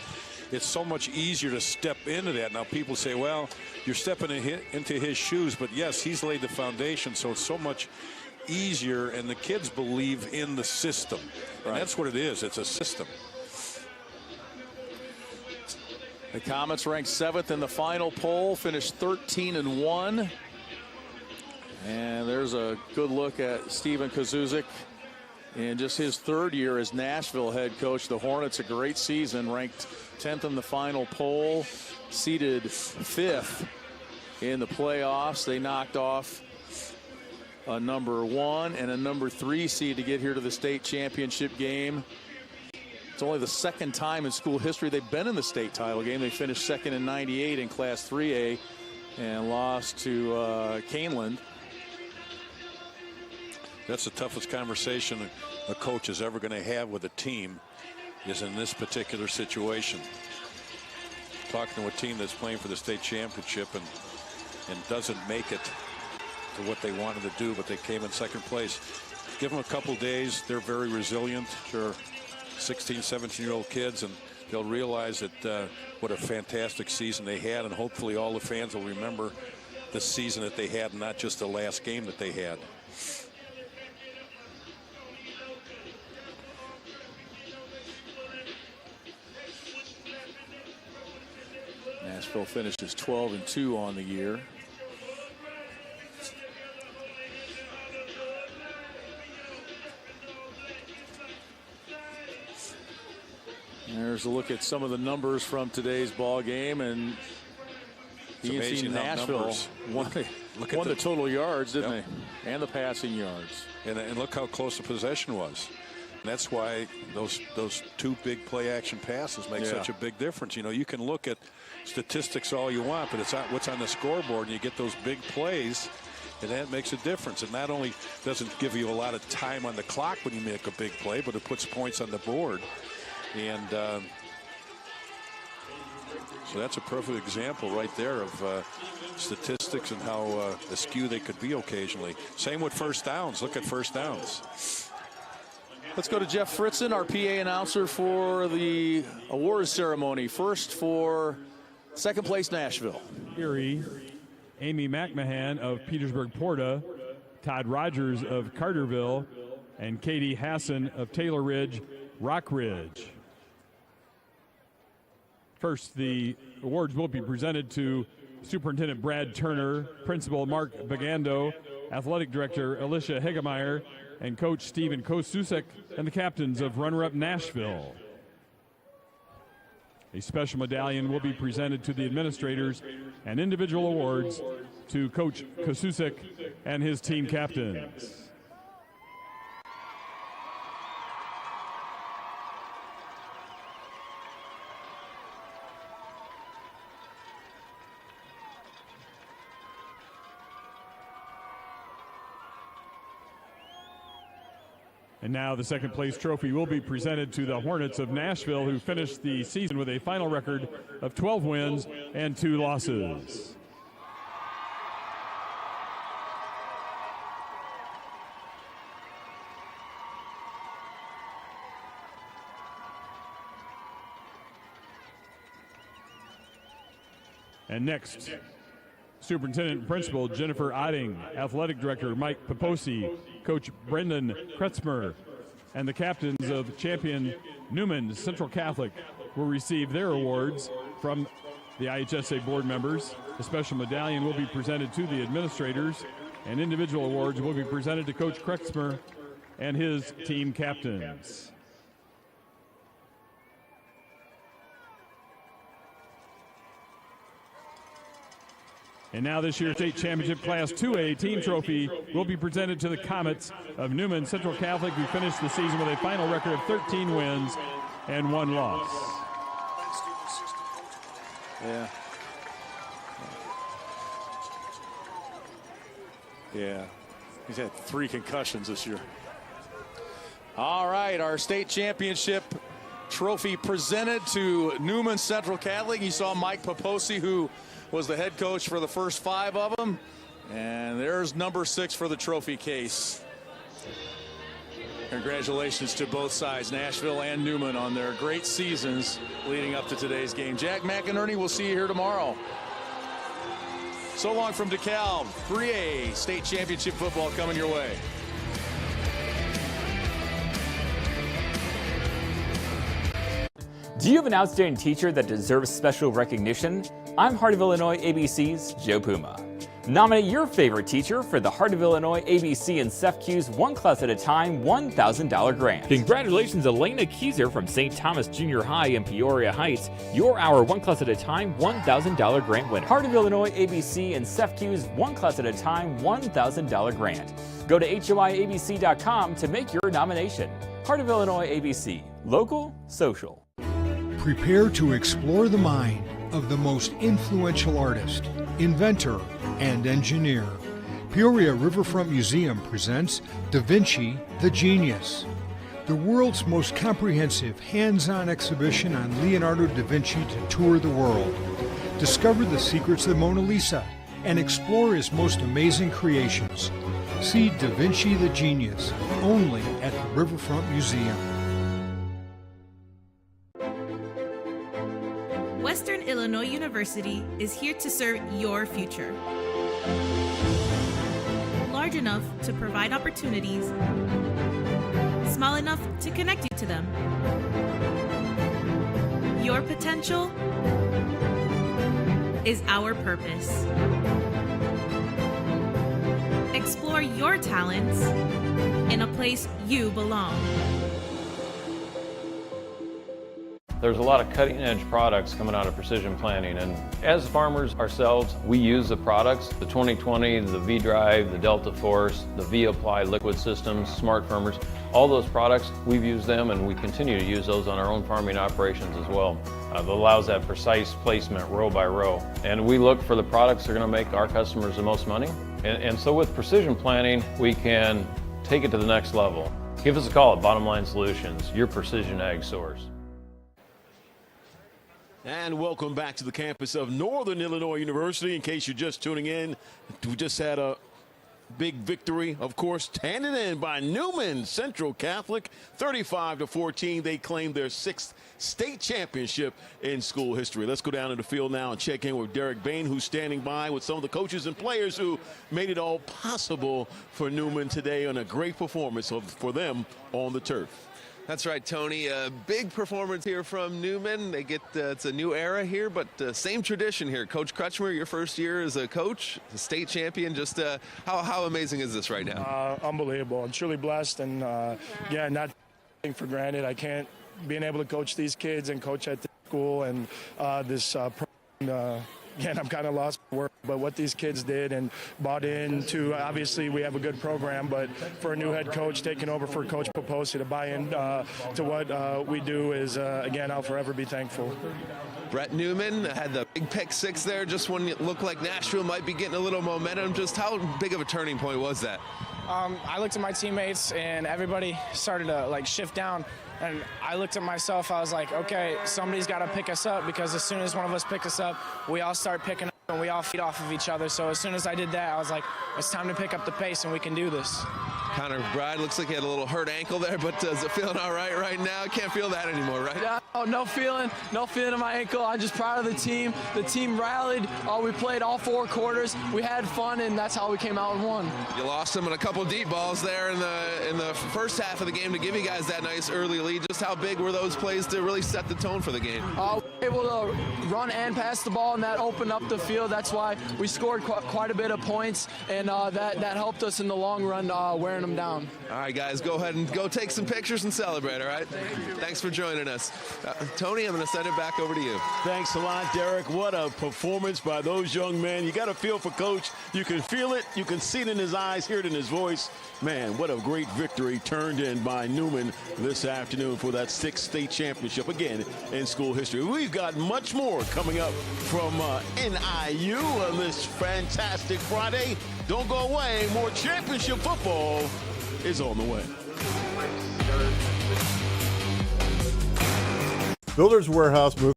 it's so much easier to step into that. Now, people say, well, you're stepping into his shoes. But, yes, he's laid the foundation, so it's so much easier. And the kids believe in the system. Right. And that's what it is. It's a system. The Comets ranked 7th in the final poll, finished 13-1. And there's a good look at Steven Kazuzik in just his 3rd year as Nashville head coach. The Hornets, a great season, ranked 10th in the final poll, seeded 5th in the playoffs. They knocked off a #1 and a #3 seed to get here to the state championship game. It's only the second time in school history they've been in the state title game. They finished second in '98 in Class 3A and lost to Caneland. That's the toughest conversation a coach is ever going to have with a team, is in this particular situation. Talking to a team that's playing for the state championship and doesn't make it to what they wanted to do, but they came in second place. Give them a couple days. They're very resilient. Sure. 16, 17-year-old kids, and they'll realize that what a fantastic season they had, and hopefully all the fans will remember the season that they had, not just the last game that they had. Nashville finishes 12-2 on the year. There's a look at some of the numbers from today's ball game, and Nashville won the total yards, didn't they? And the passing yards. And look how close the possession was. And that's why those two big play action passes make such a big difference. You know, you can look at statistics all you want, but it's what's on the scoreboard, and you get those big plays, and that makes a difference. And not only doesn't give you a lot of time on the clock when you make a big play, but it puts points on the board. And so that's a perfect example right there of statistics and how askew they could be occasionally. Same with first downs. Look at first downs. Let's go to Jeff Fritzen, our PA announcer for the awards ceremony. First for second place Nashville. Erie, Amy McMahon of Petersburg Porta, Todd Rogers of Carterville, and Katie Hassan of Taylor Ridge, Rock Ridge. First, the awards will be presented to Superintendent Brad Turner, Principal Mark Bagando, Athletic Director Alicia Hegemeyer, and Coach Stephen Kosusek, and the captains of runner-up Nashville. A special medallion will be presented to the administrators and individual awards to Coach Kosusek and his team captains. And now the second place trophy will be presented to the Hornets of Nashville, who finished the season with a final record of 12 wins and 2 losses. And next, Superintendent and Principal Jennifer Otting, Athletic Director Mike Paposi, Coach Brendan Kretzmer, and the captains of champion Newman Central Catholic will receive their awards from the IHSA board members. The special medallion will be presented to the administrators, and individual awards will be presented to Coach Kretzmer and his team captains. And now this year's state championship Class 2A team trophy will be presented to the Comets of Newman Central Catholic, who finished the season with a final record of 13 wins and 1 loss. Yeah. He's had 3 concussions this year. All right, our state championship trophy presented to Newman Central Catholic. You saw Mike Paposi, who was the head coach for the first 5 of them. And there's number 6 for the trophy case. Congratulations to both sides, Nashville and Newman, on their great seasons leading up to today's game. Jack McInerney, we'll see you here tomorrow. So long from DeKalb. 3A state championship football coming your way. Do you have an outstanding teacher that deserves special recognition? I'm Heart of Illinois ABC's Joe Puma. Nominate your favorite teacher for the Heart of Illinois ABC and CEFCU's One Class at a Time $1,000 grant. Congratulations, Elena Keyser from St. Thomas Junior High in Peoria Heights. You're our One Class at a Time $1,000 grant winner. Heart of Illinois ABC and CEFCU's One Class at a Time $1,000 grant. Go to HOIABC.com to make your nomination. Heart of Illinois ABC, local, social. Prepare to explore the mind of the most influential artist, inventor, and engineer. Peoria Riverfront Museum presents Da Vinci, the Genius, the world's most comprehensive hands-on exhibition on Leonardo da Vinci to tour the world. Discover the secrets of the Mona Lisa and explore his most amazing creations. See Da Vinci, the Genius, only at the Riverfront Museum. Western Illinois University is here to serve your future. Large enough to provide opportunities, small enough to connect you to them. Your potential is our purpose. Explore your talents in a place you belong. There's a lot of cutting-edge products coming out of precision planting, and as farmers ourselves, we use the products, the 2020, the V-Drive, the Delta Force, the V-Apply liquid systems, Smart Firmers, all those products, we've used them and we continue to use those on our own farming operations as well. That allows that precise placement row by row. And we look for the products that are going to make our customers the most money. And so with precision planting, we can take it to the next level. Give us a call at Bottom Line Solutions, your precision ag source. And welcome back to the campus of Northern Illinois University. In case you're just tuning in, we just had a big victory, of course, handed in by Newman Central Catholic, 35-14. They claimed their 6th state championship in school history. Let's go down to the field now and check in with Derek Bain, who's standing by with some of the coaches and players who made it all possible for Newman today, on a great performance for them on the turf. That's right, Tony. A big performance here from Newman. They get it's a new era here, but same tradition here. Coach Kretschmer, your first year as a coach, a state champion. Just how amazing is this right now? Unbelievable. I'm truly blessed, and yeah, not taking for granted. I can't being able to coach these kids and coach at the school and this program. Again, I'm kind of lost for work, but what these kids did and bought into, obviously we have a good program, but for a new head coach taking over for Coach Poposi to buy in to what we do is, again, I'll forever be thankful. Brett Newman had the big pick 6 there just when it looked like Nashville might be getting a little momentum. Just how big of a turning point was that? I looked at my teammates and everybody started to shift down. And I looked at myself, I was like, okay, somebody's got to pick us up, because as soon as one of us picked us up, we all start picking up and we all feed off of each other. So as soon as I did that, I was like, it's time to pick up the pace and we can do this. Connor Bride looks like he had a little hurt ankle there, but is it feeling all right now? Can't feel that anymore, right? Yeah, no feeling in my ankle. I'm just proud of the team. The team rallied. We played all 4 quarters. We had fun, and that's how we came out and won. You lost them in a couple deep balls there in the first half of the game to give you guys that nice early lead. Just how big were those plays to really set the tone for the game? We were able to run and pass the ball, and that opened up the field. That's why we scored quite a bit of points, and that helped us in the long run, wearing them down. All right, guys, go ahead and go take some pictures and celebrate, all right? Thanks for joining us. Tony, I'm going to send it back over to you. Thanks a lot, Derek. What a performance by those young men. You got to feel for Coach. You can feel it. You can see it in his eyes, hear it in his voice. Man, what a great victory turned in by Newman this afternoon for that 6th state championship, again, in school history. We've got much more coming up from NIU on this fantastic Friday. Don't go away. More championship football is on the way. Builders Warehouse moved.